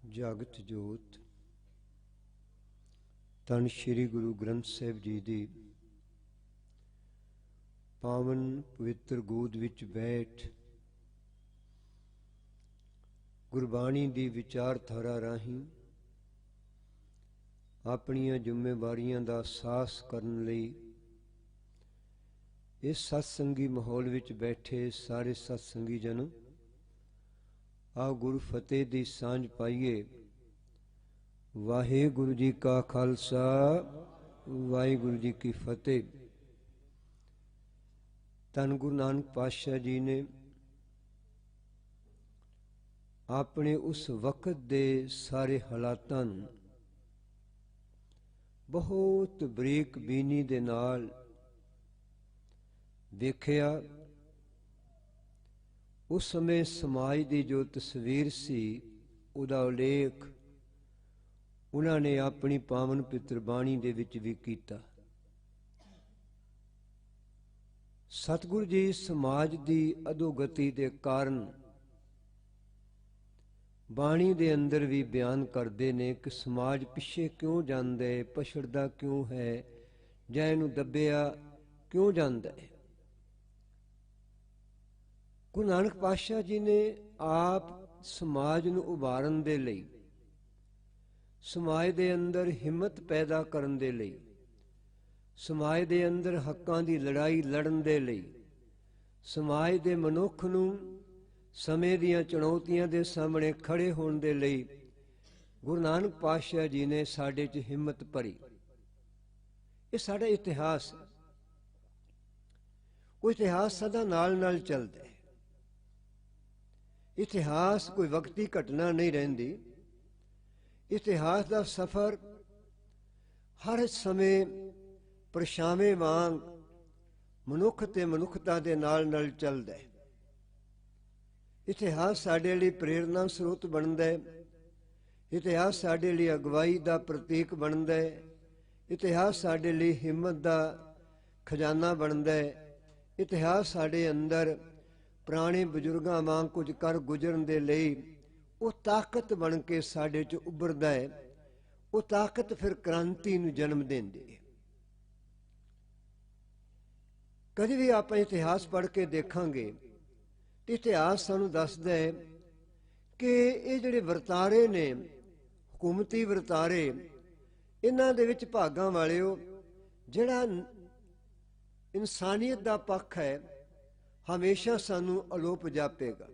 जागत जोत धन श्री गुरु ग्रंथ साहिब जी दी पावन पवित्र गोद विच बैठ गुरबाणी दी विचारधारा राहीं अपनियां जिम्मेवारियां दा साहस करन लई इस सत्संगी माहौल विच बैठे सारे सत्संगी जन आओ गुरु फतेह दी सांझ पाइए। वाहिगुरु जी का खालसा वाहिगुरु जी की फतेह। धन गुरु नानक पातशाह जी ने अपने उस वक्त दे सारे हालातां नूं बहुत बरीक बीनी दे नाल देखिया। उस समय समाज की जो तस्वीर सी उहदा उल्लेख उन्होंने अपनी पावन पितर बाणी दे विच भी कीता। सतगुरु जी समाज की अधोगति के कारण बाणी दे अंदर भी बयान करते ने कि समाज पिछे क्यों जांदा है, पछड़दा क्यों है, जां इहनूं दबिया क्यों जांदा है। गुरु नानक पातशाह जी ने आप समाज नूं उभारन दे लई, समाज दे अंदर हिम्मत पैदा करन दे लई, समाज दे अंदर हक्कां दी लड़ाई लड़न दे लई, समाज दे मनुख नूं समय दीयां चुनौतियां दे सामने खड़े होण दे लई गुरु नानक पातशाह जी ने साडे च हिम्मत भरी। ये साडा इतिहास है। वो इतिहास सदा नाल नाल चलदा है। इतिहास कोई वक्ती घटना नहीं रहिंदी। इतिहास का सफ़र हर समय परछावें वांग मनुख ते मनुखता दे नाल नाल चलदा है। इतिहास साडे लई प्रेरणा स्रोत बनदा है। इतिहास साडे लई अगवाई का प्रतीक बनदा है। इतिहास साडे लई हिम्मत का खजाना बनदा है। इतिहास साडे अंदर पुराने बजुर्गों वांग कुछ कर गुजरन दे लई वो ताकत बन के साडे च उभरदा है। वो ताकत फिर क्रांति नूं जन्म देंदी है। कभी भी आप इतिहास पढ़ के देखांगे तो इतिहास सानूं दसदा है कि ये जिहड़े वरतारे ने हुकूमती वरतारे इन्हां दे विच भागां वालिओ जिहड़ा इंसानियत दा पक्ष है हमेशा सानूं अलोप जापेगा।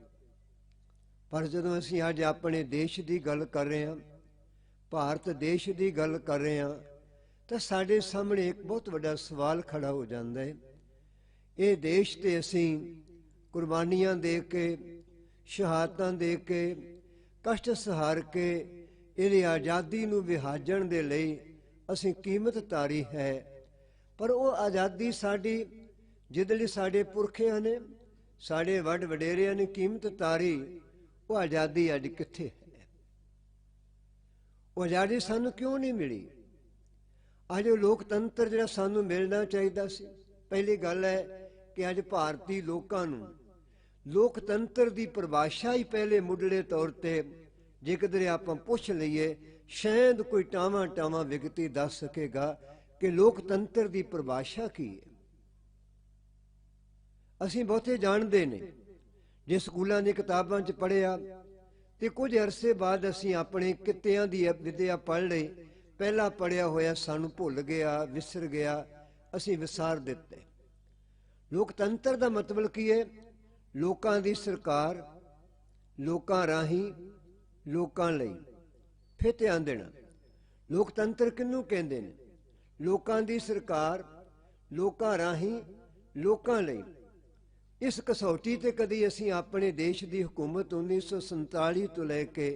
पर जदों असीं अज अपने देश की गल कर रहे हैं, भारत देश की गल कर रहे हैं, तो साडे सामने एक बहुत वड्डा सवाल खड़ा हो जाता है। ये देश ते असीं कुर्बानियां दे के, शहादतां दे के, कष्ट सहार के इहदी आज़ादी नूं विहाजण दे लई असीं कीमत तारी है। पर वो आज़ादी साडी जिहदे लई साडे पुरखिਆਂ ने, साडे वड वडेरिਆਂ ने कीमत तारी, वो आज़ादी अज कित्थे है? वो आज़ादी सानूं क्यों नहीं मिली? अज लोकतंत्र जिहड़ा सानूं मिलना चाहिदा सी। पहली गल है कि अज भारती लोकां नूं लोकतंत्र की परिभाषा ही पहले मुढ़ले तौर पर जे किधरे आपां पुछ लईए शायद कोई टावां टावां व्यक्ति दस सकेगा कि लोकतंत्र की परिभाषा की है। असीं बहुते जाणदे ने, जे स्कूलों की किताबां च पढ़िया तो कुछ अरसे बाद असीं अपने कित्तियां दी विद्या पढ़ लई। पहला पढ़िया होया सानूं भुल गया, विसर गया, असीं विसार दिते। लोकतंत्र का मतलब की है? लोकां दी सरकार, लोकां राहीं, लोकां लई। फिर ध्यान देना, लोकतंत्र किहनूं कहंदे ने? लोकां दी सरकार, लोकां राहीं, लोकां लई। इस कसौटी ते कदी असीं अपने देश की हुकूमत 1947 तो लैके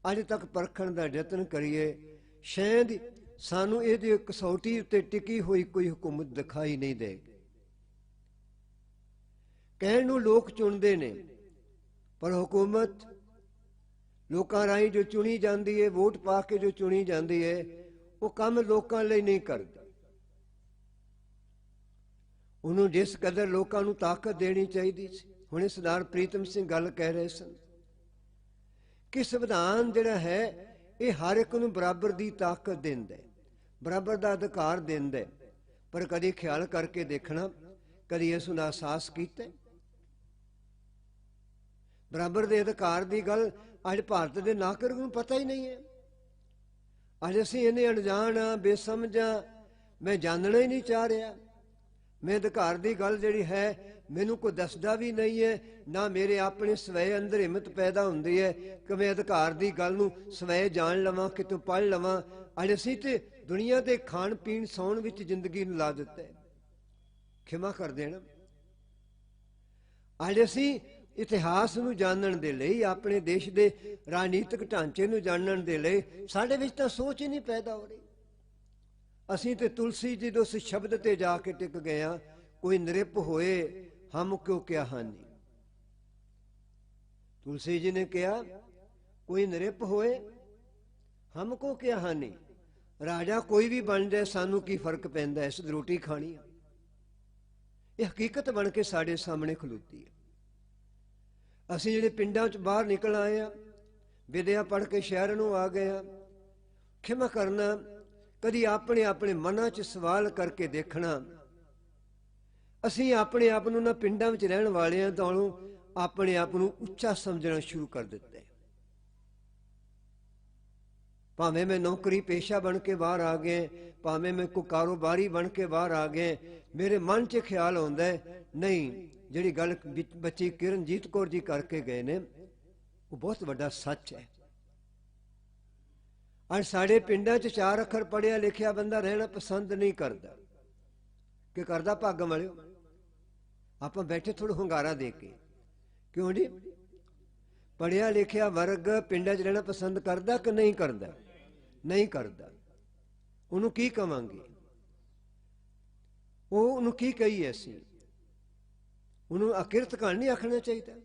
अज तक परखण का यतन करिए, शायद सानूं इहदी कसौटी उत्ते टिकी हुई कोई हुकूमत दिखाई नहीं देगी। कहण नूं लोक चुनते ने, पर हुकूमत लोकां राहीं जो चुनी जाती है, वोट पा के जो चुनी जाती है, वो काम लोकां लई नहीं करदी। उन्होंने जिस कदर लोगों को ताकत देनी चाहिए सी। हुणे सरदार प्रीतम सिंह गल कह रहे सन कि संविधान जिहड़ा है ये हर एक नूं बराबर की ताकत दिंदा है, बराबर का अधिकार दिंदा है। पर कभी ख्याल करके देखना, कभी इस नूं अहसास कीता बराबर के अधिकार की गल अज भारत के नागरिक नूं पता ही नहीं है। अज असीं इन्ने अणजान हाँ, बेसमझ हाँ, मैं जानना ही नहीं चाह रहा। मैं अधिकार की गल जिहड़ी है मैनू कोई दसदा भी नहीं है, ना मेरे अपने स्वै अंदर हिम्मत पैदा होंदी है कि मैं अधिकार की गल नूं स्वै जान लवां, कितों पढ़ लवां। अज असीं ते दुनिया के खाण पीण सौण विच जिंदगी नूं ला दिता है। खिमा कर देना। अज असीं इतिहास नूं जानन दे लई, अपने देश के राजनीतिक ढांचे नूं जानन दे लई साडे विच तां सोच ही नहीं पैदा हो रही। असीं ते तुलसी जी दे उस शब्द ते जाके टिक गए हाँ, कोई नृप होए हम क्यों क्या हानि। तुलसी जी ने कहा कोई नृप होए हम को क्या हानि, राजा कोई भी बन जाए सानू की फर्क पैंदा, इस रोटी खानी है। ये हकीकत बन के साडे सामने खलोती है। असीं जिहड़े पिंडां च बाहर निकल आए हैं, विद्या पढ़ के शहर नूं आ गए हैं, खिमा करना कदी अपने अपने मनां च सवाल करके देखना, असीं अपने आप नूं ना पिंडां विच रहण वाले हां तां अपने आप नूं उच्चा समझना शुरू कर दिता है। भावें मैं नौकरी पेशा बन के बाहर आ गए, भावें मैं कोई कारोबारी बन के बाहर आ गए, मेरे मन च ख्याल आउंदा है नहीं जिहड़ी गल बच्ची किरणजीत कौर जी करके गए ने वो बहुत वड्डा सच है। अज साडे पिंडां च 4 अखर पढ़िया लिखिया बंदा रहना पसंद नहीं करता। कि करदा भागम वालिओ, आप बैठे थोड़ा hunगारा दे के, क्यों जी पढ़िया लिखिया वर्ग पिंडां च रहना पसंद करदा कि नहीं करदा? नहीं करदा। उन्होंने की कवांगे, वो उन्होंने की कही असीं? उन्होंने अकिरत कहानी नहीं आखना चाहिए।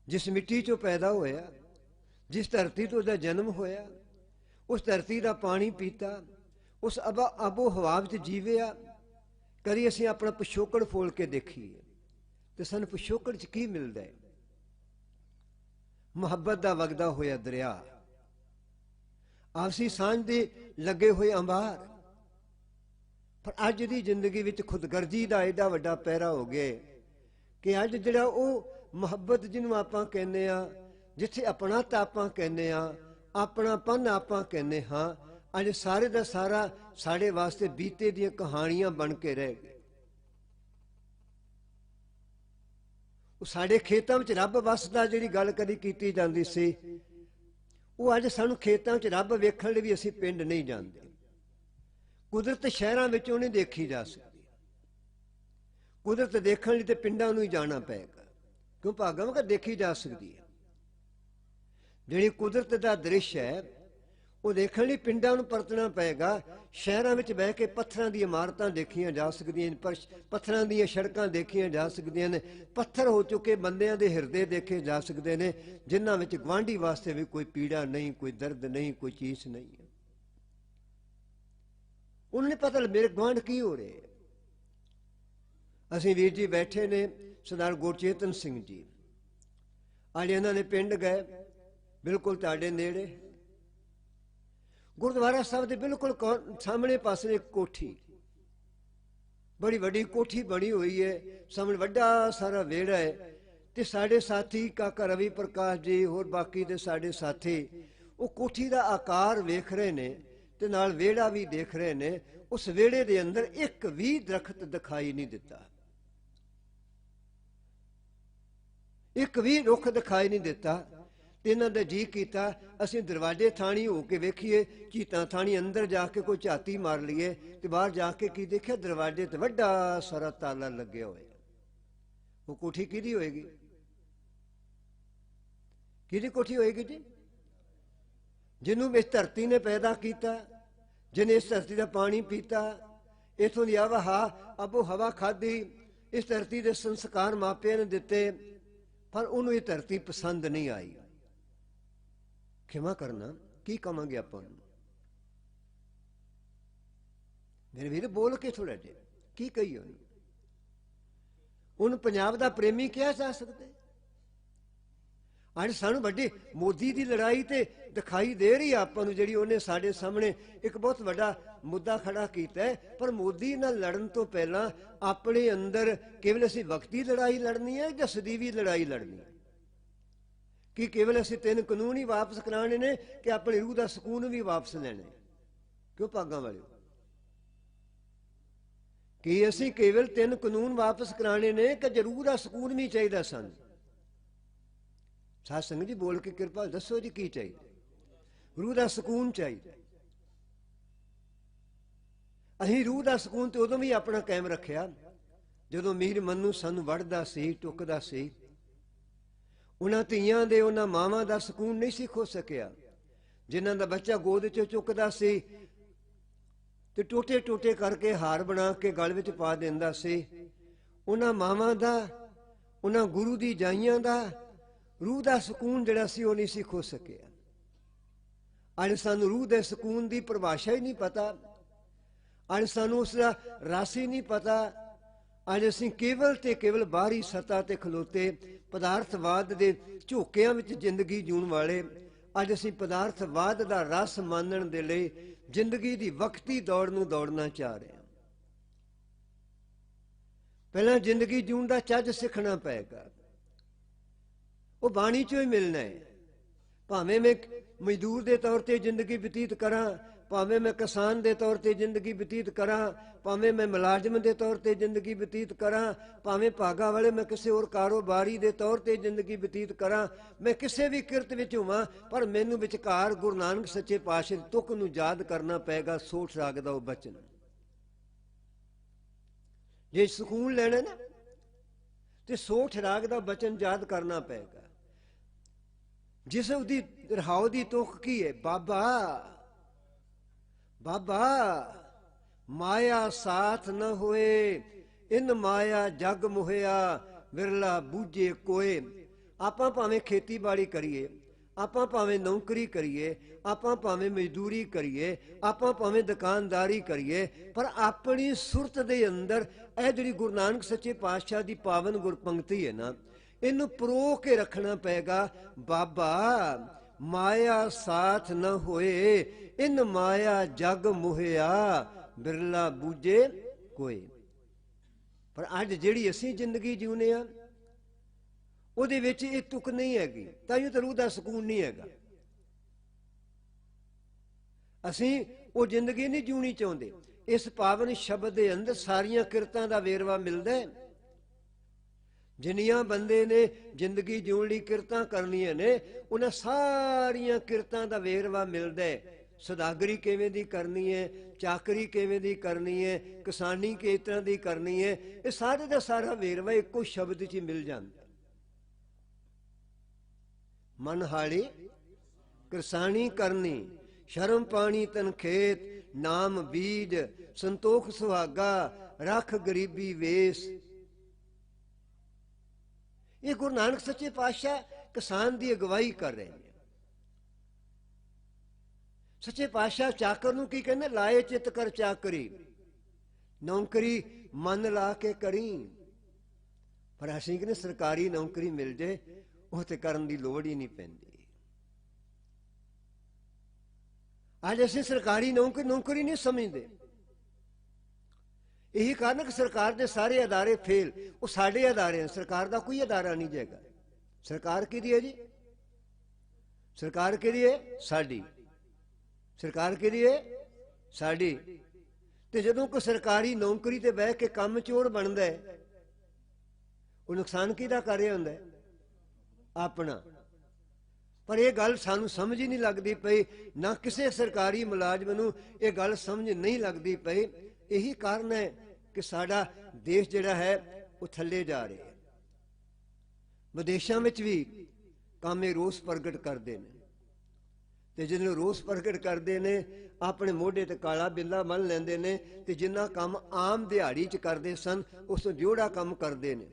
जिस मिट्टी चों पैदा होया, जिस धरती तो उसका जन्म होया, उस धरती का पानी पीता, उस आबो हवा विच जीविया, कदी असीं अपना पिछोकड़ फोल के देखीए तो सानू पिछोकड़ च की मिलता है? मुहब्बत का वगदा होया दरिया, आपसी सांझ दे लगे हुए अंबार। पर अज की जिंदगी विच खुदगर्जी का एडा वड्डा पैरा हो गया कि अज जिहड़ा वो मुहब्बत जिन्हों आपां कहने आ, जिथे अपनाता आपां कहने आ, अपनापन आपां कहने हाँ, अज सारे का सारा साढ़े वास्ते बीते दियां कहानियां बन के रह गए। साढ़े खेतों में रब वसदा जिहड़ी गल कदी कीती जांदी सी, वो अज सानू खेतों च रब वेखण लई भी असीं पिंड नहीं जांदे। कुदरत शहरों में नहीं देखी जा सकती, कुदरत देखने लिए तो पिंडों नूं ही जाना पेगा, क्यों भागम का देखी जा सकती है। जिहड़ी कुदरत का दृश्य है वो देखने लिए पिंडों नूं परतना पेगा। शहरों में बह के पत्थरों दी इमारतां देखियां जा सकदियां, पत्थरों दी सड़कां देखियां जा सकदियां ने, पत्थर हो चुके बंदियां दे हिरदे देखे जा सकते हैं, जिन्हां विच गुआंढी वास्ते भी कोई पीड़ा नहीं, कोई दर्द नहीं, कोई चीज नहीं है। उन्हें पता मेरे गुआंढ की हो रहे। असीं वीर जी बैठे ने सरदार गुरचेतन सिंह जी, अज इन्होंने पिंड गए बिल्कुल तुहाडे नेड़े, गुरुद्वारा साहब के बिल्कुल सामने पासे एक कोठी, बड़ी वड्डी कोठी बनी हुई है, सामने वड्डा सारा वेड़ा है, ते साडे साथी काका रवि प्रकाश जी होर बाकी दे साडे साथी वो कोठी का आकार वेख रहे ने ते नाल वेड़ा भी देख रहे ने। उस वेड़े दे अंदर एक भी दरख्त दिखाई नहीं दिता, एक भी रुख दिखाई नहीं दिता। इन्हों ने जी किया असीं दरवाजे थानी हो के वेखीए, चीतां थानी अंदर जाके कोई झाती मार लीए, तो बाहर जाके की देखिया दरवाजे ते वड्डा सारा ताला लगे हुए। वो कोठी किहदी होएगी? किहदी कोठी होएगी जी? जिन्हों इस धरती ने पैदा किया, जिन्हें इस धरती का पानी पीता, इथों की अबो हवा खाधी, इस धरती के संस्कार मापिया ने दिते, पर उन्होंने ये धरती पसंद नहीं आई। खिमा करना की कहांगे आपां नूं? मेरे वीर बोल के थोड़ा जे की कही उन पंजाब दा प्रेमी कहा जा सकता? ਅੱਜ ਸਾਨੂੰ ਵੱਡੀ ਮੋਦੀ ਦੀ ਲੜਾਈ ਤੇ ਦਿਖਾਈ ਦੇ ਰਹੀ ਆਪਾਂ ਨੂੰ, ਜਿਹੜੀ ਉਹਨੇ ਸਾਡੇ ਸਾਹਮਣੇ ਇੱਕ ਬਹੁਤ ਵੱਡਾ ਮੁੱਦਾ ਖੜਾ ਕੀਤਾ ਹੈ। ਪਰ ਮੋਦੀ ਨਾਲ ਲੜਨ ਤੋਂ ਪਹਿਲਾਂ ਆਪਣੇ ਅੰਦਰ ਕੇਵਲ ਅਸੀਂ ਵਕਤੀ ਲੜਾਈ ਲੜਨੀ ਹੈ ਜਾਂ ਸਦੀਵੀ ਲੜਾਈ ਲੜਨੀ ਹੈ? ਕਿ ਕੇਵਲ ਅਸੀਂ 3 ਕਾਨੂੰਨ ਹੀ ਵਾਪਸ ਕਰਾਉਣੇ ਨੇ ਕਿ ਆਪਣੀ ਰੂਹ ਦਾ ਸਕੂਨ ਵੀ ਵਾਪਸ ਲੈਣਾ? ਕਿਉਂ ਭਾਗਾਂ ਵਾਲਿਓ, ਕਿ ਅਸੀਂ ਕੇਵਲ 3 ਕਾਨੂੰਨ ਵਾਪਸ ਕਰਾਉਣੇ ਨੇ ਕਿ ਜਰੂਰ ਦਾ ਸਕੂਨ ਵੀ ਚਾਹੀਦਾ ਸਾਨੂੰ? ਸਾਧ ਸੰਗਤ ਜੀ ਬੋਲ ਕੇ ਕਿਰਪਾ ਦੱਸੋ ਜੀ ਕੀ ਚਾਹੀਦਾ? ਰੂਹ ਦਾ ਸਕੂਨ ਚਾਹੀਦਾ। ਅਸੀਂ ਰੂਹ ਦਾ ਸਕੂਨ ਤੇ ਉਦੋਂ ਵੀ ਆਪਣਾ ਕਾਇਮ ਰੱਖਿਆ ਜਦੋਂ ਮੀਰ ਮੰਨੂ ਸਾਨੂੰ ਵੜਦਾ ਸੀ, ਟੁੱਕਦਾ ਸੀ। ਉਹਨਾਂ ਧੀਆਂ ਦੇ, ਉਹਨਾਂ ਮਾਵਾਂ ਦਾ ਸਕੂਨ ਨਹੀਂ ਸੀ ਖੋ ਸਕਿਆ ਜਿਨ੍ਹਾਂ ਦਾ ਬੱਚਾ ਗੋਦ 'ਚੋਂ ਚੁੱਕਦਾ ਸੀ ਤੇ ਟੋਟੇ ਟੋਟੇ ਕਰਕੇ ਹਾਰ ਬਣਾ ਕੇ ਗਲ ਵਿੱਚ ਪਾ ਦਿੰਦਾ ਸੀ। ਉਹਨਾਂ ਮਾਵਾਂ ਦਾ, ਉਹਨਾਂ ਗੁਰੂ ਦੀ ਜਾਈਆਂ ਦਾ ਰੂਹ ਦਾ ਸਕੂਨ ਜਿਹੜਾ ਸੀ ਉਹ ਨਹੀਂ ਸੀ ਖੋ ਸਕਿਆ। ਅੱਜ ਸਾਨੂੰ ਰੂਹ ਦੇ ਸਕੂਨ ਦੀ ਪਰਿਭਾਸ਼ਾ ਹੀ ਨਹੀਂ ਪਤਾ, ਅੱਜ ਸਾਨੂੰ ਉਸ ਦਾ ਰਸ ਹੀ ਨਹੀਂ ਪਤਾ। ਅੱਜ ਅਸੀਂ ਕੇਵਲ ਤੇ ਕੇਵਲ ਬਾਹਰੀ ਸਤ੍ਹਾ ਤੇ ਖਲੋਤੇ ਪਦਾਰਥਵਾਦ ਦੇ ਝੋਕਿਆਂ ਵਿੱਚ ਜ਼ਿੰਦਗੀ ਜਿਉਣ ਵਾਲੇ, ਅੱਜ ਅਸੀਂ ਪਦਾਰਥਵਾਦ ਦਾ ਰਸ ਮਾਨਣ ਦੇ ਲਈ ਜ਼ਿੰਦਗੀ ਦੀ ਵਕਤੀ ਦੌੜ ਨੂੰ ਦੌੜਨਾ ਚਾਹ ਰਹੇ ਹਾਂ। ਪਹਿਲਾਂ ਜ਼ਿੰਦਗੀ ਜਿਉਣ ਦਾ ਚੱਜ ਸਿੱਖਣਾ ਪਏਗਾ, ਉਹ ਬਾਣੀ ਚੋਂ ਹੀ ਮਿਲਣਾ ਹੈ। ਭਾਵੇਂ ਮੈਂ ਮਜ਼ਦੂਰ ਦੇ ਤੌਰ ਤੇ ਜ਼ਿੰਦਗੀ ਬਤੀਤ ਕਰਾਂ, ਭਾਵੇਂ ਮੈਂ ਕਿਸਾਨ ਦੇ ਤੌਰ ਤੇ ਜ਼ਿੰਦਗੀ ਬਤੀਤ ਕਰਾਂ, ਭਾਵੇਂ ਮੈਂ ਮੁਲਾਜ਼ਮ ਦੇ ਤੌਰ ਤੇ ਜ਼ਿੰਦਗੀ ਬਤੀਤ ਕਰਾਂ, ਭਾਵੇਂ ਭਾਗਾ ਵਾਲੇ ਮੈਂ ਕਿਸੇ ਹੋਰ ਕਾਰੋਬਾਰੀ ਦੇ ਤੌਰ ਤੇ ਜ਼ਿੰਦਗੀ ਬਤੀਤ ਕਰਾਂ, ਮੈਂ ਕਿਸੇ ਵੀ ਕਿਰਤ ਵਿੱਚ ਹੋਵਾਂ, ਪਰ ਮੈਨੂੰ ਵਿਚਕਾਰ ਗੁਰੂ ਨਾਨਕ ਸੱਚੇ ਪਾਤਸ਼ਾਹ ਦੀ ਤੁਕ ਨੂੰ ਯਾਦ ਕਰਨਾ ਪਏਗਾ, ਸੋਠ ਰਾਗ ਦਾ ਉਹ ਬਚਨ। ਜੇ ਸਕੂਨ ਲੈਣਾ ਨਾ ਤੇ ਸੋਠ ਰਾਗ ਦਾ ਬਚਨ ਯਾਦ ਕਰਨਾ ਪਏਗਾ। ਜਿਸ ਉਹਦੀ ਰਹਾਉ ਦੀ ਤੁਕ ਕੀ ਹੈ? ਬਾਬਾ ਬਾਬਾ ਮਾਇਆ ਸਾਥ ਨ ਹੋਏ, ਇਨ ਮਾਇਆ ਜਗ ਮੁਹਿਆ, ਵਿਰਲਾ ਬੂਝੇ ਕੋਏ। ਆਪਾਂ ਭਾਵੇਂ ਖੇਤੀਬਾੜੀ ਕਰੀਏ, ਆਪਾਂ ਭਾਵੇਂ ਨੌਕਰੀ ਕਰੀਏ, ਆਪਾਂ ਭਾਵੇਂ ਮਜ਼ਦੂਰੀ ਕਰੀਏ, ਆਪਾਂ ਭਾਵੇਂ ਦੁਕਾਨਦਾਰੀ ਕਰੀਏ, ਪਰ ਆਪਣੀ ਸੁਰਤ ਦੇ ਅੰਦਰ ਇਹ ਜਿਹੜੀ ਗੁਰੂ ਨਾਨਕ ਸੱਚੇ ਪਾਤਸ਼ਾਹ ਦੀ ਪਾਵਨ ਗੁਰਪੰਕਤੀ ਹੈ ਨਾ, ਇਹਨੂੰ ਪਰੋ ਕੇ ਰੱਖਣਾ ਪਏਗਾ। ਬਾਬਾ ਮਾਇਆ ਸਾਥ ਨ ਹੋਏ, ਇਨ ਮਾਇਆ ਜਗ ਮੁਹਿਆ, ਬਿਰਲਾ ਬੂਝੇ ਕੋਏ। ਪਰ ਅੱਜ ਜਿਹੜੀ ਅਸੀਂ ਜ਼ਿੰਦਗੀ ਜਿਉਨੇ ਆ ਉਹਦੇ ਵਿੱਚ ਇਹ ਤੁਕ ਨਹੀਂ ਹੈਗੀ, ਤਾਂਹੀਓ ਤਾਂ ਰੂਹ ਦਾ ਸਕੂਨ ਨਹੀਂ ਹੈਗਾ। ਅਸੀਂ ਉਹ ਜ਼ਿੰਦਗੀ ਨਹੀਂ ਜਿਉਣੀ ਚਾਹੁੰਦੇ। ਇਸ ਪਾਵਨ ਸ਼ਬਦ ਦੇ ਅੰਦਰ ਸਾਰੀਆਂ ਕਿਰਤਾਂ ਦਾ ਵੇਰਵਾ ਮਿਲਦਾ ਹੈ। ਜਿੰਨੀਆਂ ਬੰਦੇ ਨੇ ਜ਼ਿੰਦਗੀ ਜਿਉਣ ਲਈ ਕਿਰਤਾਂ ਕਰਨੀਆਂ ਨੇ, ਉਹਨਾਂ ਸਾਰੀਆਂ ਕਿਰਤਾਂ ਦਾ ਵੇਰਵਾ ਮਿਲਦਾ ਹੈ। ਸੌਦਾਗਰੀ ਕਿਵੇਂ ਦੀ ਕਰਨੀ ਹੈ, ਚਾਕਰੀ ਕਿਵੇਂ ਦੀ ਕਰਨੀ ਹੈ, ਕਿਸਾਨੀ ਕਿਸ ਤਰ੍ਹਾਂ ਦੀ ਕਰਨੀ ਹੈ, ਇਹ ਸਾਰੇ ਦਾ ਸਾਰਾ ਵੇਰਵਾ ਇੱਕੋ ਸ਼ਬਦ 'ਚ ਹੀ ਮਿਲ ਜਾਂਦਾ। ਮਨ ਹਾਲੀ ਕਿਰਸਾਨੀ ਕਰਨੀ, ਸ਼ਰਮ ਪਾਣੀ ਤਨ ਖੇਤ, ਨਾਮ ਬੀਜ, ਸੰਤੋਖ ਸੁਹਾਗਾ, ਰੱਖ ਗਰੀਬੀ ਵੇਸ। ਇਹ ਗੁਰੂ ਨਾਨਕ ਸੱਚੇ ਪਾਤਸ਼ਾਹ ਕਿਸਾਨ ਦੀ ਅਗਵਾਈ ਕਰ ਰਹੇ ਨੇ। ਸੱਚੇ ਪਾਤਸ਼ਾਹ ਚਾਕਰ ਨੂੰ ਕੀ ਕਹਿੰਦੇ? ਲਾਏ ਚਿੱਤ ਕਰ ਚਾਕਰੀ, ਨੌਕਰੀ ਮਨ ਲਾ ਕੇ ਕਰੀ। ਪਰ ਅਸੀਂ ਕਹਿੰਦੇ ਸਰਕਾਰੀ ਨੌਕਰੀ ਮਿਲ ਜੇ ਉਹ ਤੇ ਕਰਨ ਦੀ ਲੋੜ ਹੀ ਨਹੀਂ ਪੈਂਦੀ। ਅੱਜ ਅਸੀਂ ਸਰਕਾਰੀ ਨੌਕਰੀ ਨਹੀਂ ਸਮਝਦੇ। ਇਹੀ ਕਾਰਨ ਕਿ ਸਰਕਾਰ ਦੇ ਸਾਰੇ ਅਦਾਰੇ ਫੇਲ, ਉਹ ਸਾਡੇ ਅਦਾਰੇ ਹਨ। ਸਰਕਾਰ ਦਾ ਕੋਈ ਅਦਾਰਾ ਨਹੀਂ ਜਾਏਗਾ। ਸਰਕਾਰ ਕਿਹਦੀ ਹੈ ਜੀ? ਸਰਕਾਰ ਕਿਹਦੀ ਹੈ? ਸਾਡੀ। ਸਰਕਾਰ ਕਿਹਦੀ ਹੈ? ਸਾਡੀ। ਤੇ ਜਦੋਂ ਕੋਈ ਸਰਕਾਰੀ ਨੌਕਰੀ ਤੇ ਬਹਿ ਕੇ ਕੰਮ ਚੋਰ ਬਣਦਾ ਹੈ, ਉਹ ਨੁਕਸਾਨ ਕਿਹਦਾ ਕਰ ਰਿਹਾ ਹੁੰਦਾ? ਆਪਣਾ। ਪਰ ਇਹ ਗੱਲ ਸਾਨੂੰ ਸਮਝ ਹੀ ਨਹੀਂ ਲੱਗਦੀ ਪਈ, ਨਾ ਕਿਸੇ ਸਰਕਾਰੀ ਮੁਲਾਜ਼ਮ ਨੂੰ ਇਹ ਗੱਲ ਸਮਝ ਨਹੀਂ ਲੱਗਦੀ ਪਈ। ਇਹੀ ਕਾਰਨ ਹੈ ਕਿ ਸਾਡਾ ਦੇਸ਼ ਜਿਹੜਾ ਹੈ ਉਹ ਥੱਲੇ ਜਾ ਰਿਹਾ ਹੈ। ਵਿਦੇਸ਼ਾਂ ਵਿੱਚ ਵੀ ਕਾਮੇ ਰੋਸ ਪ੍ਰਗਟ ਕਰਦੇ ਨੇ, ਤੇ ਜਿਹਨੂੰ ਰੋਸ ਪ੍ਰਗਟ ਕਰਦੇ ਨੇ ਆਪਣੇ ਮੋਢੇ ਤੇ ਕਾਲਾ ਬਿੱਲਾ ਬੰਨ ਲੈਂਦੇ ਨੇ, ਤੇ ਜਿੰਨਾ ਕੰਮ ਆਮ ਦਿਹਾੜੀ 'ਚ ਕਰਦੇ ਸਨ ਉਸ ਤੋਂ ਡਿਉੜਾ ਕੰਮ ਕਰਦੇ ਨੇ।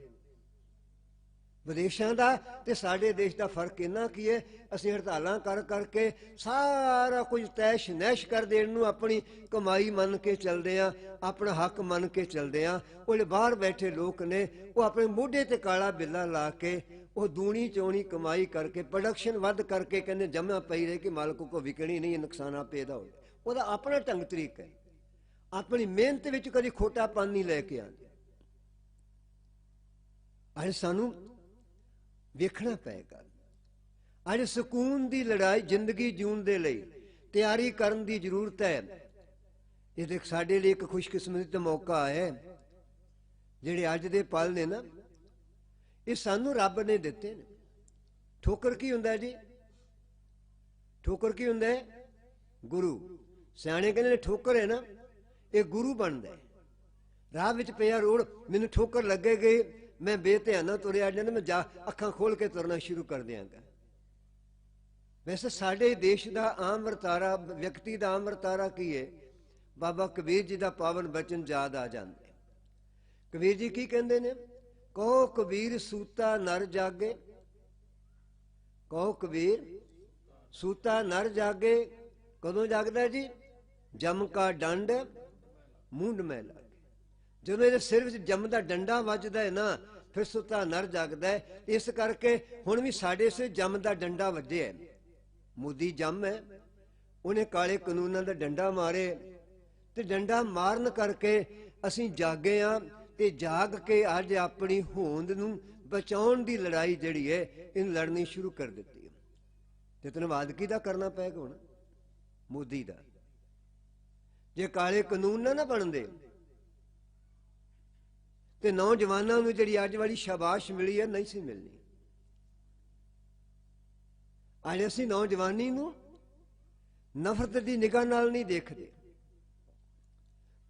ਵਿਦੇਸ਼ਾਂ ਦਾ ਤੇ ਸਾਡੇ ਦੇਸ਼ ਦਾ ਫਰਕ ਇੰਨਾ ਕੀ ਹੈ, ਅਸੀਂ ਹੜਤਾਲਾਂ ਕਰ ਕਰਕੇ ਸਾਰਾ ਕੁਝ ਤੈਸ਼ ਨੈਸ਼ ਕਰ ਦੇਣ ਨੂੰ ਆਪਣੀ ਕਮਾਈ ਮੰਨ ਕੇ ਚੱਲਦੇ ਹਾਂ, ਆਪਣਾ ਹੱਕ ਮੰਨ ਕੇ ਚੱਲਦੇ ਹਾਂ। ਉਹ ਬਾਹਰ ਬੈਠੇ ਲੋਕ ਨੇ, ਉਹ ਆਪਣੇ ਮੋਢੇ ਤੇ ਕਾਲਾ ਬਿੱਲਾ ਲਾ ਕੇ ਉਹ ਦੂਣੀ ਚੌਣੀ ਕਮਾਈ ਕਰਕੇ ਪ੍ਰੋਡਕਸ਼ਨ ਵੱਧ ਕਰਕੇ ਕਹਿੰਦੇ ਜਮ੍ਹਾਂ ਪਈ ਰਹੇ ਕਿ ਮਾਲਕ ਕੋ ਵਿਕਣੀ ਨਹੀਂ, ਨੁਕਸਾਨਾ ਪੈਦਾ ਹੋ। ਉਹਦਾ ਆਪਣਾ ਢੰਗ ਤਰੀਕਾ ਹੈ, ਆਪਣੀ ਮਿਹਨਤ ਵਿੱਚ ਕਦੀ ਖੋਟਾਪਨ ਨਹੀਂ ਲੈ ਕੇ ਆਉਂਦੇ। ਅੱਜ ਸਾਨੂੰ ਵੇਖਣਾ ਪਏਗਾ, ਅੱਜ ਸਕੂਨ ਦੀ ਲੜਾਈ ਜ਼ਿੰਦਗੀ ਜਿਉਣ ਦੇ ਲਈ ਤਿਆਰੀ ਕਰਨ ਦੀ ਜ਼ਰੂਰਤ ਹੈ। ਇਹ ਦੇਖ ਸਾਡੇ ਲਈ ਇੱਕ ਖੁਸ਼ਕਿਸਮਤੀ ਦਾ ਮੌਕਾ ਹੈ। ਜਿਹੜੇ ਅੱਜ ਦੇ ਪਲ ਨੇ ਨਾ, ਇਹ ਸਾਨੂੰ ਰੱਬ ਨੇ ਦਿੱਤੇ ਨੇ। ਠੋਕਰ ਕੀ ਹੁੰਦਾ ਜੀ? ਠੋਕਰ ਕੀ ਹੁੰਦਾ ਹੈ? ਗੁਰੂ। ਸਿਆਣੇ ਕਹਿੰਦੇ ਨੇ ਠੋਕਰ ਹੈ ਨਾ, ਇਹ ਗੁਰੂ ਬਣਦਾ ਹੈ। ਰਾਹ ਵਿੱਚ ਪਿਆ ਰੋੜ, ਮੈਨੂੰ ਠੋਕਰ ਲੱਗੇ ਗਈ, ਮੈਂ ਬੇਧਿਆਨਾ ਤੁਰਿਆ ਜਾਂਦਾ, ਮੈਂ ਜਾ ਅੱਖਾਂ ਖੋਲ ਕੇ ਤੁਰਨਾ ਸ਼ੁਰੂ ਕਰ ਦਿਆਂਗਾ। ਵੈਸੇ ਸਾਡੇ ਦੇਸ਼ ਦਾ ਆਮ ਵਰਤਾਰਾ, ਵਿਅਕਤੀ ਦਾ ਆਮ ਵਰਤਾਰਾ ਕੀ ਹੈ? ਬਾਬਾ ਕਬੀਰ ਜੀ ਦਾ ਪਾਵਨ ਬਚਨ ਯਾਦ ਆ ਜਾਂਦੇ। ਕਬੀਰ ਜੀ ਕੀ ਕਹਿੰਦੇ ਨੇ? ਕਹੋ ਕਬੀਰ ਸੂਤਾ ਨਰ ਜਾਗੇ, ਕਹੋ ਕਬੀਰ ਸੂਤਾ ਨਰ ਜਾਗੇ। ਕਦੋਂ ਜਾਗਦਾ ਜੀ? ਜਮ ਕਾ ਡੰਡ ਮੂੰਡ ਮੈਂ ਲਾਗੇ। ਜਦੋਂ ਇਹਦੇ ਸਿਰ ਵਿੱਚ ਜਮ ਦਾ ਡੰਡਾ ਵੱਜਦਾ ਹੈ ਨਾ, ਫਿਰ ਸੁੱਤਾ ਨਰ ਜਾਗਦਾ ਹੈ। ਇਸ ਕਰਕੇ ਹੁਣ ਵੀ ਸਾਡੇ ਸਿਰ ਜਮ ਦਾ ਡੰਡਾ ਵੱਜਿਆ। ਮੋਦੀ ਜਮ ਹੈ, ਉਹਨੇ ਕਾਲੇ ਕਾਨੂੰਨਾਂ ਦਾ ਡੰਡਾ ਮਾਰੇ, ਤੇ ਡੰਡਾ ਮਾਰਨ ਕਰਕੇ ਅਸੀਂ ਜਾਗੇ ਹਾਂ। ਤੇ ਜਾਗ ਕੇ ਅੱਜ ਆਪਣੀ ਹੋਂਦ ਨੂੰ ਬਚਾਉਣ ਦੀ ਲੜਾਈ ਜਿਹੜੀ ਹੈ, ਇਹਨੂੰ ਲੜਨੀ ਸ਼ੁਰੂ ਕਰ ਦਿੱਤੀ ਹੈ। ਤੇ ਧੰਨਵਾਦ ਕਿਹਦਾ ਕਰਨਾ ਪਏਗਾ ਹੁਣ? ਮੋਦੀ ਦਾ। ਜੇ ਕਾਲੇ ਕਾਨੂੰਨ ਨਾ ਬਣਦੇ ਤੇ ਨੌਜਵਾਨਾਂ ਨੂੰ ਜਿਹੜੀ ਅੱਜ ਵਾਲੀ ਸ਼ਾਬਾਸ਼ ਮਿਲੀ ਹੈ, ਨਹੀਂ ਸੀ ਮਿਲਣੀ। ਅੱਜ ਅਸੀਂ ਨੌਜਵਾਨੀ ਨੂੰ ਨਫ਼ਰਤ ਦੀ ਨਿਗਾਹ ਨਾਲ ਨਹੀਂ ਦੇਖਦੇ।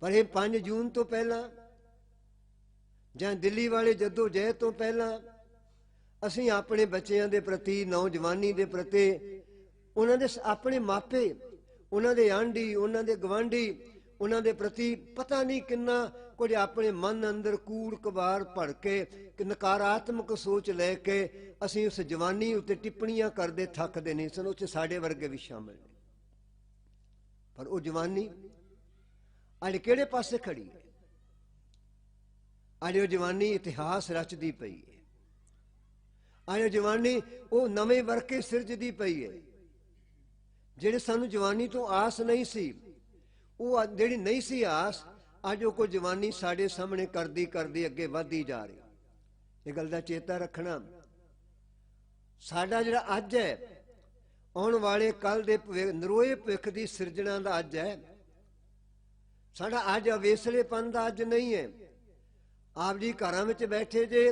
ਪਰ ਇਹ 5 ਜੂਨ ਤੋਂ ਪਹਿਲਾਂ ਜਾਂ ਦਿੱਲੀ ਵਾਲੇ ਜੱਦੋ ਜਹਿਦ ਤੋਂ ਪਹਿਲਾਂ ਅਸੀਂ ਆਪਣੇ ਬੱਚਿਆਂ ਦੇ ਪ੍ਰਤੀ, ਨੌਜਵਾਨੀ ਦੇ ਪ੍ਰਤੀ, ਉਹਨਾਂ ਦੇ ਆਪਣੇ ਮਾਪੇ, ਉਹਨਾਂ ਦੇ ਆਂਢੀ, ਉਹਨਾਂ ਦੇ ਗਵਾਂਢੀ, ਉਹਨਾਂ ਦੇ ਪ੍ਰਤੀ ਪਤਾ ਨਹੀਂ ਕਿੰਨਾ ਕੁਝ ਆਪਣੇ ਮਨ ਅੰਦਰ ਕੂੜ ਕਬਾਰ ਭੜ ਕੇ, ਨਕਾਰਾਤਮਕ ਸੋਚ ਲੈ ਕੇ ਅਸੀਂ ਉਸ ਜਵਾਨੀ ਉੱਤੇ ਟਿੱਪਣੀਆਂ ਕਰਦੇ ਥੱਕਦੇ ਨਹੀਂ ਸਨ। ਉੱਥੇ ਸਾਡੇ ਵਰਗੇ ਵੀ ਸ਼ਾਮਿਲ ਨੇ। ਪਰ ਉਹ ਜਵਾਨੀ ਅੱਜ ਕਿਹੜੇ ਪਾਸੇ ਖੜੀ ਹੈ? ਅੱਜ ਉਹ ਜਵਾਨੀ ਇਤਿਹਾਸ ਰਚਦੀ ਪਈ ਹੈ। ਅੱਜ ਉਹ ਜਵਾਨੀ ਉਹ ਨਵੇਂ ਵਰਕੇ ਸਿਰਜਦੀ ਪਈ ਹੈ। ਜਿਹੜੇ ਸਾਨੂੰ ਜਵਾਨੀ ਤੋਂ ਆਸ ਨਹੀਂ ਸੀ, ਉਹ ਜਿਹੜੀ ਨਹੀਂ ਸੀ ਆਸ, ਅੱਜ ਉਹ ਕੋਈ ਜਵਾਨੀ ਸਾਡੇ ਸਾਹਮਣੇ ਕਰਦੀ ਕਰਦੀ ਅੱਗੇ ਵੱਧਦੀ ਜਾ ਰਹੀ। ਇਹ ਗੱਲ ਦਾ ਚੇਤਾ ਰੱਖਣਾ। ਸਾਡਾ ਜਿਹੜਾ ਅੱਜ ਹੈ, ਆਉਣ ਵਾਲੇ ਕੱਲ ਦੇ ਨਰੋਏ ਭਵਿੱਖ ਦੀ ਸਿਰਜਣਾ ਦਾ ਅੱਜ ਹੈ। ਸਾਡਾ ਅੱਜ ਅਵੇਸਲੇਪਨ ਦਾ ਅੱਜ ਨਹੀਂ ਹੈ। ਆਪ ਜੀ ਘਰਾਂ ਵਿੱਚ ਬੈਠੇ ਜੇ,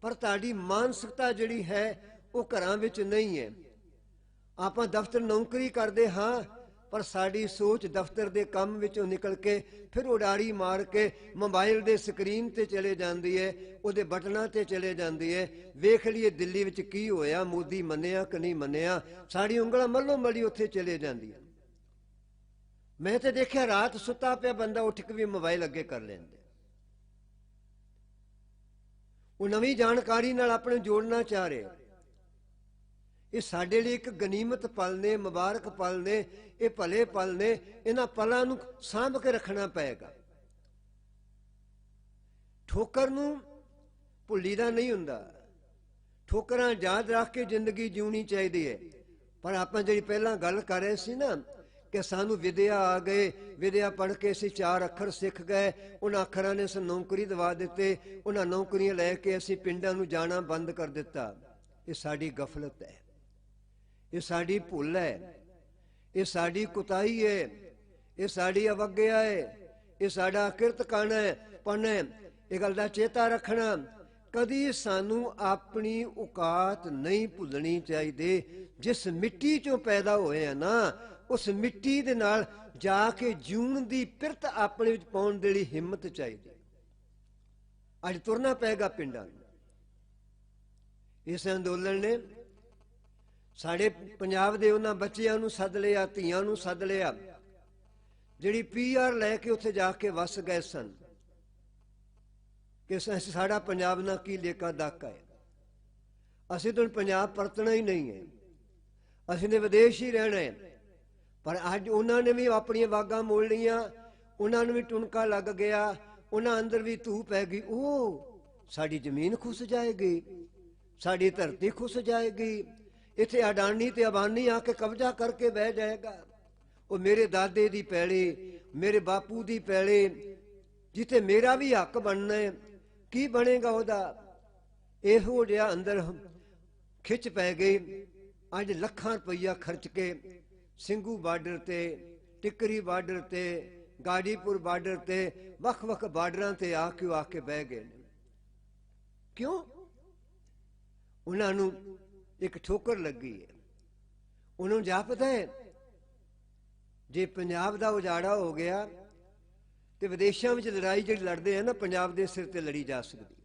ਪਰ ਤੁਹਾਡੀ ਮਾਨਸਿਕਤਾ ਜਿਹੜੀ ਹੈ ਉਹ ਘਰਾਂ ਵਿੱਚ ਨਹੀਂ ਹੈ। ਆਪਾਂ ਦਫ਼ਤਰ ਨੌਕਰੀ ਕਰਦੇ ਹਾਂ, ਪਰ ਸਾਡੀ ਸੋਚ ਦਫ਼ਤਰ ਦੇ ਕੰਮ ਵਿੱਚੋਂ ਨਿਕਲ ਕੇ ਫਿਰ ਉਡਾਰੀ ਮਾਰ ਕੇ ਮੋਬਾਈਲ ਦੇ ਸਕਰੀਨ ਤੇ ਚਲੇ ਜਾਂਦੀ ਹੈ, ਉਹਦੇ ਬਟਨਾਂ ਤੇ ਚਲੇ ਜਾਂਦੀ ਹੈ। ਵੇਖ ਲਈਏ ਦਿੱਲੀ ਵਿੱਚ ਕੀ ਹੋਇਆ, ਮੋਦੀ ਮੰਨਿਆ ਕਿ ਨਹੀਂ ਮੰਨਿਆ, ਸਾਡੀ ਉਂਗਲਾਂ ਮੱਲੋ ਮੱਲੀ ਉੱਥੇ ਚਲੇ ਜਾਂਦੀਆਂ। ਮੈਂ ਤੇ ਦੇਖਿਆ ਰਾਤ ਸੁੱਤਾ ਪਿਆ ਬੰਦਾ ਉੱਠ ਕੇ ਵੀ ਮੋਬਾਈਲ ਅੱਗੇ ਕਰ ਲੈਂਦੇ। ਉਹ ਨਵੀਂ ਜਾਣਕਾਰੀ ਨਾਲ ਆਪਣੇ ਜੋੜਨਾ ਚਾਹ ਰਹੇ। ਇਹ ਸਾਡੇ ਲਈ ਇੱਕ ਗਨੀਮਤ ਪਲ ਨੇ, ਮੁਬਾਰਕ ਪਲ ਨੇ, ਇਹ ਭਲੇ ਪਲ ਨੇ। ਇਹਨਾਂ ਪਲਾਂ ਨੂੰ ਸਾਂਭ ਕੇ ਰੱਖਣਾ ਪਏਗਾ। ਠੋਕਰ ਨੂੰ ਭੁੱਲੀਦਾ ਨਹੀਂ ਹੁੰਦਾ। ਠੋਕਰਾਂ ਯਾਦ ਰੱਖ ਕੇ ਜ਼ਿੰਦਗੀ ਜਿਉਣੀ ਚਾਹੀਦੀ ਹੈ। ਪਰ ਆਪਾਂ ਜਿਹੜੀ ਪਹਿਲਾਂ ਗੱਲ ਕਰ ਰਹੇ ਸੀ ਨਾ, ਕਿ ਸਾਨੂੰ ਵਿਦਿਆ ਆ ਗਏ, ਵਿਦਿਆ ਪੜ੍ਹ ਕੇ ਅਸੀਂ 4 ਅੱਖਰ ਸਿੱਖ ਗਏ, ਉਹਨਾਂ ਅੱਖਰਾਂ ਨੇ ਸਾਨੂੰ ਨੌਕਰੀ ਦਿਵਾ ਦਿੱਤੇ, ਉਹਨਾਂ ਨੌਕਰੀਆਂ ਲੈ ਕੇ ਅਸੀਂ ਪਿੰਡਾਂ ਨੂੰ ਜਾਣਾ ਬੰਦ ਕਰ ਦਿੱਤਾ। ਇਹ ਸਾਡੀ ਗਫਲਤ ਹੈ, ਇਹ ਸਾਡੀ ਭੁੱਲ ਹੈ, ਇਹ ਸਾਡੀ ਕੁਤਾਹੀ ਹੈ, ਇਹ ਸਾਡੀ ਅਵੱਗਿਆ ਹੈ, ਇਹ ਸਾਡਾ ਕਿਰਤਕਾਣਾ ਹੈ, ਪਣ ਹੈ। ਇਹ ਗੱਲ ਦਾ ਚੇਤਾ ਰੱਖਣਾ, ਕਦੀ ਸਾਨੂੰ ਆਪਣੀ ਔਕਾਤ ਨਹੀਂ ਭੁੱਲਣੀ ਚਾਹੀਦੀ। ਜਿਸ ਮਿੱਟੀ ਚੋਂ ਪੈਦਾ ਹੋਏ ਆ ਨਾ, ਉਸ ਮਿੱਟੀ ਦੇ ਨਾਲ ਜਾ ਕੇ ਜਿਉਣ ਦੀ ਪਿਰਤ ਆਪਣੇ ਵਿੱਚ ਪਾਉਣ ਦੇ ਲਈ ਹਿੰਮਤ ਚਾਹੀਦੀ। ਅੱਜ ਤੁਰਨਾ ਪਏਗਾ ਪਿੰਡਾਂ ਨੂੰ। ਇਸ ਅੰਦੋਲਨ ਨੇ ਸਾਡੇ ਪੰਜਾਬ ਦੇ ਉਹਨਾਂ ਬੱਚਿਆਂ ਨੂੰ ਸੱਦ ਲਿਆ, ਧੀਆਂ ਨੂੰ ਸੱਦ ਲਿਆ, ਜਿਹੜੀ PR ਲੈ ਕੇ ਉੱਥੇ ਜਾ ਕੇ ਵਸ ਗਏ ਸਨ, ਕਿ ਸਾਡਾ ਪੰਜਾਬ ਨਾਲ ਕੀ ਲੇਖਾ ਦਾਖਾ ਹੈ। ਅਸੀਂ ਤਾਂ ਪੰਜਾਬ ਪਰਤਣਾ ਹੀ ਨਹੀਂ ਹੈ, ਅਸੀਂ ਨੇ ਵਿਦੇਸ਼ ਹੀ ਰਹਿਣਾ ਹੈ। ਪਰ ਅੱਜ ਉਹਨਾਂ ਨੇ ਵੀ ਆਪਣੀਆਂ ਵਾਗਾਂ ਮੋੜ ਲਈਆਂ, ਉਹਨਾਂ ਨੂੰ ਵੀ ਟੁਣਕਾ ਲੱਗ ਗਿਆ, ਉਹਨਾਂ ਅੰਦਰ ਵੀ ਧੂਹ ਪੈ ਗਈ। ਉਹ ਸਾਡੀ ਜ਼ਮੀਨ ਖੁੱਸ ਜਾਏਗੀ, ਸਾਡੀ ਧਰਤੀ ਖੁੱਸ ਜਾਏਗੀ, ਇੱਥੇ ਅਡਾਨੀ ਤੇ ਅਬਾਨੀ ਆ ਕੇ ਕਬਜ਼ਾ ਕਰਕੇ ਬਹਿ ਜਾਏਗਾ। ਉਹ ਮੇਰੇ ਦਾਦੇ ਦੀ ਪੈਲੀ, ਮੇਰੇ ਬਾਪੂ ਦੀ ਪੈਲੀ, ਜਿੱਥੇ ਮੇਰਾ ਵੀ ਹੱਕ ਬਣਨਾ ਹੈ, ਕੀ ਬਣੇਗਾ ਉਹਦਾ? ਇਹੋ ਜਿਹਾ ਅੰਦਰ ਖਿੱਚ ਪੈ ਗਈ। ਅੱਜ ਲੱਖਾਂ ਰੁਪਈਆ ਖਰਚ ਕੇ ਸਿੰਘੂ ਬਾਰਡਰ ਤੇ, ਟਿੱਕਰੀ ਬਾਰਡਰ ਤੇ, ਗਾਜੀਪੁਰ ਬਾਰਡਰ ਤੇ, ਵੱਖ ਵੱਖ ਬਾਰਡਰਾਂ ਤੇ ਆ ਕੇ ਬਹਿ ਗਏ ਨੇ। ਕਿਉਂ? ਉਹਨਾਂ ਨੂੰ ਇੱਕ ਠੋਕਰ ਲੱਗੀ ਹੈ। ਉਹਨਾਂ ਨੂੰ ਜਾਪਦਾ ਹੈ ਜੇ ਪੰਜਾਬ ਦਾ ਉਜਾੜਾ ਹੋ ਗਿਆ ਤੇ ਵਿਦੇਸ਼ਾਂ ਵਿੱਚ ਲੜਾਈ ਜਿਹੜੀ ਲੜਦੇ ਆ ਨਾ, ਪੰਜਾਬ ਦੇ ਸਿਰ ਤੇ ਲੜੀ ਜਾ ਸਕਦੀ।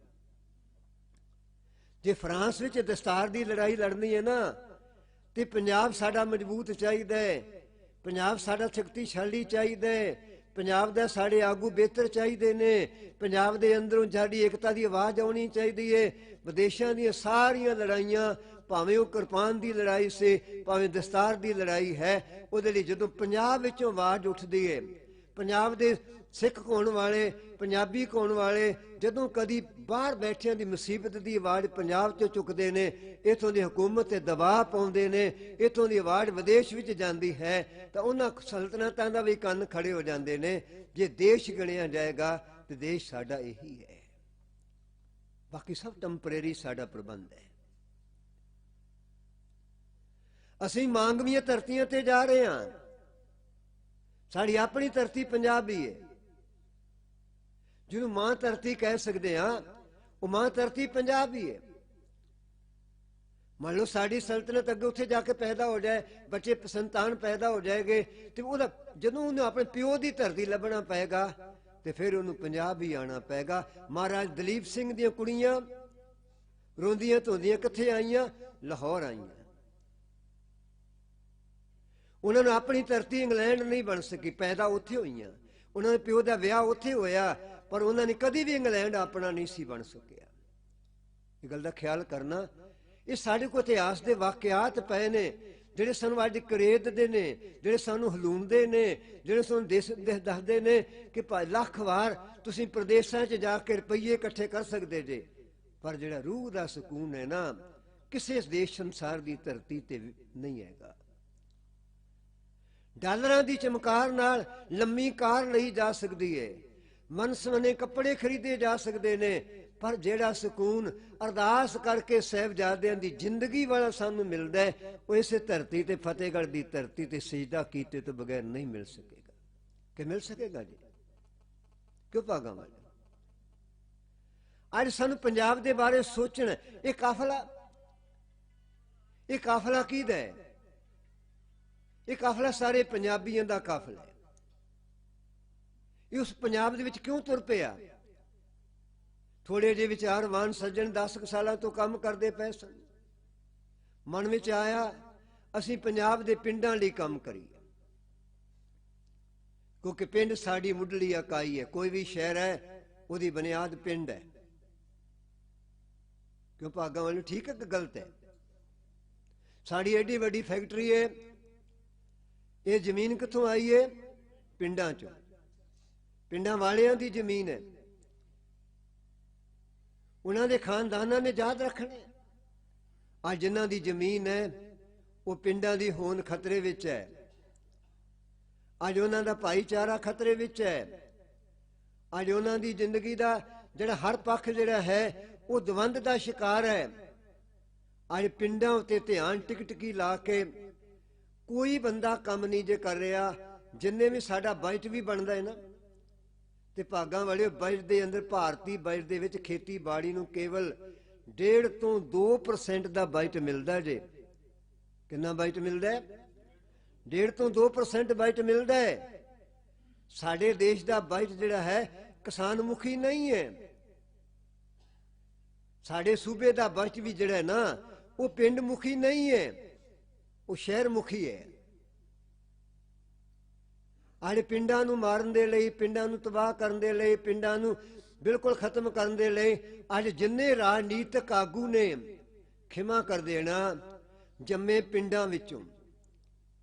ਜੇ ਫਰਾਂਸ ਵਿੱਚ ਦਸਤਾਰ ਦੀ ਲੜਾਈ ਲੜਨੀ ਹੈ ਨਾ, ਤੇ ਪੰਜਾਬ ਸਾਡਾ ਮਜ਼ਬੂਤ ਚਾਹੀਦਾ ਹੈ, ਪੰਜਾਬ ਸਾਡਾ ਸ਼ਕਤੀਸ਼ਾਲੀ ਚਾਹੀਦਾ ਹੈ, ਪੰਜਾਬ ਦਾ ਸਾਡੇ ਆਗੂ ਬਿਹਤਰ ਚਾਹੀਦੇ ਨੇ, ਪੰਜਾਬ ਦੇ ਅੰਦਰੋਂ ਸਾਡੀ ਏਕਤਾ ਦੀ ਆਵਾਜ਼ ਆਉਣੀ ਚਾਹੀਦੀ ਹੈ। ਵਿਦੇਸ਼ਾਂ ਦੀਆਂ ਸਾਰੀਆਂ ਲੜਾਈਆਂ, ਭਾਵੇਂ ਉਹ ਕਿਰਪਾਨ ਦੀ ਲੜਾਈ ਸੀ, ਭਾਵੇਂ ਦਸਤਾਰ ਦੀ ਲੜਾਈ ਹੈ, ਉਹਦੇ ਲਈ ਜਦੋਂ ਪੰਜਾਬ ਵਿੱਚੋਂ ਆਵਾਜ਼ ਉੱਠਦੀ ਹੈ, ਪੰਜਾਬ ਦੇ ਸਿੱਖ ਕਹਾਉਣ ਵਾਲੇ, ਪੰਜਾਬੀ ਕਹਾਉਣ ਵਾਲੇ ਜਦੋਂ ਕਦੀ ਬਾਹਰ ਬੈਠਿਆਂ ਦੀ ਮੁਸੀਬਤ ਦੀ ਆਵਾਜ਼ ਪੰਜਾਬ 'ਚੋਂ ਚੁੱਕਦੇ ਨੇ, ਇੱਥੋਂ ਦੀ ਹਕੂਮਤ 'ਤੇ ਦਬਾਅ ਪਾਉਂਦੇ ਨੇ, ਇੱਥੋਂ ਦੀ ਆਵਾਜ਼ ਵਿਦੇਸ਼ ਵਿੱਚ ਜਾਂਦੀ ਹੈ, ਤਾਂ ਉਹਨਾਂ ਸਲਤਨਤਾਂ ਦਾ ਵੀ ਕੰਨ ਖੜੇ ਹੋ ਜਾਂਦੇ ਨੇ। ਜੇ ਦੇਸ਼ ਗਿਣਿਆ ਜਾਏਗਾ ਤੇ ਦੇਸ਼ ਸਾਡਾ ਇਹੀ ਹੈ, ਬਾਕੀ ਸਭ ਟੈਂਪਰੇਰੀ ਸਾਡਾ ਪ੍ਰਬੰਧ ਹੈ। ਅਸੀਂ ਮਾਂਗਵੀਆਂ ਧਰਤੀਆਂ ਤੇ ਜਾ ਰਹੇ ਹਾਂ। ਸਾਡੀ ਆਪਣੀ ਧਰਤੀ ਪੰਜਾਬ ਹੀ ਹੈ, ਜਿਹਨੂੰ ਮਾਂ ਧਰਤੀ ਕਹਿ ਸਕਦੇ ਹਾਂ, ਉਹ ਮਾਂ ਧਰਤੀ ਪੰਜਾਬ ਹੀ ਹੈ। ਮੰਨ ਲਓ ਸਾਡੀ ਸਲਤਨਤ ਅੱਗੇ ਉੱਥੇ ਜਾ ਕੇ ਪੈਦਾ ਹੋ ਜਾਏ, ਬੱਚੇ ਸੰਤਾਨ ਪੈਦਾ ਹੋ ਜਾਏਗੇ, ਤੇ ਉਹਦਾ ਜਦੋਂ ਉਹਨੂੰ ਆਪਣੇ ਪਿਓ ਦੀ ਧਰਤੀ ਲੱਭਣਾ ਪਏਗਾ ਤੇ ਫਿਰ ਉਹਨੂੰ ਪੰਜਾਬ ਹੀ ਆਉਣਾ ਪਏਗਾ। ਮਹਾਰਾਜ ਦਲੀਪ ਸਿੰਘ ਦੀਆਂ ਕੁੜੀਆਂ ਰੋਂਦੀਆਂ ਧੋਂਦੀਆਂ ਕਿੱਥੇ ਆਈਆਂ? ਲਾਹੌਰ ਆਈਆਂ। ਉਹਨਾਂ ਨੂੰ ਆਪਣੀ ਧਰਤੀ ਇੰਗਲੈਂਡ ਨਹੀਂ ਬਣ ਸਕੀ, ਪੈਦਾ ਉੱਥੇ ਹੋਈਆਂ, ਉਹਨਾਂ ਦੇ ਪਿਓ ਦਾ ਵਿਆਹ ਉੱਥੇ ਹੋਇਆ, ਪਰ ਉਹਨਾਂ ਨੇ ਕਦੀ ਵੀ ਇੰਗਲੈਂਡ ਆਪਣਾ ਨਹੀਂ ਸੀ ਬਣ ਸਕਿਆ। ਇਹ ਗੱਲ ਦਾ ਖਿਆਲ ਕਰਨਾ। ਇਹ ਸਾਡੇ ਕੋਲ ਇਤਿਹਾਸ ਦੇ ਵਾਕਿਆਤ ਪਏ ਨੇ, ਜਿਹੜੇ ਸਾਨੂੰ ਅੱਜ ਕਰੇਦਦੇ ਨੇ, ਜਿਹੜੇ ਸਾਨੂੰ ਹਲੂਣਦੇ ਨੇ, ਜਿਹੜੇ ਸਾਨੂੰ ਦੱਸਦੇ ਨੇ ਕਿ ਭਾਈ ਲੱਖ ਵਾਰ ਤੁਸੀਂ ਪ੍ਰਦੇਸ਼ਾਂ 'ਚ ਜਾ ਕੇ ਰੁਪਈਏ ਇਕੱਠੇ ਕਰ ਸਕਦੇ ਜੇ, ਪਰ ਜਿਹੜਾ ਰੂਹ ਦਾ ਸਕੂਨ ਹੈ ਨਾ, ਕਿਸੇ ਦੇਸ਼ ਸੰਸਾਰ ਦੀ ਧਰਤੀ ਤੇ ਨਹੀਂ ਹੈਗਾ। ਡਾਲਰਾਂ ਦੀ ਚਮਕਾਰ ਨਾਲ ਲੰਮੀ ਕਾਰ ਲਈ ਜਾ ਸਕਦੀ ਹੈ, ਮਨਸਵਨੇ ਕੱਪੜੇ ਖਰੀਦੇ ਜਾ ਸਕਦੇ ਨੇ, ਪਰ ਜਿਹੜਾ ਸਕੂਨ ਅਰਦਾਸ ਕਰਕੇ ਸਾਹਿਬਜ਼ਾਦਿਆਂ ਦੀ ਜ਼ਿੰਦਗੀ ਵਾਲਾ ਸਾਨੂੰ ਮਿਲਦਾ ਹੈ, ਉਹ ਇਸੇ ਧਰਤੀ ਤੇ, ਫਤਿਹਗੜ੍ਹ ਦੀ ਧਰਤੀ ਤੇ ਸਿਜਦਾ ਕੀਤੇ ਤੋਂ ਬਗੈਰ ਨਹੀਂ ਮਿਲ ਸਕੇਗਾ। ਕਿ ਮਿਲ ਸਕੇਗਾ ਜੀ? ਕਿਉਂ ਭਾਗਾਂ ਵਾਲੇ? ਅੱਜ ਸਾਨੂੰ ਪੰਜਾਬ ਦੇ ਬਾਰੇ ਸੋਚਣਾ। ਇਹ ਕਾਫਲਾ ਕਿਹਦਾ ਹੈ? ਇਹ ਕਾਫਲਾ ਸਾਰੇ ਪੰਜਾਬੀਆਂ ਦਾ ਕਾਫਲਾ ਹੈ। ਇਹ ਉਸ ਪੰਜਾਬ ਦੇ ਵਿੱਚ ਕਿਉਂ ਤੁਰ ਪਿਆ? ਥੋੜੇ ਜਿਹੇ ਵਿਚਾਰਵਾਨ ਸੱਜਣ 10 ਸਾਲਾਂ ਤੋਂ ਕੰਮ ਕਰਦੇ ਪਏ ਸਨ। ਮਨ ਵਿੱਚ ਆਇਆ ਅਸੀਂ ਪੰਜਾਬ ਦੇ ਪਿੰਡਾਂ ਲਈ ਕੰਮ ਕਰੀਏ, ਕਿਉਂਕਿ ਪਿੰਡ ਸਾਡੀ ਮੁੱਢਲੀ ਇਕਾਈ ਹੈ। ਕੋਈ ਵੀ ਸ਼ਹਿਰ ਹੈ, ਉਹਦੀ ਬੁਨਿਆਦ ਪਿੰਡ ਹੈ। ਕਿਉਂ ਭਾਗਾਂ ਵਾਲੇ? ਠੀਕ ਹੈ ਕਿ ਗਲਤ ਹੈ? ਸਾਡੀ ਐਡੀ ਵੱਡੀ ਫੈਕਟਰੀ ਹੈ, ਇਹ ਜ਼ਮੀਨ ਕਿੱਥੋਂ ਆਈ ਹੈ? ਪਿੰਡਾਂ ਚੋਂ। ਪਿੰਡਾਂ ਵਾਲਿਆਂ ਦੀ ਜ਼ਮੀਨ ਹੈ, ਉਹਨਾਂ ਦੇ ਖਾਨਦਾਨਾਂ ਨੇ ਯਾਦ ਰੱਖਣਾ। ਅੱਜ ਜਿਨ੍ਹਾਂ ਦੀ ਜ਼ਮੀਨ ਹੈ, ਉਹ ਪਿੰਡਾਂ ਦੀ ਹੋਂਦ ਖਤਰੇ ਵਿੱਚ ਹੈ। ਅੱਜ ਉਹਨਾਂ ਦਾ ਭਾਈਚਾਰਾ ਖਤਰੇ ਵਿੱਚ ਹੈ। ਅੱਜ ਉਹਨਾਂ ਦੀ ਜ਼ਿੰਦਗੀ ਦਾ ਜਿਹੜਾ ਹਰ ਪੱਖ ਜਿਹੜਾ ਹੈ, ਉਹ ਦਵੰਦ ਦਾ ਸ਼ਿਕਾਰ ਹੈ। ਅੱਜ ਪਿੰਡਾਂ ਉੱਤੇ ਧਿਆਨ ਟਿਕੀ ਲਾ ਕੇ ਕੋਈ ਬੰਦਾ ਕੰਮ ਨਹੀਂ ਜੇ ਕਰ ਰਿਹਾ। ਜਿੰਨੇ ਵੀ ਸਾਡਾ ਬਜਟ ਵੀ ਬਣਦਾ ਹੈ ਨਾ, ਤੇ ਭਾਗਾਂ ਵਾਲੇ ਬਜਟ ਦੇ ਅੰਦਰ, ਭਾਰਤੀ ਬਜਟ ਦੇ ਵਿੱਚ ਖੇਤੀਬਾੜੀ ਨੂੰ ਕੇਵਲ 1.5 ਤੋਂ 2% ਦਾ ਬਜਟ ਮਿਲਦਾ ਜੇ। ਕਿੰਨਾ ਬਜਟ ਮਿਲਦਾ ਹੈ? 1.5 ਤੋਂ 2% ਬਜਟ ਮਿਲਦਾ ਹੈ। ਸਾਡੇ ਦੇਸ਼ ਦਾ ਬਜਟ ਜਿਹੜਾ ਹੈ ਕਿਸਾਨ ਮੁਖੀ ਨਹੀਂ ਹੈ। ਸਾਡੇ ਸੂਬੇ ਦਾ ਬਜਟ ਵੀ ਜਿਹੜਾ ਹੈ ਨਾ, ਉਹ ਪਿੰਡ ਮੁਖੀ ਨਹੀਂ ਹੈ, ਉਹ ਸ਼ਹਿਰ ਮੁਖੀ ਹੈ। ਅੱਜ ਪਿੰਡਾਂ ਨੂੰ ਮਾਰਨ ਦੇ ਲਈ, ਪਿੰਡਾਂ ਨੂੰ ਤਬਾਹ ਕਰਨ ਦੇ ਲਈ, ਪਿੰਡਾਂ ਨੂੰ ਬਿਲਕੁਲ ਖਤਮ ਕਰਨ ਦੇ ਲਈ ਅੱਜ ਜਿੰਨੇ ਰਾਜਨੀਤਿਕ ਆਗੂ ਨੇ, ਖਿਮਾ ਕਰ ਦੇਣਾ, ਜੰਮੇ ਪਿੰਡਾਂ ਵਿੱਚੋਂ,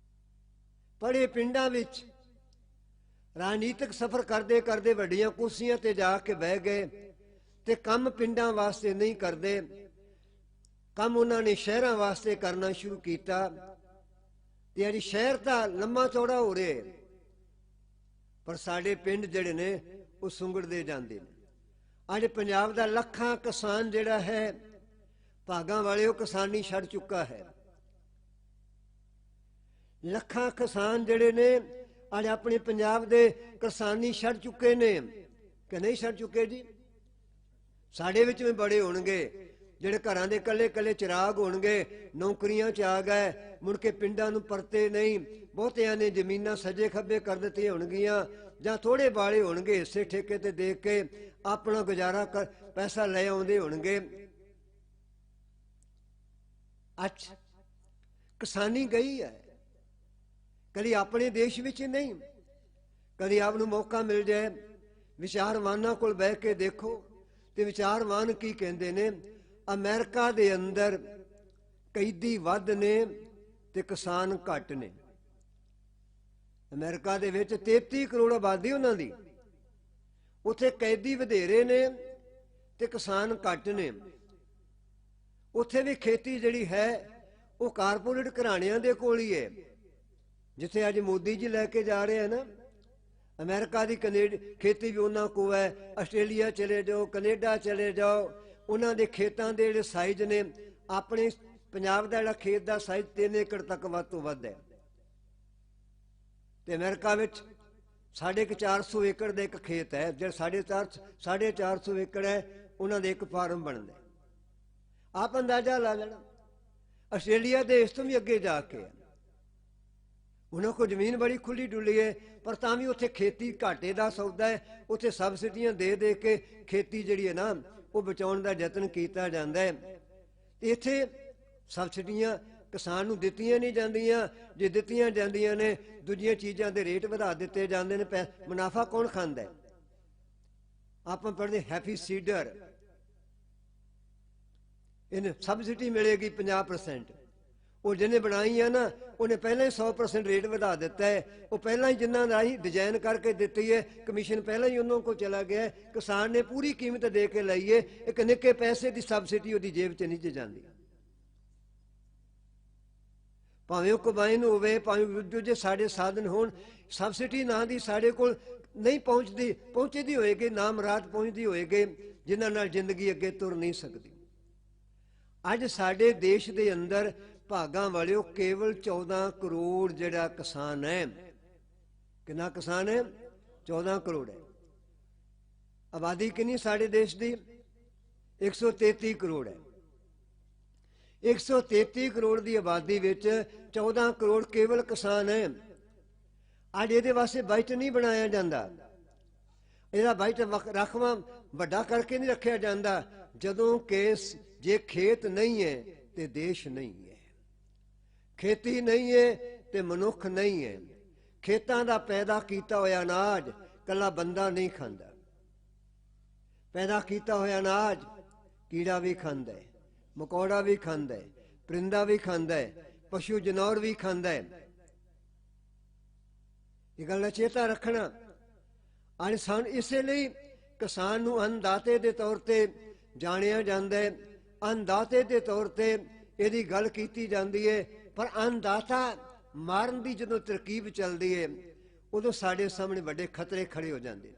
ਪੜ੍ਹੇ ਪਿੰਡਾਂ ਵਿੱਚ, ਰਾਜਨੀਤਿਕ ਸਫ਼ਰ ਕਰਦੇ ਕਰਦੇ ਵੱਡੀਆਂ ਕੁਰਸੀਆਂ ਤੇ ਜਾ ਕੇ ਬਹਿ ਗਏ ਤੇ ਕੰਮ ਪਿੰਡਾਂ ਵਾਸਤੇ ਨਹੀਂ ਕਰਦੇ, ਕੰਮ ਉਹਨਾਂ ਨੇ ਸ਼ਹਿਰਾਂ ਵਾਸਤੇ ਕਰਨਾ ਸ਼ੁਰੂ ਕੀਤਾ। ਤੇ ਅੱਜ ਸ਼ਹਿਰ ਤਾਂ ਲੰਮਾ ਚੌੜਾ ਹੋ ਰਿਹਾ, ਪਰ ਸਾਡੇ ਪਿੰਡ ਜਿਹੜੇ ਨੇ ਉਹ ਸੁੰਗੜਦੇ ਜਾਂਦੇ ਨੇ। ਅੱਜ ਪੰਜਾਬ ਦਾ ਲੱਖਾਂ ਕਿਸਾਨ ਜਿਹੜਾ ਹੈ, ਭਾਗਾਂ ਵਾਲੇ ਉਹ ਕਿਸਾਨੀ ਛੱਡ ਚੁੱਕਾ ਹੈ। ਲੱਖਾਂ ਕਿਸਾਨ ਜਿਹੜੇ ਨੇ ਅੱਜ ਆਪਣੇ ਪੰਜਾਬ ਦੇ ਕਿਸਾਨੀ ਛੱਡ ਚੁੱਕੇ ਨੇ ਕਿ ਨਹੀਂ ਛੱਡ ਚੁੱਕੇ ਜੀ? ਸਾਡੇ ਵਿੱਚ ਵੀ ਬੜੇ ਹੋਣਗੇ ਜਿਹੜੇ ਘਰਾਂ ਦੇ ਇਕੱਲੇ ਇਕੱਲੇ ਚਿਰਾਗ ਹੋਣਗੇ, ਨੌਕਰੀਆਂ 'ਚ ਆ ਗਏ, ਮੁੜ ਕੇ ਪਿੰਡਾਂ ਨੂੰ ਪਰਤੇ ਨਹੀਂ। ਬਹੁਤਿਆਂ ਨੇ ਜ਼ਮੀਨਾਂ ਸੱਜੇ ਖੱਬੇ ਕਰ ਦਿੱਤੀਆਂ ਹੋਣਗੀਆਂ, ਜਾਂ ਥੋੜੇ ਬਾਲੇ ਹੋਣਗੇ ਹਿੱਸੇ ਠੇਕੇ ਤੇ ਦੇ ਕੇ ਆਪਣਾ ਗੁਜ਼ਾਰਾ ਕਰ ਪੈਸਾ ਲੈ ਆਉਂਦੇ ਹੋਣਗੇ। ਅੱਜ ਕਿਸਾਨੀ ਗਈ ਹੈ, ਕਦੀ ਆਪਣੇ ਦੇਸ਼ ਵਿੱਚ ਨਹੀਂ। ਕਦੀ ਆਪ ਨੂੰ ਮੌਕਾ ਮਿਲ ਜਾਏ, ਵਿਚਾਰਵਾਨਾਂ ਕੋਲ ਬਹਿ ਕੇ ਦੇਖੋ ਤੇ ਵਿਚਾਰਵਾਨ ਕੀ ਕਹਿੰਦੇ ਨੇ। ਅਮਰੀਕਾ ਦੇ ਅੰਦਰ ਕੈਦੀ ਵੱਧ ਨੇ ਤੇ ਕਿਸਾਨ ਘੱਟ ਨੇ। ਅਮਰੀਕਾ ਦੇ ਵਿੱਚ 33 ਕਰੋੜ ਆਬਾਦੀ ਉਹਨਾਂ ਦੀ, ਉੱਥੇ ਕੈਦੀ ਵਧੇਰੇ ਨੇ ਤੇ ਕਿਸਾਨ ਘੱਟ ਨੇ। ਉੱਥੇ ਵੀ ਖੇਤੀ ਜਿਹੜੀ ਹੈ ਉਹ ਕਾਰਪੋਰੇਟ ਘਰਾਣਿਆਂ ਦੇ ਕੋਲ ਹੀ ਹੈ, ਜਿੱਥੇ ਅੱਜ ਮੋਦੀ ਜੀ ਲੈ ਕੇ ਜਾ ਰਹੇ ਹੈ ਨਾ। ਅਮਰੀਕਾ ਦੀ ਖੇਤੀ ਵੀ ਉਹਨਾਂ ਕੋਲ ਹੈ। ਆਸਟ੍ਰੇਲੀਆ ਚਲੇ ਜਾਓ, ਕੈਨੇਡਾ ਚਲੇ ਜਾਓ, ਉਹਨਾਂ ਦੇ ਖੇਤਾਂ ਦੇ ਜਿਹੜੇ ਸਾਈਜ਼ ਨੇ, ਆਪਣੇ ਪੰਜਾਬ ਦਾ ਜਿਹੜਾ ਖੇਤ ਦਾ ਸਾਈਜ਼ 3 ਏਕੜ ਤੱਕ ਵੱਧ ਤੋਂ ਵੱਧ ਹੈ। ਤੇ ਅਮਰੀਕਾ ਵਿੱਚ 450 ਏਕੜ ਦਾ ਇੱਕ ਖੇਤ ਹੈ, ਜਿਹੜਾ 450 ਏਕੜ ਹੈ, ਉਹਨਾਂ ਦੇ ਇੱਕ ਫਾਰਮ ਬਣਦਾ। ਆਪ ਅੰਦਾਜ਼ਾ ਲਾ ਲੈਣਾ। ਆਸਟ੍ਰੇਲੀਆ ਦੇ ਇਸ ਤੋਂ ਵੀ ਅੱਗੇ ਜਾ ਕੇ ਉਹਨਾਂ ਕੋਲ ਜ਼ਮੀਨ ਬੜੀ ਖੁੱਲੀ ਡੁੱਲੀ ਹੈ, ਪਰ ਤਾਂ ਵੀ ਉੱਥੇ ਖੇਤੀ ਘਾਟੇ ਦਾ ਸੌਦਾ ਹੈ। ਉੱਥੇ ਸਬਸਿਡੀਆਂ ਦੇ ਦੇ ਕੇ ਖੇਤੀ ਜਿਹੜੀ ਹੈ ਨਾ ਉਹ ਬਚਾਉਣ ਦਾ ਯਤਨ ਕੀਤਾ ਜਾਂਦਾ ਹੈ। ਇੱਥੇ ਸਬਸਿਡੀਆਂ ਕਿਸਾਨ ਨੂੰ ਦਿੱਤੀਆਂ ਨਹੀਂ ਜਾਂਦੀਆਂ। ਜੇ ਦਿੱਤੀਆਂ ਜਾਂਦੀਆਂ ਨੇ, ਦੂਜੀਆਂ ਚੀਜ਼ਾਂ ਦੇ ਰੇਟ ਵਧਾ ਦਿੱਤੇ ਜਾਂਦੇ ਨੇ। ਮੁਨਾਫਾ ਕੌਣ ਖਾਂਦਾ? ਆਪਾਂ ਪੜ੍ਹਦੇ ਹੈਪੀ ਸੀਡਰ, ਇਹਨੇ ਸਬਸਿਡੀ ਮਿਲੇਗੀ 50%। ਉਹ ਜਿਹਨੇ ਬਣਾਈ ਹੈ ਨਾ, ਉਹਨੇ ਪਹਿਲਾਂ ਹੀ 100% ਰੇਟ ਵਧਾ ਦਿੱਤਾ ਹੈ। ਉਹ ਪਹਿਲਾਂ ਹੀ ਜਿੰਨਾਂ ਦਾ ਹੀ ਡਿਜ਼ਾਈਨ ਕਰਕੇ ਦਿੱਤੀ ਹੈ, ਕਮਿਸ਼ਨ ਪਹਿਲਾਂ ਹੀ ਉਹਨਾਂ ਕੋਲ ਚਲਾ ਗਿਆ। ਕਿਸਾਨ ਨੇ ਪੂਰੀ ਕੀਮਤ ਦੇ ਕੇ ਲਈ ਹੈ। ਇੱਕ ਨਿੱਕੇ ਪੈਸੇ ਦੀ ਸਬਸਿਡੀ ਉਹਦੀ ਜੇਬ 'ਚ ਨਹੀਂ ਜਾਂਦੀ। ਭਾਵੇਂ ਉਹ ਕੰਬਾਈਨ ਹੋਵੇ, ਭਾਵੇਂ ਦੂਜੇ ਸਾਡੇ ਸਾਧਨ ਹੋਣ, ਸਬਸਿਡੀ ਨਾਂ ਦੀ ਸਾਡੇ ਕੋਲ ਨਹੀਂ ਪਹੁੰਚਦੀ ਹੋਏਗੀ, ਨਾ ਮੁਰਾਦ ਪਹੁੰਚਦੀ ਹੋਏਗੀ, ਜਿਨ੍ਹਾਂ ਨਾਲ ਜ਼ਿੰਦਗੀ ਅੱਗੇ ਤੁਰ ਨਹੀਂ ਸਕਦੀ। ਅੱਜ ਸਾਡੇ ਦੇਸ਼ ਦੇ ਅੰਦਰ ਭਾਗਾਂ ਵਾਲਿਓ ਕੇਵਲ 14 ਕਰੋੜ ਜਿਹੜਾ ਕਿਸਾਨ ਹੈ। ਕਿੰਨਾ ਕਿਸਾਨ ਹੈ? 14 ਕਰੋੜ ਹੈ। ਆਬਾਦੀ ਕਿੰਨੀ ਸਾਡੇ ਦੇਸ਼ ਦੀ? 133 ਕਰੋੜ ਹੈ। 133 ਕਰੋੜ ਦੀ ਆਬਾਦੀ ਵਿੱਚ 14 ਕਰੋੜ ਕੇਵਲ ਕਿਸਾਨ ਹੈ। ਅੱਜ ਇਹਦੇ ਵਾਸਤੇ ਬਜਟ ਨਹੀਂ ਬਣਾਇਆ ਜਾਂਦਾ। ਇਹਦਾ ਬਜਟ ਰਾਖਵਾਂ ਵੱਡਾ ਕਰਕੇ ਨਹੀਂ ਰੱਖਿਆ ਜਾਂਦਾ। ਜਦੋਂ ਕਿ ਜੇ ਖੇਤ ਨਹੀਂ ਹੈ ਤੇ ਦੇਸ਼ ਨਹੀਂ ਹੈ, ਖੇਤੀ ਨਹੀਂ ਹੈ ਤੇ ਮਨੁੱਖ ਨਹੀਂ ਹੈ। ਖੇਤਾਂ ਦਾ ਪੈਦਾ ਕੀਤਾ ਹੋਇਆ ਅਨਾਜ ਕੱਲਾ ਬੰਦਾ ਨਹੀਂ ਖਾਂਦਾ। ਪੈਦਾ ਕੀਤਾ ਹੋਇਆ ਅਨਾਜ ਕੀੜਾ ਵੀ ਖਾਂਦਾ ਹੈ, ਮਕੌੜਾ ਵੀ ਖਾਂਦਾ ਹੈ, ਪਰਿੰਦਾ ਵੀ ਖਾਂਦਾ ਹੈ, ਪਸ਼ੂ ਜਨੌਰ ਵੀ ਖਾਂਦਾ ਹੈ। ਇਹ ਗੱਲ ਦਾ ਚੇਤਾ ਰੱਖਣਾ। ਅੱਜ ਇਸੇ ਲਈ ਕਿਸਾਨ ਨੂੰ ਅੰਨਦਾਤੇ ਦੇ ਤੌਰ ਤੇ ਜਾਣਿਆ ਜਾਂਦਾ ਹੈ। ਅੰਨਦਾਤੇ ਦੇ ਤੌਰ ਤੇ ਇਹਦੀ ਗੱਲ ਕੀਤੀ ਜਾਂਦੀ ਹੈ। ਪਰ ਅੰਨਦਾਤਾ ਮਾਰਨ ਦੀ ਜਦੋਂ ਤਰਕੀਬ ਚੱਲਦੀ ਹੈ, ਉਦੋਂ ਸਾਡੇ ਸਾਹਮਣੇ ਵੱਡੇ ਖਤਰੇ ਖੜੇ ਹੋ ਜਾਂਦੇ।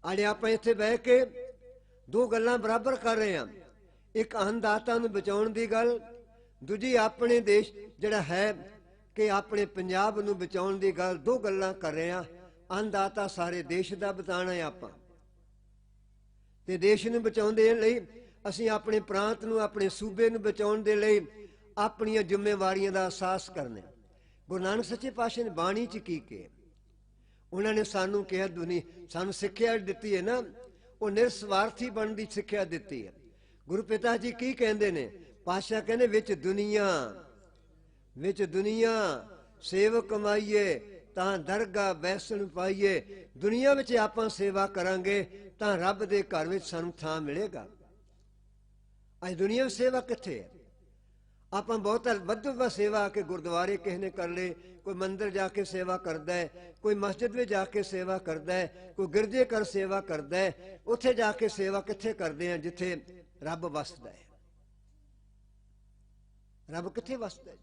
ਅੱਜ ਆਪਾਂ ਇੱਥੇ ਬਹਿ ਕੇ ਦੋ ਗੱਲਾਂ ਬਰਾਬਰ ਕਰ ਰਹੇ ਹਾਂ। ਇੱਕ ਅੰਨਦਾਤਾ ਨੂੰ ਬਚਾਉਣ ਦੀ ਗੱਲ, ਦੂਜੀ ਆਪਣੇ ਦੇਸ਼ ਜਿਹੜਾ ਹੈ ਕਿ ਆਪਣੇ ਪੰਜਾਬ ਨੂੰ ਬਚਾਉਣ ਦੀ ਗੱਲ। ਦੋ ਗੱਲਾਂ ਕਰ ਰਹੇ ਹਾਂ। ਅੰਨਦਾਤਾ ਸਾਰੇ ਦੇਸ਼ ਦਾ ਬਚਾਉਣਾ ਹੈ ਆਪਾਂ, ਤੇ ਦੇਸ਼ ਨੂੰ ਬਚਾਉਣ ਦੇ ਲਈ ਅਸੀਂ ਆਪਣੇ ਪ੍ਰਾਂਤ ਨੂੰ, ਆਪਣੇ ਸੂਬੇ ਨੂੰ ਬਚਾਉਣ ਦੇ ਲਈ ਆਪਣੀਆਂ ਜ਼ਿੰਮੇਵਾਰੀਆਂ ਦਾ ਅਹਿਸਾਸ ਕਰਨਾ। ਗੁਰੂ ਨਾਨਕ ਸੱਚੇ ਪਾਤਸ਼ਾਹ ਨੇ ਬਾਣੀ 'ਚ ਕੀ ਕਿਹਾ? ਉਹਨਾਂ ਨੇ ਸਾਨੂੰ ਕਿਹਾ, ਸਾਨੂੰ ਸਿੱਖਿਆ ਦਿੱਤੀ ਹੈ ਨਾ, ਉਹ ਨਿਰਸਵਾਰਥੀ ਬਣਨ ਦੀ ਸਿੱਖਿਆ ਦਿੱਤੀ ਹੈ। ਗੁਰੂ ਪਿਤਾ ਜੀ ਕੀ ਕਹਿੰਦੇ ਨੇ? ਪਾਤਸ਼ਾਹ ਕਹਿੰਦੇ ਵਿੱਚ ਦੁਨੀਆ ਸੇਵਕ ਕਮਾਈਏ ਤਾਂ ਦਰਗਾਹ ਬੈਸਣ ਪਾਈਏ। ਦੁਨੀਆ ਵਿੱਚ ਆਪਾਂ ਸੇਵਾ ਕਰਾਂਗੇ ਤਾਂ ਰੱਬ ਦੇ ਘਰ ਵਿੱਚ ਸਾਨੂੰ ਥਾਂ ਮਿਲੇਗਾ। ਅੱਜ ਦੁਨੀਆ ਵਿੱਚ ਸੇਵਾ ਕਿੱਥੇ ਹੈ? ਆਪਾਂ ਬਹੁਤ ਵੱਧ ਸੇਵਾ ਕਿ ਗੁਰਦੁਆਰੇ ਕਿਸੇ ਨੇ ਕਰ ਲਏ, ਕੋਈ ਮੰਦਿਰ ਜਾ ਕੇ ਸੇਵਾ ਕਰਦਾ ਹੈ, ਕੋਈ ਮਸਜਿਦ ਵਿੱਚ ਜਾ ਕੇ ਸੇਵਾ ਕਰਦਾ ਹੈ, ਕੋਈ ਗਿਰਜੇ ਘਰ ਸੇਵਾ ਕਰਦਾ ਹੈ। ਉੱਥੇ ਜਾ ਕੇ ਸੇਵਾ ਕਿੱਥੇ ਕਰਦੇ ਆ ਜਿੱਥੇ ਰੱਬ ਵਸਦਾ ਹੈ? ਰੱਬ ਕਿੱਥੇ ਵਸਦਾ ਹੈ?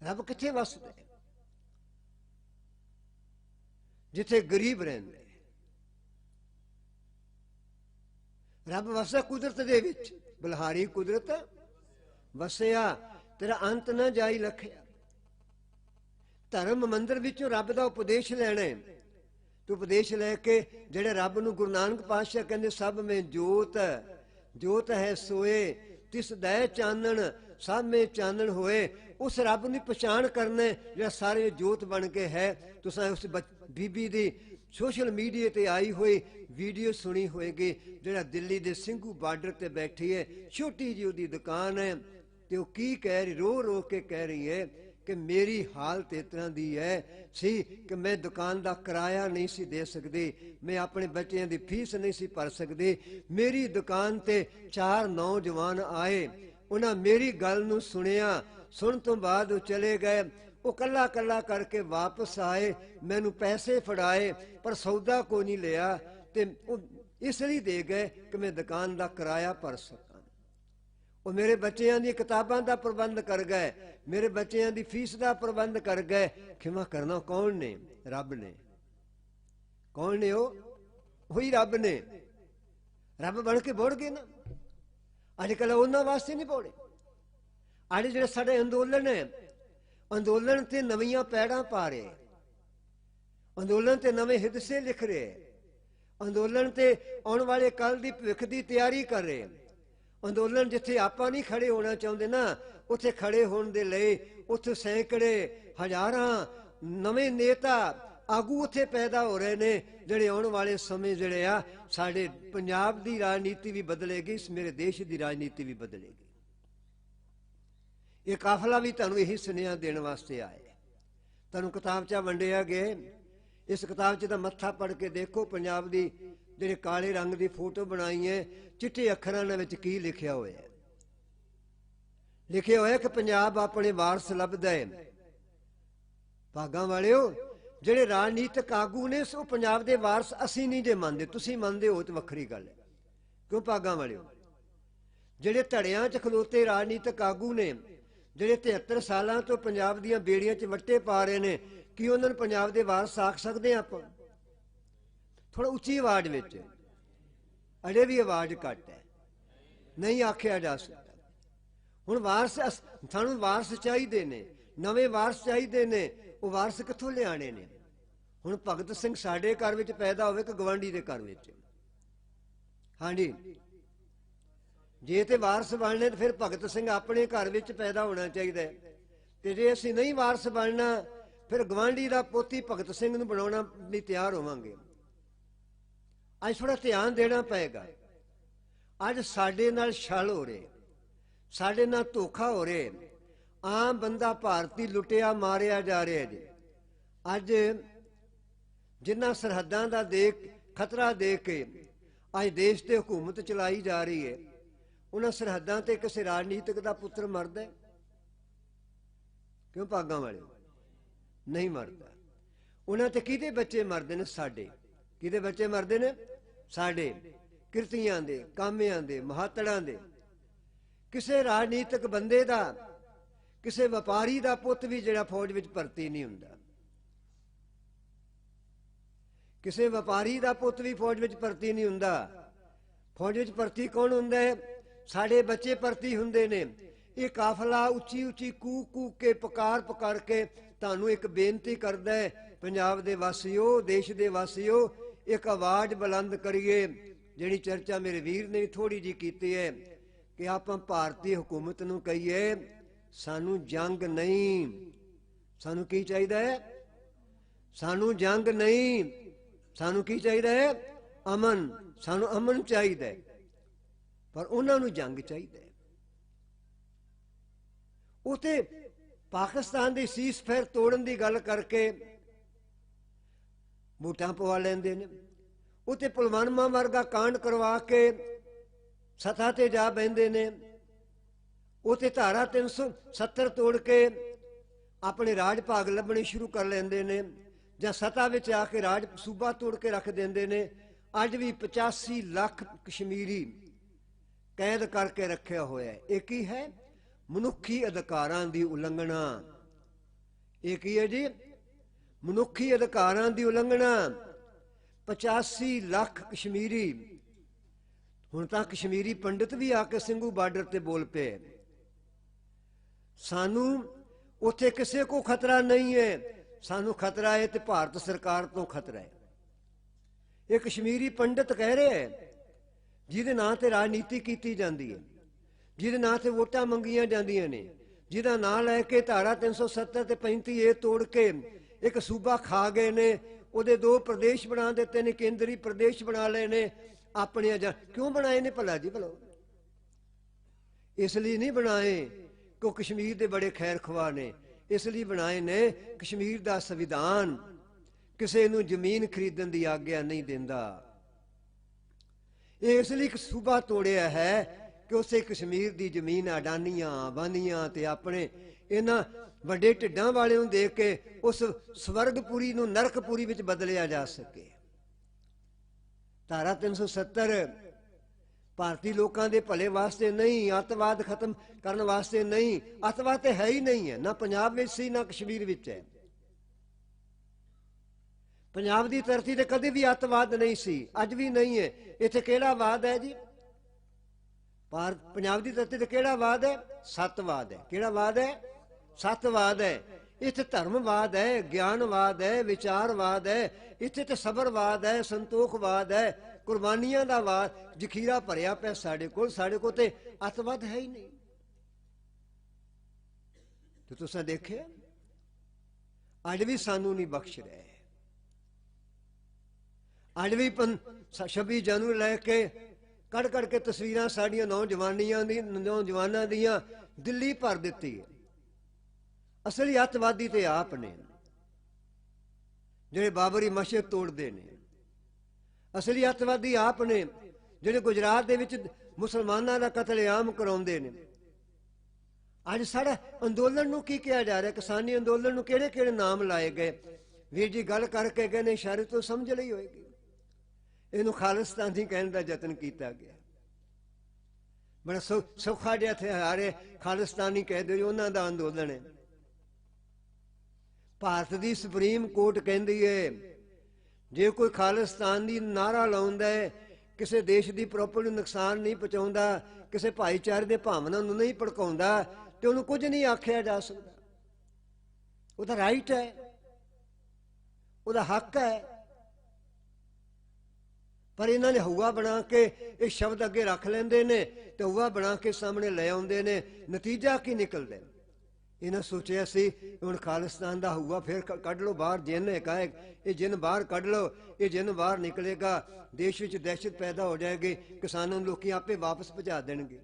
ਰੱਬ ਕਿੱਥੇ ਵਸਦਾ ਹੈ? ਜਿੱਥੇ ਗਰੀਬ ਰਹਿੰਦੇ। ਰੱਬ ਵਸਦਾ ਕੁਦਰਤ ਦੇ ਵਿੱਚ। ਬਲਹਾਰੀ ਕੁਦਰਤ ਵਸਿਆ, ਤੇਰਾ ਅੰਤ ਨਾ ਜਾਈ ਲਖਿਆ। ਧਰਮ ਮੰਦਰ ਵਿੱਚੋਂ ਰੱਬ ਦਾ ਉਪਦੇਸ਼ ਲੈਣਾ ਹੈ। ਤੂੰ ਉਪਦੇਸ਼ ਲੈ ਕੇ ਜਿਹੜੇ ਰੱਬ ਨੂੰ ਗੁਰੂ ਨਾਨਕ ਪਾਤਸ਼ਾਹ ਕਹਿੰਦੇ ਸਭ ਮੇਂ ਜੋਤ, ਜੋਤ ਹੈ ਸੋਏ ਤਿਸ ਦੈ ਚਾਨਣ, ਸਭ ਮੇਂ ਚਾਨਣ ਹੋਏ। ਉਸ ਰੱਬ ਨੂੰ ਪਛਾਣ ਕਰਨਾ ਜਿਹੜਾ ਸਾਰੇ ਜੋਤ ਬਣ ਕੇ ਹੈ। ਤੁਸੀਂ ਉਸ ਬੀਬੀ ਦੀ ਸੋਸ਼ਲ ਮੀਡੀਆ ਤੇ ਆਈ ਹੋਈ ਵੀਡੀਓ ਸੁਣੀ ਹੋਏਗੀ, ਜਿਹੜਾ ਦਿੱਲੀ ਦੇ ਸਿੰਘੂ ਬਾਰਡਰ ਤੇ ਬੈਠੀ ਹੈ, ਛੋਟੀ ਜਿਹੀ ਉਹਦੀ ਦੁਕਾਨ ਹੈ, ਤੇ ਉਹ ਕੀ ਕਹਿ ਰਹੀ, ਰੋ ਰੋ ਕੇ ਕਹਿ ਰਹੀ ਹੈ ਕਿ ਮੇਰੀ ਹਾਲਤ ਇਸ ਤਰ੍ਹਾਂ ਦੀ ਹੈ ਸੀ ਕਿ ਮੈਂ ਦੁਕਾਨ ਦਾ ਕਿਰਾਇਆ ਨਹੀਂ ਸੀ ਦੇ ਸਕਦੀ, ਮੈਂ ਆਪਣੇ ਬੱਚਿਆਂ ਦੀ ਫੀਸ ਨਹੀਂ ਸੀ ਭਰ ਸਕਦੀ। ਮੇਰੀ ਦੁਕਾਨ ਤੇ 4 ਨੌਜਵਾਨ ਆਏ, ਉਹਨਾਂ ਮੇਰੀ ਗੱਲ ਨੂੰ ਸੁਣਿਆ, ਸੁਣ ਤੋਂ ਬਾਅਦ ਉਹ ਚਲੇ ਗਏ। ਉਹ ਕੱਲਾ ਕੱਲਾ ਕਰਕੇ ਵਾਪਸ ਆਏ, ਮੈਨੂੰ ਪੈਸੇ ਫੜਾਏ ਪਰ ਸੌਦਾ ਕੋਈ ਨਹੀਂ ਲਿਆ, ਤੇ ਉਹ ਇਸ ਲਈ ਦੇ ਗਏ ਕਿ ਮੈਂ ਦੁਕਾਨ ਦਾ ਕਿਰਾਇਆ ਭਰ ਸਕਾਂ। ਉਹ ਮੇਰੇ ਬੱਚਿਆਂ ਦੀ ਕਿਤਾਬਾਂ ਦਾ ਪ੍ਰਬੰਧ ਕਰ ਗਏ, ਮੇਰੇ ਬੱਚਿਆਂ ਦੀ ਫੀਸ ਦਾ ਪ੍ਰਬੰਧ ਕਰ ਗਏ। ਖਿਮਾ ਕਰਨਾ ਕੌਣ ਨੇ? ਰੱਬ ਨੇ। ਕੌਣ ਨੇ? ਉਹੀ ਰੱਬ ਨੇ। ਰੱਬ ਬਣ ਕੇ ਬੋੜ ਗਏ ਨਾ। ਅੱਜ ਕੱਲ੍ਹ ਉਹਨਾਂ ਵਾਸਤੇ ਨਹੀਂ ਬੋੜੇ। ਅੱਜ ਜਿਹੜੇ ਸਾਡੇ ਅੰਦੋਲਨ ਹੈ, ਅੰਦੋਲਨ ਤੇ ਨਵੀਆਂ ਪੈੜਾਂ ਪਾ ਰਹੇ, ਅੰਦੋਲਨ ਤੇ ਨਵੇਂ ਹਿੱਸੇ ਲਿਖ ਰਹੇ, ਅੰਦੋਲਨ ਤੇ ਆਉਣ ਵਾਲੇ ਕੱਲ ਦੀ ਭਵਿੱਖ ਦੀ ਤਿਆਰੀ ਕਰ ਰਹੇ। ਅੰਦੋਲਨ ਜਿੱਥੇ ਆਪਾਂ ਨਹੀਂ ਖੜੇ ਹੋਣਾ ਚਾਹੁੰਦੇ ਨਾ, ਉੱਥੇ ਖੜੇ ਹੋਣ ਦੇ ਲਈ ਉੱਥੇ ਸੈਂਕੜੇ ਹਜ਼ਾਰਾਂ ਨਵੇਂ ਨੇਤਾ ਆਗੂ ਉੱਥੇ ਪੈਦਾ ਹੋ ਰਹੇ ਨੇ, ਜਿਹੜੇ ਆਉਣ ਵਾਲੇ ਸਮੇਂ ਜਿਹੜੇ ਆ ਸਾਡੇ ਪੰਜਾਬ ਦੀ ਰਾਜਨੀਤੀ ਵੀ ਬਦਲੇਗੀ, ਮੇਰੇ ਦੇਸ਼ ਦੀ ਰਾਜਨੀਤੀ ਵੀ ਬਦਲੇਗੀ। ਇਹ ਕਾਫਲਾ ਵੀ ਤੁਹਾਨੂੰ ਇਹੀ ਸੁਨੇਹਾ ਦੇਣ ਵਾਸਤੇ ਆਏ। ਤੁਹਾਨੂੰ ਕਿਤਾਬਚਾ ਵੰਡਿਆ ਗਏ, ਇਸ ਕਿਤਾਬ 'ਚ ਦਾ ਮੱਥਾ ਪੜ੍ਹ ਕੇ ਦੇਖੋ, ਪੰਜਾਬ ਦੀ ਜਿਹੜੇ ਕਾਲੇ ਰੰਗ ਦੀ ਫੋਟੋ ਬਣਾਈ ਹੈ, ਚਿੱਟੇ ਅੱਖਰਾਂ ਦੇ ਵਿੱਚ ਕੀ ਲਿਖਿਆ ਹੋਇਆ ਹੈ? ਲਿਖਿਆ ਹੋਇਆ ਕਿ ਪੰਜਾਬ ਆਪਣੇ ਵਾਰਸ ਲੱਭਦਾ ਹੈ। ਭਾਗਾਂ ਵਾਲਿਓ, ਜਿਹੜੇ ਰਾਜਨੀਤਿਕ ਆਗੂ ਨੇ ਉਹ ਪੰਜਾਬ ਦੇ ਵਾਰਸ ਅਸੀਂ ਨਹੀਂ ਜੇ ਮੰਨਦੇ, ਤੁਸੀਂ ਮੰਨਦੇ ਹੋ ਤਾਂ ਵੱਖਰੀ ਗੱਲ ਹੈ। ਕਿਉਂ ਭਾਗਾਂ ਵਾਲਿਓ? ਜਿਹੜੇ ਧੜਿਆਂ 'ਚ ਖਲੋਤੇ ਰਾਜਨੀਤਿਕ ਆਗੂ ਨੇ, ਜਿਹੜੇ 73 ਸਾਲਾਂ ਤੋਂ ਪੰਜਾਬ ਦੀਆਂ ਬੇੜੀਆਂ 'ਚ ਵੱਟੇ ਪਾ ਰਹੇ ਨੇ, ਕੀ ਉਹਨਾਂ ਨੂੰ ਪੰਜਾਬ ਦੇ ਵਾਰਸ ਆਖ ਸਕਦੇ ਹਾਂ ਆਪਾਂ? ਥੋੜਾ ਉੱਚੀ ਆਵਾਜ਼ ਵਿੱਚ, ਅਜੇ ਵੀ ਆਵਾਜ਼ ਘੱਟ ਹੈ, ਨਹੀਂ ਆਖਿਆ ਜਾ ਸਕਦਾ। ਹੁਣ ਵਾਰਸ, ਸਾਨੂੰ ਵਾਰਸ ਚਾਹੀਦੇ ਨੇ, ਨਵੇਂ ਵਾਰਸ ਚਾਹੀਦੇ ਨੇ। ਉਹ ਵਾਰਸ ਕਿੱਥੋਂ ਲਿਆਣੇ ਨੇ? ਹੁਣ ਭਗਤ ਸਿੰਘ ਸਾਡੇ ਘਰ ਵਿੱਚ ਪੈਦਾ ਹੋਵੇ ਕਿ ਗਵਾਂਢੀ ਦੇ ਘਰ ਵਿੱਚ? ਹਾਂਜੀ, ਜੇ ਤੇ ਵਾਰਸ ਬਣਨੇ ਤਾਂ ਫਿਰ ਭਗਤ ਸਿੰਘ ਆਪਣੇ ਘਰ ਵਿੱਚ ਪੈਦਾ ਹੋਣਾ ਚਾਹੀਦਾ ਹੈ, ਤੇ ਜੇ ਅਸੀਂ ਨਹੀਂ ਵਾਰਸ ਬਣਨਾ ਫਿਰ ਗਵਾਂਢੀ ਦਾ ਪੋਤੀ ਭਗਤ ਸਿੰਘ ਨੂੰ ਬਣਾਉਣਾ ਲਈ ਤਿਆਰ ਹੋਵਾਂਗੇ। ਅੱਜ ਥੋੜਾ ਧਿਆਨ ਦੇਣਾ ਪਏਗਾ। ਅੱਜ ਸਾਡੇ ਨਾਲ ਛਲ ਹੋ ਰਹੇ, ਸਾਡੇ ਨਾਲ ਧੋਖਾ ਹੋ ਰਿਹਾ, ਆਮ ਬੰਦਾ ਭਾਰਤੀ ਲੁੱਟਿਆ ਮਾਰਿਆ ਜਾ ਰਿਹਾ ਜੀ। ਅੱਜ ਜਿਨ੍ਹਾਂ ਸਰਹੱਦਾਂ ਦਾ ਖਤਰਾ ਦੇਖ ਕੇ ਅੱਜ ਦੇਸ਼ ਤੇ ਹਕੂਮਤ ਚਲਾਈ ਜਾ ਰਹੀ ਹੈ, ਉਹਨਾਂ ਸਰਹੱਦਾਂ ਤੇ ਕਿਸੇ ਰਾਜਨੀਤਿਕ ਦਾ ਪੁੱਤਰ ਮਰਦਾ? ਕਿਉਂ ਭਾਗਾਂ ਵਾਲੇ? ਨਹੀਂ ਮਰਦਾ। ਉਹਨਾਂ ਤੇ ਕਿਹਦੇ ਬੱਚੇ ਮਰਦੇ ਨੇ? ਸਾਡੇ। ਕਿਹਦੇ ਬੱਚੇ ਮਰਦੇ ਨੇ? ਸਾਡੇ ਕਿਰਤੀਆਂ ਦੇ, ਕਾਮਿਆਂ ਦੇ, ਮਹਾਤੜਾਂ ਦੇ। ਕਿਸੇ ਰਾਜਨੀਤਿਕ ਬੰਦੇ ਦਾ, ਕਿਸੇ ਵਪਾਰੀ ਦਾ ਪੁੱਤ ਵੀ ਜਿਹੜਾ ਫੌਜ ਵਿੱਚ ਭਰਤੀ ਨਹੀਂ ਹੁੰਦਾ। ਕਿਸੇ ਵਪਾਰੀ ਦਾ ਪੁੱਤ ਵੀ ਫੌਜ ਵਿੱਚ ਭਰਤੀ ਨਹੀਂ ਹੁੰਦਾ। ਫੌਜ ਵਿੱਚ ਭਰਤੀ ਕੌਣ ਹੁੰਦਾ ਹੈ? ਸਾਡੇ ਬੱਚੇ ਭਰਤੀ ਹੁੰਦੇ ਨੇ। ਇਹ ਕਾਫਲਾ ਉੱਚੀ ਉੱਚੀ ਕੂਕ ਕੂਕ ਕੇ ਪੁਕਾਰ ਪੁਕਾਰ ਕੇ ਤੁਹਾਨੂੰ ਇੱਕ ਬੇਨਤੀ ਕਰਦਾ ਹੈ, ਪੰਜਾਬ ਦੇ ਵਾਸੀਓ, ਦੇਸ਼ ਦੇ ਵਾਸੀਓ, ਇੱਕ ਆਵਾਜ਼ ਬੁਲੰਦ ਕਰੀਏ। ਜਿਹੜੀ ਚਰਚਾ ਮੇਰੇ ਵੀਰ ਨੇ ਥੋੜੀ ਜਿਹੀ ਕੀਤੀ ਹੈ ਕਿ ਆਪਾਂ ਭਾਰਤੀ ਹਕੂਮਤ ਨੂੰ ਕਹੀਏ, ਸਾਨੂੰ ਜੰਗ ਨਹੀਂ। ਸਾਨੂੰ ਕੀ ਚਾਹੀਦਾ ਹੈ? ਸਾਨੂੰ ਜੰਗ ਨਹੀਂ। ਸਾਨੂੰ ਕੀ ਚਾਹੀਦਾ ਹੈ? ਅਮਨ। ਸਾਨੂੰ ਅਮਨ ਚਾਹੀਦਾ ਹੈ, ਪਰ ਉਹਨਾਂ ਨੂੰ ਜੰਗ ਚਾਹੀਦਾ ਹੈ। ਉਹ ਤੇ ਪਾਕਿਸਤਾਨ ਦੀ ਸੀਸ ਫੇਰ ਤੋੜਨ ਦੀ ਗੱਲ ਕਰਕੇ ਵੋਟਾਂ ਪਵਾ ਲੈਂਦੇ ਨੇ। उते पुलवामा वर्गा कांड करवा के सत्ता ते जा बहिंदे ने, उते धारा 370 तोड़ के अपने राज भाग लभने शुरू कर लेंदे ने, जां सत्ता विच आके राज सूबा तोड़ के रख देंदे ने। अज भी 85 लाख कश्मीरी कैद करके रखा होया है। एक ही है मनुखी अधिकारां दी उलंघना। एक ही है जी मनुखी अधिकारां दी उलंघना। 85 लाख कश्मीरी, हुण तां कश्मीरी पंडित भी आके ਸਿੰਘੂ बार्डर ते बोल पे, सानू उत्थे किसी को खतरा नहीं है, सानू खतरा है तो भारत सरकार तो खतरा है। ये कश्मीरी पंडित कह रहे हैं जिहदे नां ते राजनीति की जाती है, जिहदे नां ते वोटां मंगियां जांदियां ने, जिहदा नां लैके धारा 370 ते 35A तोड़ के एक सूबा खा गए ने, ਉਹਦੇ 2 प्रदेश बना देते ने, केंद्री प्रदेश बना लए ने अपने। क्यों बनाए ने भला जी भलो? इसलिए नहीं बनाए कि कश्मीर के बड़े खैर खवा ने, इसलिए बनाए ने कश्मीर का संविधान किसी नूं जमीन खरीदण की आग्या नहीं देंदा। इसलिए सूबा तोड़िया है कि उसे कश्मीर की जमीन अडानियां बानियां ते अपने इन्हां ਵੱਡੇ ਢਿੱਡਾਂ ਵਾਲੇ ਨੂੰ ਦੇਖ ਕੇ ਉਸ ਸਵਰਗਪੁਰੀ ਨੂੰ ਨਰਕਪੁਰੀ ਵਿੱਚ ਬਦਲਿਆ ਜਾ ਸਕੇ। ਧਾਰਾ 370 ਭਾਰਤੀ ਲੋਕਾਂ ਦੇ ਭਲੇ ਵਾਸਤੇ ਨਹੀਂ, ਅੱਤਵਾਦ ਖਤਮ ਕਰਨ ਵਾਸਤੇ ਨਹੀਂ। ਅੱਤਵਾਦ ਤੇ ਹੈ ਹੀ ਨਹੀਂ ਹੈ, ਨਾ ਪੰਜਾਬ ਵਿੱਚ ਸੀ ਨਾ ਕਸ਼ਮੀਰ ਵਿੱਚ ਹੈ। ਪੰਜਾਬ ਦੀ ਧਰਤੀ ਤੇ ਕਦੇ ਵੀ ਅੱਤਵਾਦ ਨਹੀਂ ਸੀ, ਅੱਜ ਵੀ ਨਹੀਂ ਹੈ। ਇੱਥੇ ਕਿਹੜਾ ਵਾਦ ਹੈ ਜੀ? ਪੰਜਾਬ ਦੀ ਧਰਤੀ ਤੇ ਕਿਹੜਾ ਵਾਦ ਹੈ? ਸੱਤਵਾਦ ਹੈ। ਕਿਹੜਾ ਵਾਦ ਹੈ? सतवाद है। इत्थे धर्मवाद है, ज्ञानवाद है, विचारवाद है, इत्थे ते सबरवाद है, संतोखवाद है, कुर्बानियां दा वाद जखीरा भरिया पिया साडे कोल ते अतवाद है ही नहीं। तो तुसां देखे अज भी सानू नहीं बख्श रहे। अज भी 26 जनवरी लैके कड़ कड़ के तस्वीरां साडियां नौजवानां दियां दिल्ली भर दित्ती है। असली अतवादी तो आप ने जिहड़े बाबरी मस्जिद तोड़ते हैं। असली अतवादी आप ने जिहड़े गुजरात दे विच मुसलमानां दा कतलेआम कराउंदे ने। अज साडा अंदोलन नूं की कहा जा रहा? किसानी अंदोलन नूं किहड़े किहड़े नाम लाए गए? वीर जी गल करके गए ने, इशारे तो समझ लई होएगी। इहनूं खालिस्तानी कहण दा यतन कीता गया। बड़ा सौखा जिहा हथियार है, खालिस्तानी कह दो, उन्हां दा अंदोलन है। भारत की सुप्रीम कोर्ट कहती है जे कोई खालिस्तान की नारा लाउंदा है, किसी देश की प्रॉपर्टी नुकसान नहीं पहुँचाता, किसी भाईचारे के भावना नहीं भड़काउंदा, तो उन्होंने कुछ नहीं आख्या जा सकता। उसका राइट है, उसका हक है। पर इन्होंने हवा बना के ये शब्द अगे रख लेंदे ने ते हवा बना के सामने ले आउंदे ने। नतीजा की निकलदा? इन्हें सोचा सी हुण खालिस्तान का हुआ फिर कढ़ लो बाहर, जिन है कहे ये जिन बाहर कढ़ लो, ये जिन बाहर निकलेगा, देश में दहशत पैदा हो जाएगी, किसानों लोग आपे वापस पहुँचा देंगे।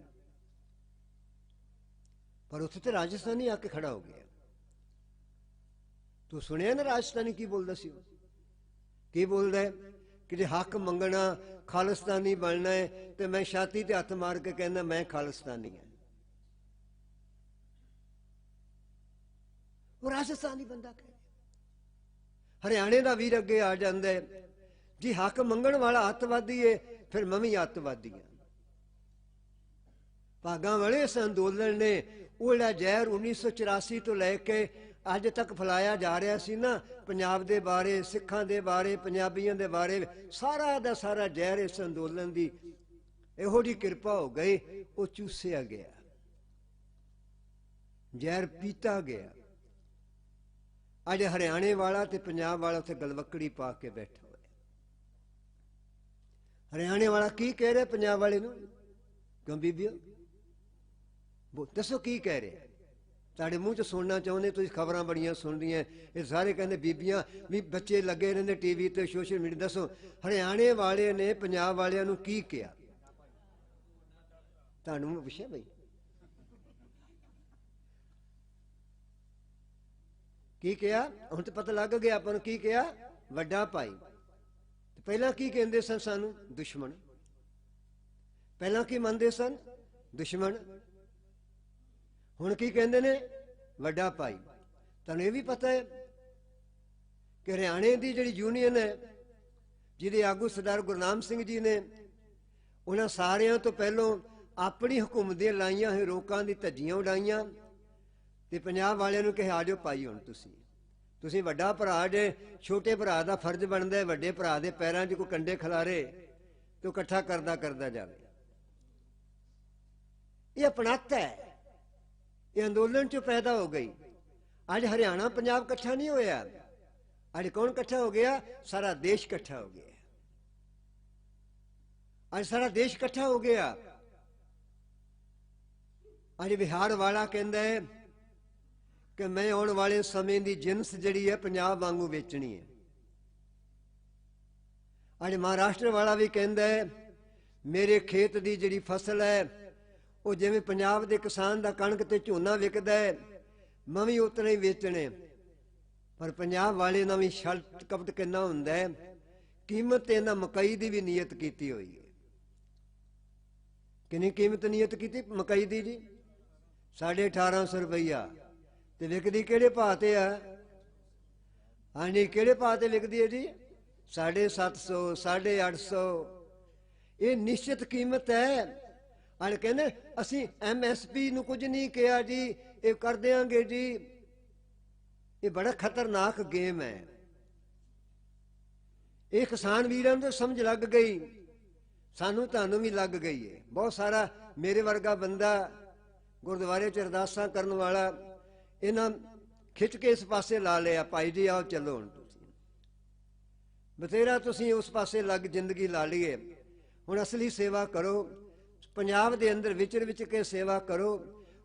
पर उत्थे तो राजस्थानी आके खड़ा हो गया। तू सुनिया ना राजस्थानी की बोलता सी? की बोलता है कि जे हक मंगना, खालिस्तानी बनना है, तो मैं छाती ते हथ मार के कहना मैं खालिस्तानी हाँ। वो राजस्थानी बंदा कह, हरियाणे का वीर अगे आ जाता है जी हक मंगण वाला अतवादी है, फिर मैं भी अतवादी हाँ। भागां वाले इस अंदोलन ने वो जहर 1984 तो लैके अज तक फैलाया जा रहा सी ना, पंजाब के बारे, सिखां के बारे, पंजाबियों के बारे, सारा का सारा जहर इस अंदोलन की इहो जी कृपा हो गई, वो चूसिया गया, जहर पीता गया। अज हरियाणे वाला ते पंजाब वाला उत्थे गलवकड़ी पा के बैठा हुआ। हरियाणे वाला की कह रहा पंजाब वाले नूं? क्यों बीबियो दसो की कह रहे? साढ़े मूँह च सुनना चाहते, तुम खबरां बड़ियां सुन रही हैं, ये सारे कहते बीबियां भी बच्चे लगे रहते टीवी ते सोशल मीडिया। दसो हरियाणे वाले ने पंजाब वालियां नूं की कहा? तुहानूं मैं पुछिया बई की कहा? हुण तो पता लग गया आपां नूं की कहा? वड्डा भाई। ਪਹਿਲਾਂ ਕੀ ਕਹਿੰਦੇ ਸਨ ਸਾਨੂੰ? ਦੁਸ਼ਮਣ। ਪਹਿਲਾਂ ਕੀ ਮੰਨਦੇ ਸਨ? ਦੁਸ਼ਮਣ। ਹੁਣ ਕੀ ਕਹਿੰਦੇ ਨੇ? ਵੱਡਾ ਭਾਈ। ਤੁਹਾਨੂੰ ਇਹ ਵੀ ਪਤਾ ਹੈ ਕਿ ਹਰਿਆਣੇ ਦੀ ਜਿਹੜੀ ਯੂਨੀਅਨ ਹੈ, ਜਿਹਦੇ ਆਗੂ ਸਰਦਾਰ ਗੁਰਨਾਮ ਸਿੰਘ ਜੀ ਨੇ, ਉਹਨਾਂ ਸਾਰਿਆਂ ਤੋਂ ਪਹਿਲੋਂ ਆਪਣੀ ਹਕੂਮਤ ਦੀਆਂ ਲਾਈਆਂ ਹੋਏ ਰੋਕਾਂ ਦੀ ਧੱਜੀਆਂ ਉਡਾਈਆਂ ਤੇ ਪੰਜਾਬ ਵਾਲਿਆਂ ਨੂੰ ਕਿਹਾ, ਆ ਜਾਓ ਭਾਈ, ਹੁਣ ਤੁਸੀਂ ਵੱਡਾ ਭਰਾ ਜੇ, ਛੋਟੇ ਭਰਾ ਦਾ ਫਰਜ਼ ਬਣਦਾ ਹੈ ਵੱਡੇ ਭਰਾ ਦੇ ਪੈਰਾਂ 'ਚ ਕੋਈ ਕੰਡੇ ਖਿਲਾਰੇ ਤੇ ਉਹ ਇਕੱਠਾ ਕਰਦਾ ਜਾਵੇ। ਇਹ ਅਪਣੱਤ ਹੈ, ਇਹ ਅੰਦੋਲਨ 'ਚੋਂ ਪੈਦਾ ਹੋ ਗਈ। ਅੱਜ ਹਰਿਆਣਾ ਪੰਜਾਬ ਇਕੱਠਾ ਨਹੀਂ ਹੋਇਆ, ਅੱਜ ਕੌਣ ਇਕੱਠਾ ਹੋ ਗਿਆ? ਸਾਰਾ ਦੇਸ਼ ਇਕੱਠਾ ਹੋ ਗਿਆ। ਅੱਜ ਸਾਰਾ ਦੇਸ਼ ਇਕੱਠਾ ਹੋ ਗਿਆ। ਅੱਜ ਬਿਹਾਰ ਵਾਲਾ ਕਹਿੰਦਾ ਹੈ ਕਿ ਮੈਂ ਆਉਣ ਵਾਲੇ ਸਮੇਂ ਦੀ ਜਿੰਸ ਜਿਹੜੀ ਹੈ ਪੰਜਾਬ ਵਾਂਗੂ ਵੇਚਣੀ ਹੈ। ਅੱਜ ਮਹਾਰਾਸ਼ਟਰ ਵਾਲਾ ਵੀ ਕਹਿੰਦਾ ਹੈ ਮੇਰੇ ਖੇਤ ਦੀ ਜਿਹੜੀ ਫਸਲ ਹੈ ਉਹ ਜਿਵੇਂ ਪੰਜਾਬ ਦੇ ਕਿਸਾਨ ਦਾ ਕਣਕ ਤੇ ਝੋਨਾ ਵਿਕਦਾ ਹੈ, ਮੈਂ ਵੀ ਉਤਨਾ ਹੀ ਵੇਚਣੇ। ਪਰ ਪੰਜਾਬ ਵਾਲੇ ਨਾਲ ਵੀ ਛਲ ਕਪਟ ਕਿੰਨਾ ਹੁੰਦਾ ਹੈ, ਕੀਮਤ ਇਹਨਾਂ ਮਕਈ ਦੀ ਵੀ ਨੀਅਤ ਕੀਤੀ ਹੋਈ ਹੈ। ਕਿੰਨੀ ਕੀਮਤ ਨੀਅਤ ਕੀਤੀ ਮਕਈ ਦੀ ਜੀ? 1850 ਰੁਪਈਆ। ਤੇ ਵਿਕਦੀ ਕਿਹੜੇ ਭਾਅ ਤੇ ਆ? ਹਾਂਜੀ, ਕਿਹੜੇ ਭਾਅ ਤੇ ਵਿਕਦੀ ਹੈ ਜੀ? 750, 850। ਇਹ ਨਿਸ਼ਚਿਤ ਕੀਮਤ ਹੈ। ਅਣ ਕਹਿੰਦੇ ਅਸੀਂ MSP ਨੂੰ ਕੁਝ ਨਹੀਂ ਕਿਹਾ ਜੀ, ਇਹ ਕਰ ਦਿਆਂਗੇ ਜੀ। ਇਹ ਬੜਾ ਖਤਰਨਾਕ ਗੇਮ ਹੈ। ਇਹ ਕਿਸਾਨ ਵੀਰਾਂ ਨੂੰ ਸਮਝ ਲੱਗ ਗਈ, ਸਾਨੂੰ ਤੁਹਾਨੂੰ ਵੀ ਲੱਗ ਗਈ ਹੈ। ਬਹੁਤ ਸਾਰਾ ਮੇਰੇ ਵਰਗਾ ਬੰਦਾ ਗੁਰਦੁਆਰੇ 'ਚ ਅਰਦਾਸਾਂ ਕਰਨ ਵਾਲਾ, ਇਹਨਾਂ ਖਿੱਚ ਕੇ ਇਸ ਪਾਸੇ ਲਾ ਲਿਆ, ਭਾਈ ਜੀ ਆਓ ਚੱਲੋ ਹੁਣ ਤੁਸੀਂ। ਬਥੇਰਾ ਤੁਸੀਂ ਉਸ ਪਾਸੇ ਲੱਗ ਜ਼ਿੰਦਗੀ ਲਾ ਲਈਏ, ਹੁਣ ਅਸਲੀ ਸੇਵਾ ਕਰੋ। ਪੰਜਾਬ ਦੇ ਅੰਦਰ ਵਿਚਰ ਕੇ ਸੇਵਾ ਕਰੋ।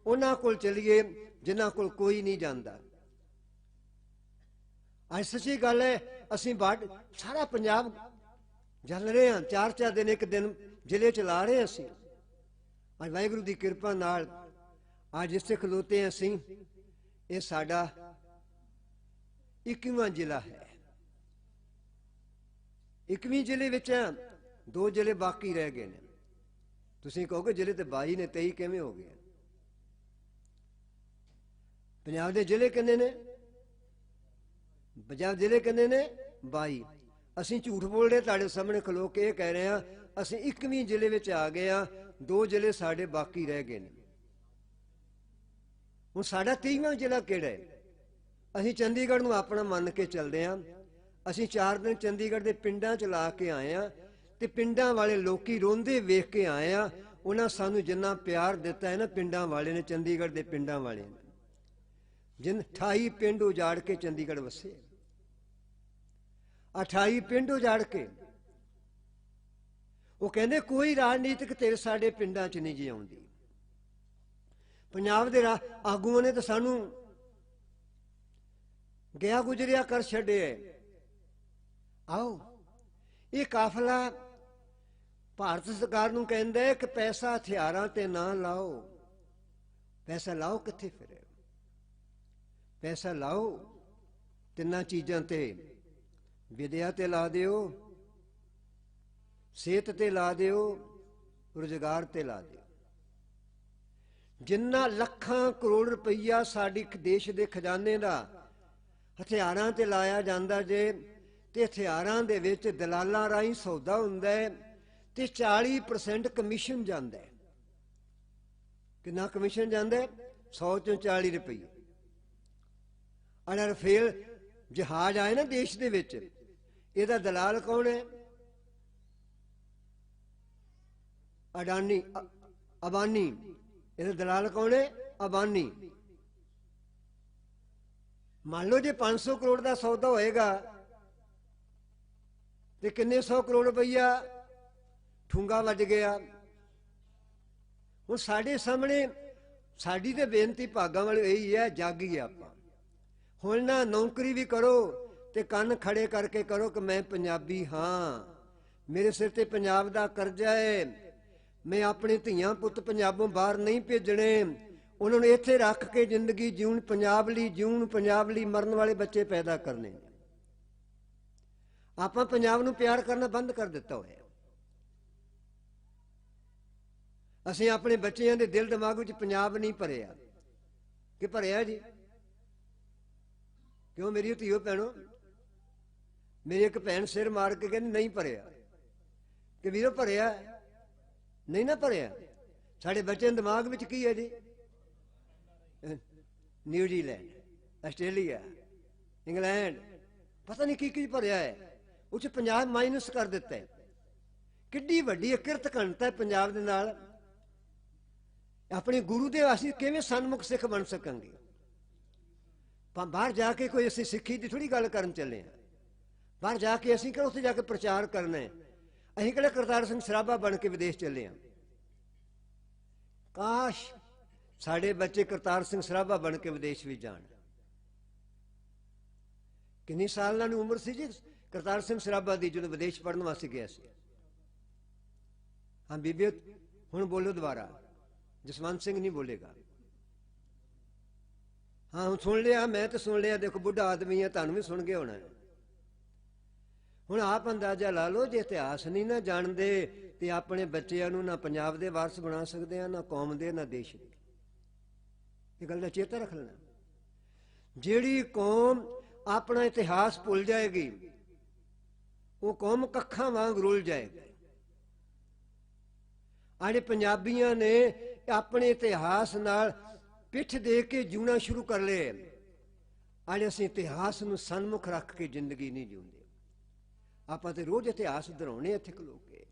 ਉਹਨਾਂ ਕੋਲ ਚਲੀਏ ਜਿਨ੍ਹਾਂ ਕੋਲ ਕੋਈ ਨਹੀਂ ਜਾਂਦਾ। ਅੱਜ ਸੱਚੀ ਗੱਲ ਹੈ, ਅਸੀਂ ਸਾਰਾ ਪੰਜਾਬ ਜਲ ਰਹੇ ਹਾਂ। 4-4 ਦਿਨ, ਇੱਕ ਦਿਨ ਜ਼ਿਲ੍ਹੇ ਚਲਾ ਰਹੇ ਅਸੀਂ। ਅੱਜ ਵਾਹਿਗੁਰੂ ਦੀ ਕਿਰਪਾ ਨਾਲ ਅੱਜ ਇੱਥੇ ਖਲੋਤੇ ਹਾਂ ਅਸੀਂ। ਇਹ ਸਾਡਾ 21ਵਾਂ ਜ਼ਿਲ੍ਹਾ ਹੈ। 21ਵੀਂ ਜ਼ਿਲ੍ਹੇ ਵਿੱਚ 2 ਜ਼ਿਲ੍ਹੇ ਬਾਕੀ ਰਹਿ ਗਏ ਨੇ। ਤੁਸੀਂ ਕਹੋਗੇ ਜ਼ਿਲ੍ਹੇ ਤੇ 22 ਨੇ, 23 ਕਿਵੇਂ ਹੋ ਗਏ? ਪੰਜਾਬ ਦੇ ਜ਼ਿਲ੍ਹੇ ਕਿੰਨੇ ਨੇ? ਪੰਜਾਬ ਜ਼ਿਲ੍ਹੇ ਕਿੰਨੇ ਨੇ? 22। ਅਸੀਂ ਝੂਠ ਬੋਲ ਰਹੇ ਤੁਹਾਡੇ ਸਾਹਮਣੇ ਖਲੋ ਕੇ ਇਹ ਕਹਿ ਰਹੇ ਹਾਂ ਅਸੀਂ 21ਵੀਂ ਜ਼ਿਲ੍ਹੇ ਵਿੱਚ ਆ ਗਏ ਹਾਂ, 2 ਜ਼ਿਲ੍ਹੇ ਸਾਡੇ ਬਾਕੀ ਰਹਿ ਗਏ ਨੇ। ਹੁਣ ਸਾਡਾ 30ਵਾਂ ਜ਼ਿਲ੍ਹਾ ਕਿਹੜਾ ਹੈ? ਅਸੀਂ ਚੰਡੀਗੜ੍ਹ ਨੂੰ ਆਪਣਾ ਮੰਨ ਕੇ ਚੱਲਦੇ ਹਾਂ। ਅਸੀਂ 4 ਦਿਨ ਚੰਡੀਗੜ੍ਹ ਦੇ ਪਿੰਡਾਂ 'ਚ ਲਾ ਕੇ ਆਏ ਹਾਂ ਤੇ ਪਿੰਡਾਂ ਵਾਲੇ ਲੋਕੀ ਰੋਂਦੇ ਵੇਖ ਕੇ ਆਏ ਆ। ਉਹਨਾਂ ਸਾਨੂੰ ਜਿੰਨਾ ਪਿਆਰ ਦਿੱਤਾ ਹੈ ਨਾ ਪਿੰਡਾਂ ਵਾਲੇ ਨੇ, ਚੰਡੀਗੜ੍ਹ ਦੇ ਪਿੰਡਾਂ ਵਾਲੇ ਨੇ, 28 ਪਿੰਡ ਉਜਾੜ ਕੇ ਚੰਡੀਗੜ੍ਹ ਵਸੇ। 28 ਪਿੰਡ ਉਜਾੜ ਕੇ। ਉਹ ਕਹਿੰਦੇ ਕੋਈ ਰਾਜਨੀਤਿਕ ਧਿਰ ਸਾਡੇ ਪਿੰਡਾਂ 'ਚ ਨਹੀਂ ਜੀ ਆਉਂਦੀ। ਪੰਜਾਬ ਦੇ ਆਗੂਆਂ ਨੇ ਤਾਂ ਸਾਨੂੰ ਗਿਆ ਗੁਜਰਿਆ ਕਰ ਛੱਡਿਆ। ਆਓ, ਇਹ ਕਾਫਲਾ ਭਾਰਤ ਸਰਕਾਰ ਨੂੰ ਕਹਿੰਦਾ ਹੈ ਕਿ ਪੈਸਾ ਹਥਿਆਰਾਂ ਤੇ ਨਾ ਲਾਓ। ਪੈਸਾ ਲਾਓ ਕਿੱਥੇ ਫਿਰ? ਪੈਸਾ ਲਾਓ 3 ਚੀਜ਼ਾਂ ਤੇ, ਵਿਦਿਆ ਤੇ ਲਾ ਦਿਓ, ਸਿਹਤ ਤੇ ਲਾ ਦਿਓ, ਰੁਜ਼ਗਾਰ ਤੇ ਲਾ ਦਿਓ। ਜਿੰਨਾ ਲੱਖਾਂ ਕਰੋੜ ਰੁਪਈਆ ਸਾਡੇ ਦੇਸ਼ ਦੇ ਖਜ਼ਾਨੇ ਦਾ ਹਥਿਆਰਾਂ ਤੇ ਲਾਇਆ ਜਾਂਦਾ ਜੇ, ਤੇ ਹਥਿਆਰਾਂ ਦੇ ਵਿੱਚ ਦਲਾਲਾਂ ਰਾਹੀਂ ਸੌਦਾ ਹੁੰਦਾ ਹੈ ਤੇ 40% ਕਮਿਸ਼ਨ ਜਾਂਦਾ ਹੈ। ਕਿੰਨਾ ਕਮਿਸ਼ਨ ਜਾਂਦਾ ਹੈ? 100 ਚੋਂ 40 ਰੁਪਏ। ਅਗਰ ਰਫੇਲ ਜਹਾਜ਼ ਆਏ ਨਾ ਦੇਸ਼ ਦੇ ਵਿੱਚ, ਇਹਦਾ ਦਲਾਲ ਕੌਣ ਹੈ? ਅਡਾਨੀ, ਅਬਾਨੀ। ਇਹਦਾ ਦਲਾਲ ਕੌਣ ਹੈ? ਅਬਾਨੀ। ਮੰਨ ਲਓ ਜੇ 500 ਕਰੋੜ ਦਾ ਸੌਦਾ ਹੋਏਗਾ ਤੇ ਕਿੰਨੇ 100 ਕਰੋੜ ਰੁਪਈਆ ਠੁੰਗਾ ਵੱਜ ਗਿਆ। ਹੁਣ ਸਾਡੇ ਸਾਹਮਣੇ ਸਾਡੀ ਤੇ ਬੇਨਤੀ ਭਾਗਾਂ ਵਾਲੀ ਇਹੀ ਹੈ, ਜਾਗੀਏ ਆਪਾਂ। ਹੁਣ ਨਾ ਨੌਕਰੀ ਵੀ ਕਰੋ ਤੇ ਕੰਨ ਖੜੇ ਕਰਕੇ ਕਰੋ ਕਿ ਮੈਂ ਪੰਜਾਬੀ ਹਾਂ, ਮੇਰੇ ਸਿਰ ਤੇ ਪੰਜਾਬ ਦਾ ਕਰਜ਼ਾ ਹੈ, ਮੈਂ ਆਪਣੇ ਧੀਆਂ ਪੁੱਤ ਪੰਜਾਬੋਂ ਬਾਹਰ ਨਹੀਂ ਭੇਜਣੇ, ਉਹਨਾਂ ਨੂੰ ਇੱਥੇ ਰੱਖ ਕੇ ਜ਼ਿੰਦਗੀ ਜਿਉਣ, ਪੰਜਾਬ ਲਈ ਜਿਉਣ, ਪੰਜਾਬ ਲਈ ਮਰਨ ਵਾਲੇ ਬੱਚੇ ਪੈਦਾ ਕਰਨੇ। ਆਪਾਂ ਪੰਜਾਬ ਨੂੰ ਪਿਆਰ ਕਰਨਾ ਬੰਦ ਕਰ ਦਿੱਤਾ ਹੋਇਆ। ਅਸੀਂ ਆਪਣੇ ਬੱਚਿਆਂ ਦੇ ਦਿਲ ਦਿਮਾਗ ਵਿੱਚ ਪੰਜਾਬ ਨਹੀਂ ਭਰਿਆ ਕਿ ਭਰਿਆ ਜੀ? ਕਿਉਂ ਮੇਰੀ ਧੀਓ ਭੈਣੋ, ਮੇਰੀ ਇੱਕ ਭੈਣ ਸਿਰ ਮਾਰ ਕੇ ਕਹਿੰਦੀ ਨਹੀਂ ਭਰਿਆ, ਕਿ ਵੀਰੋ ਭਰਿਆ ਨਹੀਂ ਨਾ ਭਰਿਆ। ਸਾਡੇ ਬੱਚਿਆਂ ਦੇ ਦਿਮਾਗ ਵਿੱਚ ਕੀ ਹੈ ਜੀ? ਨਿਊਜ਼ੀਲੈਂਡ, ਆਸਟ੍ਰੇਲੀਆ, ਇੰਗਲੈਂਡ, ਪਤਾ ਨਹੀਂ ਕੀ ਭਰਿਆ ਹੈ। ਉਹ 'ਚ ਪੰਜਾਬ ਮਾਈਨਸ ਕਰ ਦਿੱਤਾ ਹੈ। ਕਿੱਡੀ ਵੱਡੀ ਕਿਰਤ ਘਣਤਾ ਹੈ ਪੰਜਾਬ ਦੇ ਨਾਲ। ਆਪਣੇ ਗੁਰੂ ਦੇ ਅਸੀਂ ਕਿਵੇਂ ਸਨਮੁਖ ਸਿੱਖ ਬਣ ਸਕਾਂਗੇ? ਬਾਹਰ ਜਾ ਕੇ ਕੋਈ ਅਸੀਂ ਸਿੱਖੀ ਦੀ ਥੋੜ੍ਹੀ ਗੱਲ ਕਰਨ ਚੱਲੇ ਹਾਂ। ਬਾਹਰ ਜਾ ਕੇ ਅਸੀਂ ਕਿਹੜਾ ਉੱਥੇ ਜਾ ਕੇ ਪ੍ਰਚਾਰ ਕਰਨਾ ਹੈ? ਅਸੀਂ ਕਿਹੜਾ ਕਰਤਾਰ ਸਿੰਘ ਸਰਾਭਾ ਬਣ ਕੇ ਵਿਦੇਸ਼ ਚੱਲੇ ਹਾਂ? ਕਾਸ਼ ਸਾਡੇ ਬੱਚੇ ਕਰਤਾਰ ਸਿੰਘ ਸਰਾਭਾ ਬਣ ਕੇ ਵਿਦੇਸ਼ ਵੀ ਜਾਣ। ਕਿੰਨੀ ਸਾਲਾਂ ਦੀ ਉਮਰ ਸੀ ਜੀ ਕਰਤਾਰ ਸਿੰਘ ਸਰਾਭਾ ਦੀ ਜਦੋਂ ਵਿਦੇਸ਼ ਪੜ੍ਹਨ ਵਾਸਤੇ ਗਿਆ ਸੀ? ਹਾਂ ਬੀਬੀ ਹੁਣ ਬੋਲੋ ਦੁਬਾਰਾ, ਜਸਵੰਤ ਸਿੰਘ ਨਹੀਂ ਬੋਲੇਗਾ। ਹਾਂ ਹੁਣ ਸੁਣ ਲਿਆ, ਮੈਂ ਤਾਂ ਸੁਣ ਲਿਆ। ਦੇਖੋ ਬੁੱਢਾ ਆਦਮੀ ਹੈ, ਤੁਹਾਨੂੰ ਵੀ ਸੁਣ ਕੇ ਹੋਣਾ। ਹੁਣ ਆਪ ਅੰਦਾਜ਼ਾ ਲਾ ਲਓ, ਜੇ ਇਤਿਹਾਸ ਨਹੀਂ ਨਾ ਜਾਣਦੇ ਤੇ ਆਪਣੇ ਬੱਚਿਆਂ ਨੂੰ ਨਾ ਪੰਜਾਬ ਦੇ ਵਾਰਸ ਬਣਾ ਸਕਦੇ ਆ, ਨਾ ਕੌਮ ਦੇ, ਨਾ ਦੇਸ਼ ਦੇ। ਇਹ ਗੱਲ ਦਾ ਚੇਤਾ ਰੱਖ ਲੈਣਾ। ਜਿਹੜੀ ਕੌਮ ਆਪਣਾ ਇਤਿਹਾਸ ਭੁੱਲ ਜਾਏਗੀ ਉਹ ਕੌਮ ਕੱਖਾਂ ਵਾਂਗ ਰੁਲ ਜਾਏਗੀ। ਆੜੇ ਪੰਜਾਬੀਆਂ ਨੇ ਆਪਣੇ ਇਤਿਹਾਸ ਨਾਲ ਪਿੱਠ ਦੇ ਕੇ ਜਿਉਣਾ ਸ਼ੁਰੂ ਕਰ ਲਏ। ਅੱਜ ਅਸੀਂ ਇਤਿਹਾਸ ਨੂੰ ਸਨਮੁਖ ਰੱਖ ਕੇ ਜ਼ਿੰਦਗੀ ਨਹੀਂ ਜਿਉਂਦੇ। ਆਪਾਂ ਤੇ ਰੋਜ਼ ਇਤਿਹਾਸ ਦੁਹਰਾਉਣੇ ਇੱਥੇ ਖਲੋ ਕੇ।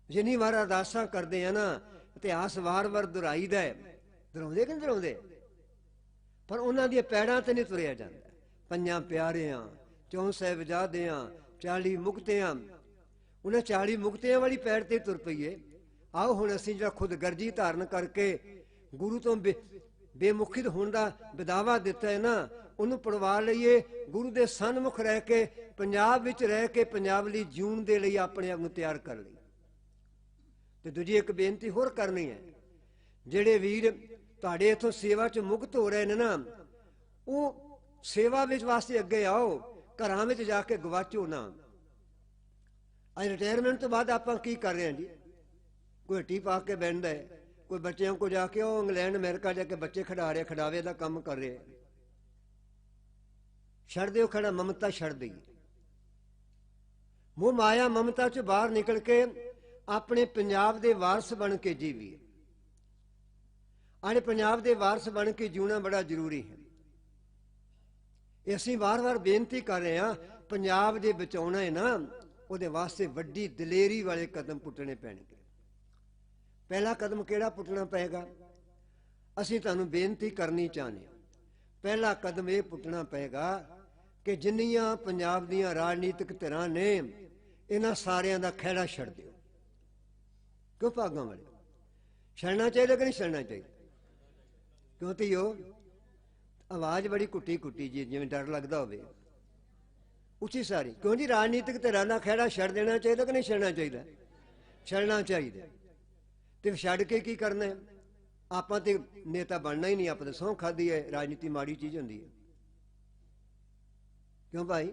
ਜਿੰਨੀ ਵਾਰ ਅਰਦਾਸਾਂ ਕਰਦੇ ਆ ਨਾ, ਇਤਿਹਾਸ ਵਾਰ-ਵਾਰ ਦੁਹਰਾਈਦਾ ਹੈ। ਦੁਹਰਾਉਂਦੇ ਕਿ ਨਹੀਂ ਦੁਹਰਾਉਂਦੇ? ਪਰ ਉਹਨਾਂ ਦੀਆਂ ਪੈੜਾਂ ਤੇ ਨਹੀਂ ਤੁਰਿਆ ਜਾਂਦਾ। ਪੰਜਾਂ ਪਿਆਰਿਆਂ, 4 ਸਾਹਿਬਜ਼ਾਦਿਆਂ, 40 ਮੁਕਤਿਆਂ, ਉਹਨਾਂ 40 ਮੁਕਤਿਆਂ ਵਾਲੀ ਪੈੜ ਤੇ ਤੁਰ ਪਈਏ। ਆਓ ਹੁਣ ਅਸੀਂ ਜਿਹੜਾ ਖੁਦ ਗਰਜੀ ਧਾਰਨ ਕਰਕੇ ਗੁਰੂ ਤੋਂ ਬੇਮੁਖਿਤ ਹੋਣ ਦਾ ਵਿਦਾਵਾ ਦਿੱਤਾ ਹੈ ਨਾ, ਉਹਨੂੰ ਪੜਵਾ ਲਈਏ। ਗੁਰੂ ਦੇ ਸਨਮੁਖ ਰਹਿ ਕੇ, ਪੰਜਾਬ ਵਿੱਚ ਰਹਿ ਕੇ ਪੰਜਾਬ ਲਈ ਜਿਉਣ ਦੇ ਲਈ ਆਪਣੇ ਆਪ ਨੂੰ ਤਿਆਰ ਕਰ ਲਈ। ਤੇ ਦੂਜੀ ਇੱਕ ਬੇਨਤੀ ਹੋਰ ਕਰਨੀ ਹੈ, ਜਿਹੜੇ ਵੀਰ ਤੁਹਾਡੇ ਇੱਥੋਂ ਸੇਵਾ 'ਚ ਮੁਕਤ ਹੋ ਰਹੇ ਨੇ ਨਾ, ਉਹ ਸੇਵਾ ਵਿੱਚ ਵਾਸਤੇ ਅੱਗੇ ਆਓ। ਘਰਾਂ ਵਿੱਚ ਜਾ ਕੇ ਗਵਾਚੋ ਨਾ। ਅੱਜ ਰਿਟਾਇਰਮੈਂਟ ਤੋਂ ਬਾਅਦ ਆਪਾਂ ਕੀ ਕਰ ਰਹੇ ਹਾਂ ਜੀ? ਕੋਈ ਹੱਟੀ ਪਾ ਕੇ ਬਹਿੰਦਾ ਹੈ, ਕੋਈ ਬੱਚਿਆਂ ਕੋਲ ਜਾ ਕੇ ਉਹ ਇੰਗਲੈਂਡ ਅਮਰੀਕਾ ਜਾ ਕੇ ਬੱਚੇ ਖਿਡਾ ਰਿਹਾ, ਖਿਡਾਵੇ ਦਾ ਕੰਮ ਕਰ ਰਿਹਾ। ਛੱਡ ਦਿਓ ਖੜਾ, ਮਮਤਾ ਛੱਡ ਦੇਈ। ਮੋਹ ਮਾਇਆ ਮਮਤਾ 'ਚ ਬਾਹਰ ਨਿਕਲ ਕੇ ਆਪਣੇ ਪੰਜਾਬ ਦੇ ਵਾਰਸ ਬਣ ਕੇ ਜੀਵੀਏ। ਆਣੇ ਪੰਜਾਬ ਦੇ ਵਾਰਸ ਬਣ ਕੇ ਜਿਉਣਾ ਬੜਾ ਜ਼ਰੂਰੀ ਹੈ। ਇਹ ਅਸੀਂ ਵਾਰ-ਵਾਰ ਬੇਨਤੀ ਕਰ ਰਹੇ ਹਾਂ। ਪੰਜਾਬ ਜੇ ਬਚਾਉਣਾ ਹੈ ਨਾ, ਉਹਦੇ ਵਾਸਤੇ ਵੱਡੀ ਦਲੇਰੀ ਵਾਲੇ ਕਦਮ ਪੁੱਟਣੇ ਪੈਣਗੇ। ਪਹਿਲਾ ਕਦਮ ਕਿਹੜਾ ਪੁੱਟਣਾ ਪਏਗਾ? ਅਸੀਂ ਤੁਹਾਨੂੰ ਬੇਨਤੀ ਕਰਨੀ ਚਾਹੁੰਦੇ ਹਾਂ। ਪਹਿਲਾ ਕਦਮ ਇਹ ਪੁੱਟਣਾ ਪਏਗਾ ਕਿ ਜਿੰਨੀਆਂ ਪੰਜਾਬ ਦੀਆਂ ਰਾਜਨੀਤਿਕ ਧਿਰਾਂ ਨੇ, ਇਹਨਾਂ ਸਾਰਿਆਂ ਦਾ ਖਹਿੜਾ ਛੱਡ ਦਿਓ। ਕਿਉਂ ਭਾਗਾਂ ਵਾਲੇ? ਛੱਡਣਾ ਚਾਹੀਦਾ ਕਿ ਨਹੀਂ ਛੱਡਣਾ ਚਾਹੀਦਾ? ਕਿਉਂ ਧੀਓ? ਆਵਾਜ਼ ਬੜੀ ਘੁੱਟੀ ਜੀ, ਜਿਵੇਂ ਡਰ ਲੱਗਦਾ ਹੋਵੇ। ਉੱਚੀ ਸਾਰੀ ਕਿਉਂ ਜੀ? ਰਾਜਨੀਤਿਕ ਧਿਰਾਂ ਦਾ ਖਹਿੜਾ ਛੱਡ ਦੇਣਾ ਚਾਹੀਦਾ ਕਿ ਨਹੀਂ ਛੱਡਣਾ ਚਾਹੀਦਾ? ਛੱਡਣਾ ਚਾਹੀਦਾ। ਤੇ ਛੱਡ ਕੇ ਕੀ ਕਰਨਾ? ਆਪਾਂ ਤੇ ਨੇਤਾ ਬਣਨਾ ਹੀ ਨਹੀਂ। ਆਪਾਂ ਤਾਂ ਸਹੁੰ ਖਾਧੀ ਹੈ, ਰਾਜਨੀਤੀ ਮਾੜੀ ਚੀਜ਼ ਹੁੰਦੀ ਹੈ। ਕਿਉਂ ਭਾਈ?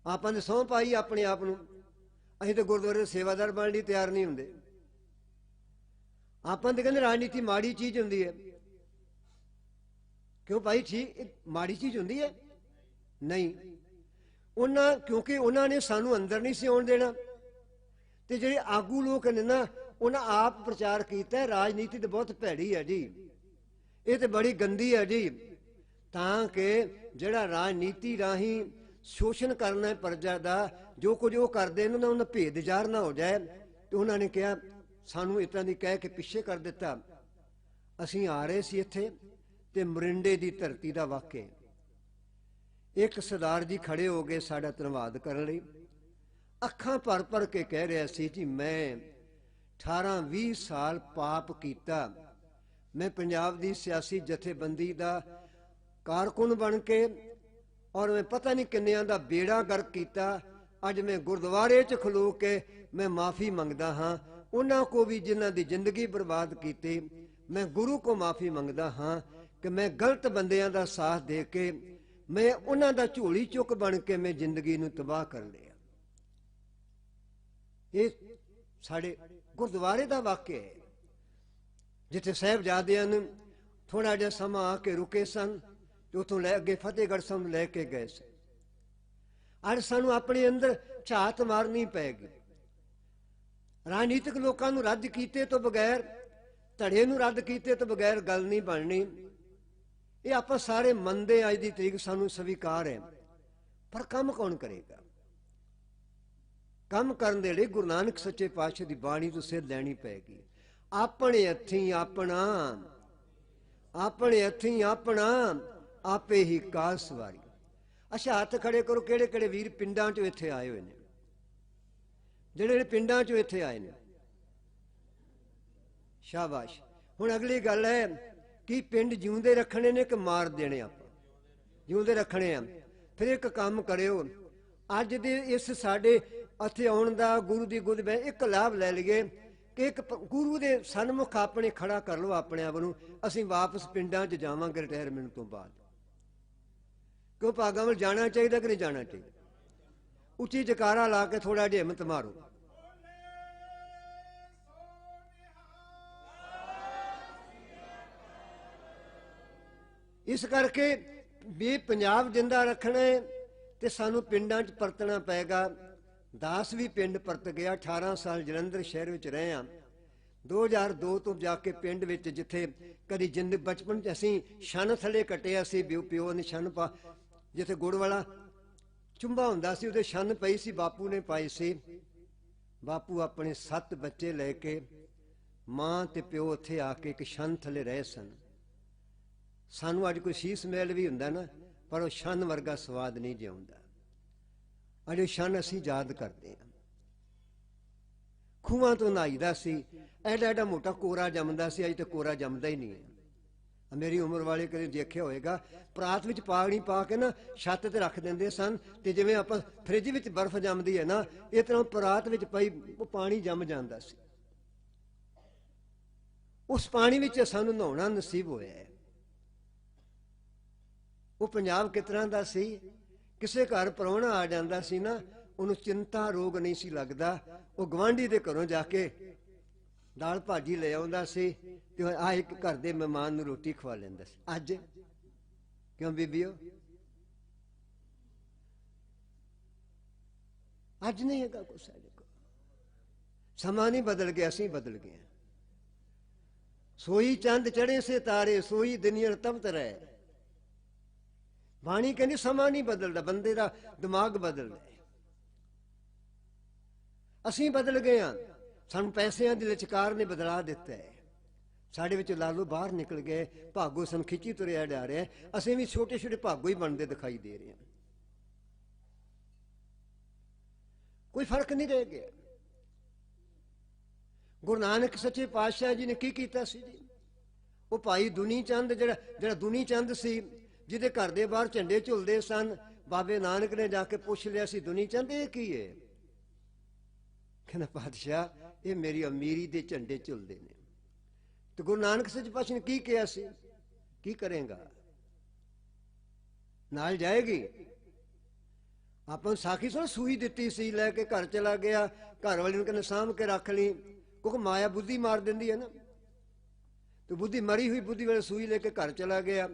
ਆਪਾਂ ਨੇ ਸਹੁੰ ਪਾਈ ਆਪਣੇ ਆਪ ਨੂੰ। ਅਸੀਂ ਤਾਂ ਗੁਰਦੁਆਰੇ ਦੇ ਸੇਵਾਦਾਰ ਬਣਨ ਲਈ ਤਿਆਰ ਨਹੀਂ ਹੁੰਦੇ। ਆਪਾਂ ਤੇ ਕਹਿੰਦੇ ਰਾਜਨੀਤੀ ਮਾੜੀ ਚੀਜ਼ ਹੁੰਦੀ ਹੈ। ਕਿਉਂ ਭਾਈ? ਠੀਕ ਮਾੜੀ ਚੀਜ਼ ਹੁੰਦੀ ਹੈ? ਨਹੀਂ। ਕਿਉਂਕਿ ਉਹਨਾਂ ਨੇ ਸਾਨੂੰ ਅੰਦਰ ਨਹੀਂ ਸੀ ਆਉਣ ਦੇਣਾ। ਤੇ ਜਿਹੜੇ ਆਗੂ ਲੋਕ ਨੇ ਨਾ, ਉਹਨਾਂ ਆਪ ਪ੍ਰਚਾਰ ਕੀਤਾ ਰਾਜਨੀਤੀ ਤਾਂ ਬਹੁਤ ਭੈੜੀ ਹੈ ਜੀ, ਇਹ ਤੇ ਬੜੀ ਗੰਦੀ ਹੈ ਜੀ, ਤਾਂ ਕਿ ਜਿਹੜਾ ਰਾਜਨੀਤੀ ਰਾਹੀਂ ਸ਼ੋਸ਼ਣ ਕਰਨਾ ਹੈ ਪ੍ਰਜਾ ਦਾ, ਜੋ ਕੁਝ ਉਹ ਕਰਦੇ ਨੇ ਉਹਨਾਂ ਭੇਦ ਜ਼ਾਹਰ ਨਾ ਹੋ ਜਾਏ। ਤੇ ਉਹਨਾਂ ਨੇ ਕਿਹਾ, ਸਾਨੂੰ ਇਸ ਤਰ੍ਹਾਂ ਦੀ ਕਹਿ ਕੇ ਪਿੱਛੇ ਕਰ ਦਿੱਤਾ। ਅਸੀਂ ਆ ਰਹੇ ਸੀ ਇੱਥੇ ਤੇ ਮਰਿੰਡੇ ਦੀ ਧਰਤੀ ਦਾ ਵਾਕਿਆ। ਇੱਕ ਸਰਦਾਰ ਜੀ ਖੜੇ ਹੋ ਗਏ ਸਾਡਾ ਧੰਨਵਾਦ ਕਰਨ ਲਈ। ਅੱਖਾਂ ਭਰ ਭਰ ਕੇ ਕਹਿ ਰਿਹਾ ਸੀ ਜੀ, ਮੈਂ 18-20 ਸਾਲ ਪਾਪ ਕੀਤਾ। ਮੈਂ ਪੰਜਾਬ ਦੀ ਸਿਆਸੀ ਜਥੇਬੰਦੀ ਦਾ ਕਾਰਕੁਨ ਬਣ ਕੇ, ਔਰ ਮੈਂ ਪਤਾ ਨਹੀਂ ਕਿੰਨਿਆਂ ਦਾ ਬੇੜਾ ਗਰਕ ਕੀਤਾ। ਅੱਜ ਮੈਂ ਗੁਰਦੁਆਰੇ 'ਚ ਖਲੋ ਕੇ ਮੈਂ ਮਾਫੀ ਮੰਗਦਾ ਹਾਂ ਉਹਨਾਂ ਕੋ ਵੀ ਜਿਨ੍ਹਾਂ ਦੀ ਜ਼ਿੰਦਗੀ ਬਰਬਾਦ ਕੀਤੀ। ਮੈਂ ਗੁਰੂ ਕੋ ਮਾਫੀ ਮੰਗਦਾ ਹਾਂ ਕਿ ਮੈਂ ਗਲਤ ਬੰਦਿਆਂ ਦਾ ਸਾਥ ਦੇ ਕੇ मैं उन्हां दा झोली चुक बन के मैं जिंदगी नूं तबाह कर लिया। ये साढ़े गुरुद्वारे का वाक्य है, जिथे साहिबजादियां ने थोड़ा जिहा समा आके रुके सन ते उतों लै अगे फतेहगढ़ साहब लैके गए सन। अज सानू अपने अंदर झात मारनी पैगी। राजनीतिक लोगों नूं रद्द कीते तो बगैर, धड़े नूं रद्द कीते तो बगैर गल नहीं बननी। ये आपां सारे मनदे, अज दी तरीक सानू स्वीकार है, पर काम कौन करेगा? काम करने दे लई गुरु नानक सच्चे पातशाह की बाणी तो सिर लैनी पैगी। अपने हथीं अपना, अपने हथीं अपना, आपे ही काज सवारी। अच्छा हथ खड़े करो, किहड़े किहड़े वीर पिंडां चों इत्थे आए हुए ने, जिहड़े पिंडां चों इत्थे आए ने, शाबाश। हुण अगली गल है कि पिंड जिउंदे रखने ने कि मार देने? आपां जिउंदे रखने आ। फिर एक काम करियो, अज दे इस साडे ਇੱਥੇ ਆਉਣ ਦਾ, ਗੁਰੂ ਦੀ ਗੁਦ ਵਿੱਚ ਇੱਕ ਲਾਭ ਲੈ ਲਈਏ ਕਿ ਇੱਕ ਗੁਰੂ ਦੇ ਸਨਮੁਖ ਆਪਣੇ ਖੜਾ ਕਰ ਲਓ ਆਪਣੇ ਆਪ ਨੂੰ। ਅਸੀਂ ਵਾਪਸ ਪਿੰਡਾਂ 'ਚ ਜਾਵਾਂਗੇ ਰਿਟਾਇਰਮੈਂਟ ਤੋਂ ਬਾਅਦ। ਕਿਉਂ ਭਾਗਾਂ ਵੱਲ ਜਾਣਾ ਚਾਹੀਦਾ ਕਿ ਨਹੀਂ ਜਾਣਾ ਚਾਹੀਦਾ? ਉੱਚੀ ਜਕਾਰਾ ਲਾ ਕੇ ਥੋੜਾ ਜਿਹਾ ਹਿੰਮਤ ਮਾਰੋ। ਇਸ ਕਰਕੇ ਵੀ ਪੰਜਾਬ ਜਿੰਦਾ ਰੱਖਣਾ ਤੇ ਸਾਨੂੰ ਪਿੰਡਾਂ 'ਚ ਪਰਤਣਾ ਪਏਗਾ। दास भी पिंड परत गया। 18 साल जलंधर शहर में रहे हैं। 2002 तो जाके पिंड विच जिथे कभी जिंद बचपन च असीं छन थले कटिया सी, प्यो ने छन पा, जिथे गुड़ वाला चुंबा हुंदा सी उहदे छन पई सी, बापू ने पाई सी। बापू अपने 7 बच्चे लैके, मां ते प्यो उत्थे आके एक छन थले रहे सन। सानू अज कोई शीस महल भी हुंदा ना, पर वो छन वर्गा स्वाद नहीं जिउंदा। अजे शन असीं याद करते हैं। खूहां तो नहाईदा सी, एडा एडा मोटा कोरा जमदा सी, अज तो कोरा जमदा ही नहीं है। मेरी उम्र वाले कदे देखिया होएगा, परात विच पानी पा के ना छत ते रख दिंदे सन, ते जिवें आपां फ्रिज विच बर्फ जमदी है ना, इस तरह परात विच पई वो पानी जम जांदा सी। उस पानी विच सानू नहाउणा नसीब होया है। वो पंजाब किस तरह दा सी? किसी घर प्राहुणा आ जाता सी ना, उन्होंने चिंता रोग नहीं सी लगता। वो गवांढी के घरों जाके दाल भाजी ले आउंदा सी ते आ एक घर के मेहमान नूं रोटी खवा लैंदा सी। अज क्यों बीबीओ? अज नहीं हैगा कुछ साडे कोल। समा नहीं बदल गया, असीं बदल गए। सोई चंद चढ़े से तारे, सोई दुनिया तपत रहे। बाणी कहती समा नहीं बदलता, बंदे का दिमाग बदलता है। असीं बदल गए हाँ, सानू पैसिਆਂ ਦੀ लचकार ने बदला दिता है। साढ़े विच लालू बाहर निकल गए, भागो सन खिंची तुरिया जा रहा है। असीं भी छोटे छोटे भागो ही बनते दिखाई दे रहे हैं। कोई फर्क नहीं रह गया। गुरु नानक सच्चे पातशाह जी ने की कीता सी जी? वो भाई दुनी चंद जिहड़ा दुनी चंद सी, जिहदे घर दे बाहर झंडे झुलदे सन, बाबे नानक ने जाके पुछ लिया सी, दुनी चंद ये की है? कहना पातशाह ये मेरी अमीरी दे झंडे झुलदे ने। तो गुरु नानक सच्चे पातशाह ने की कहा सी? की करेगा? नाल जाएगी? ਆਪਾਂ ਸਾਖੀ ਸੁਣ, ਸੂਈ ਦਿੱਤੀ ਸੀ, ਲੈ ਕੇ ਘਰ ਚਲਾ ਗਿਆ। ਘਰ ਵਾਲੀ ਨੂੰ ਕਹਿੰਦੇ ਸਾਂਭ ਕੇ ਰੱਖ ਲਈ, ਕਿਉਂਕਿ ਮਾਇਆ ਬੁੱਧੀ ਮਾਰ ਦਿੰਦੀ ਹੈ ਨਾ। ਤੇ ਬੁੱਧੀ ਮਰੀ ਹੋਈ ਬੁੱਧੀ ਵੇਲੇ ਸੂਈ ਲੈ ਕੇ ਘਰ ਚਲਾ ਗਿਆ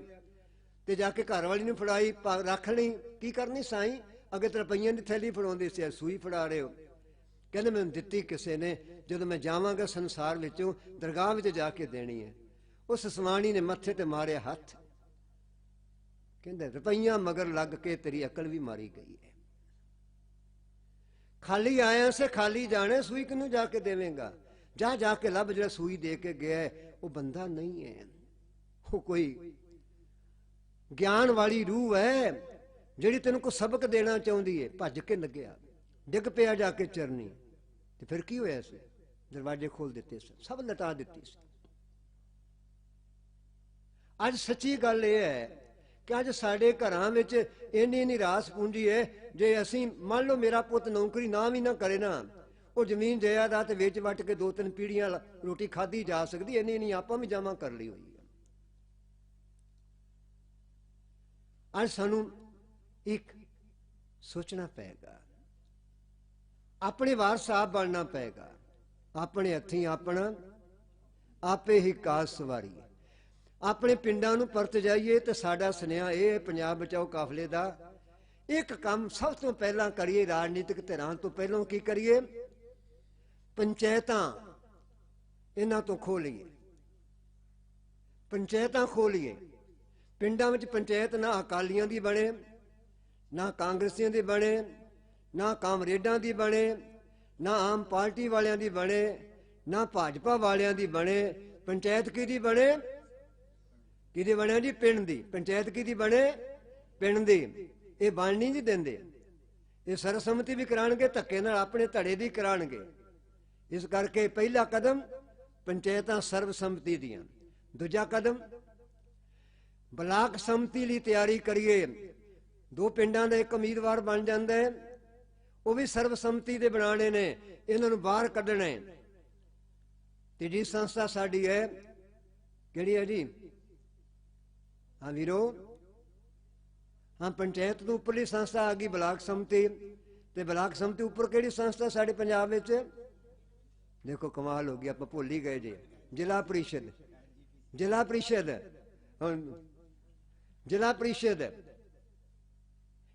ਤੇ ਜਾ ਕੇ ਘਰ ਵਾਲੀ ਨੂੰ ਫੜਾਈ, ਰੱਖ ਲਈ। ਕੀ ਕਰਨੀ ਸਾਈਂ? ਅੱਗੇ ਰੁਪਈਆਂ ਦੀ ਥੈਲੀ ਫੜਾਉਂਦੇ ਸੀ, ਸੂਈ ਫੜਾ ਰਹੇ ਹੋ। ਕਹਿੰਦੇ ਮੈਨੂੰ ਦਿੱਤੀ ਕਿਸੇ ਨੇ, ਜਦੋਂ ਮੈਂ ਜਾਵਾਂਗਾ ਸੰਸਾਰ ਵਿੱਚੋਂ ਦਰਗਾਹ ਵਿੱਚ ਜਾ ਕੇ ਦੇਣੀ ਹੈ। ਉਸ ਸਮਾਣੀ ਨੇ ਮੱਥੇ ਤੇ ਮਾਰਿਆ ਹੱਥ, ਕਹਿੰਦੇ ਰੁਪਈਆਂ ਮਗਰ ਲੱਗ ਕੇ ਤੇਰੀ ਅਕਲ ਵੀ ਮਾਰੀ ਗਈ ਹੈ। खाली आया से खाली जाने, सूई किनू जाके देवेगा? जा जाके लब, जो सूई दे के गया वो बंदा नहीं है, वो कोई ज्ञान वाली रूह है जिहड़ी तेन को सबक देना चाहती है। भज के लग्या, डिग पिया जाके चरनी, तो फिर की होया सी? दरवाजे खोल दिते सन, सब लटा दिती सी। अज सच्ची गल यह है कि अज साडे घरां विच इन्नी निराश पूंजी है, जे असीं मान लो मेरा पुत नौकरी ना भी ना करे ना, वो जमीन जायदाद वेच वट के 2-3 पीढ़ियां रोटी खाधी जा सकती, इन्नी नहीं आपां भी जमा कर ली हुई है। ਅੱਜ ਸਾਨੂੰ ਇੱਕ ਸੋਚਣਾ ਪਏਗਾ, ਆਪਣੇ ਵਾਰਸ ਆਪ ਬਣਨਾ ਪਏਗਾ, ਆਪਣੇ ਹੱਥੀਂ ਆਪਣਾ ਆਪੇ ਹੀ ਕਾਜ ਸਵਾਰੀਏ। ਆਪਣੇ ਪਿੰਡਾਂ ਨੂੰ ਪਰਤ ਜਾਈਏ ਤੇ ਸਾਡਾ ਸੁਨੇਹਾ ਇਹ ਪੰਜਾਬ ਬਚਾਓ ਕਾਫਲੇ ਦਾ ਇੱਕ ਕੰਮ ਸਭ ਤੋਂ ਪਹਿਲਾਂ ਕਰੀਏ, ਰਾਜਨੀਤਿਕ ਧਿਰਾਂ ਤੋਂ ਪਹਿਲਾਂ ਕੀ ਕਰੀਏ, ਪੰਚਾਇਤਾਂ ਇਹਨਾਂ ਤੋਂ ਖੋਲੀਏ, ਪੰਚਾਇਤਾਂ ਖੋਲੀਏ। ਪਿੰਡਾਂ ਵਿੱਚ ਪੰਚਾਇਤ ਨਾ ਅਕਾਲੀਆਂ ਦੀ ਬਣੇ, ਨਾ ਕਾਂਗਰਸੀਆਂ ਦੀ ਬਣੇ, ਨਾ ਕਾਮਰੇਡਾਂ ਦੀ ਬਣੇ, ਨਾ ਆਮ ਪਾਰਟੀ ਵਾਲਿਆਂ ਦੀ ਬਣੇ, ਨਾ ਭਾਜਪਾ ਵਾਲਿਆਂ ਦੀ ਬਣੇ। ਪੰਚਾਇਤ ਕਿਹਦੀ ਬਣੇ? ਕਿਹਦੀ ਬਣੇ ਜੀ? ਪਿੰਡ ਦੀ। ਪੰਚਾਇਤ ਕਿਹਦੀ ਬਣੇ? ਪਿੰਡ ਦੀ। ਇਹ ਬਣ ਨਹੀਂ ਜੀ ਦਿੰਦੇ, ਇਹ ਸਰਬਸੰਮਤੀ ਵੀ ਕਰਾਉਣਗੇ, ਧੱਕੇ ਨਾਲ ਆਪਣੇ ਧੜੇ ਦੀ ਕਰਾਉਣਗੇ। ਇਸ ਕਰਕੇ ਪਹਿਲਾ ਕਦਮ ਪੰਚਾਇਤਾਂ ਸਰਬਸੰਮਤੀ ਦੀਆਂ। ਦੂਜਾ ਕਦਮ ਬਲਾਕ ਸੰਮਤੀ ਲਈ ਤਿਆਰੀ ਕਰੀਏ। 2 ਪਿੰਡਾਂ ਦਾ ਇੱਕ ਉਮੀਦਵਾਰ ਬਣ ਜਾਂਦਾ ਹੈ, ਉਹ ਵੀ ਸਰਬਸੰਮਤੀ ਦੇ ਬਣਾਉਣੇ ਨੇ, ਇਹਨਾਂ ਨੂੰ ਬਾਹਰ ਕੱਢਣਾ ਹੈ। ਤੀਜੀ ਸੰਸਥਾ ਸਾਡੀ ਹੈ, ਕਿਹੜੀ ਹੈ ਜੀ? ਹਾਂ ਵੀਰੋ, ਹਾਂ ਪੰਚਾਇਤ ਤੋਂ ਉੱਪਰਲੀ ਸੰਸਥਾ ਆ ਗਈ ਬਲਾਕ ਸੰਮਤੀ, ਤੇ ਬਲਾਕ ਸੰਮਤੀ ਉੱਪਰ ਕਿਹੜੀ ਸੰਸਥਾ ਸਾਡੇ ਪੰਜਾਬ ਵਿੱਚ? ਦੇਖੋ ਕਮਾਲ ਹੋ ਗਈ, ਆਪਾਂ ਭੁੱਲ ਹੀ ਗਏ ਜੀ। ਜ਼ਿਲ੍ਹਾ ਪ੍ਰੀਸ਼ਦ। ਜ਼ਿਲ੍ਹਾ ਪ੍ਰੀਸ਼ਦ, ਜ਼ਿਲ੍ਹਾ ਪ੍ਰੀਸ਼ਦ,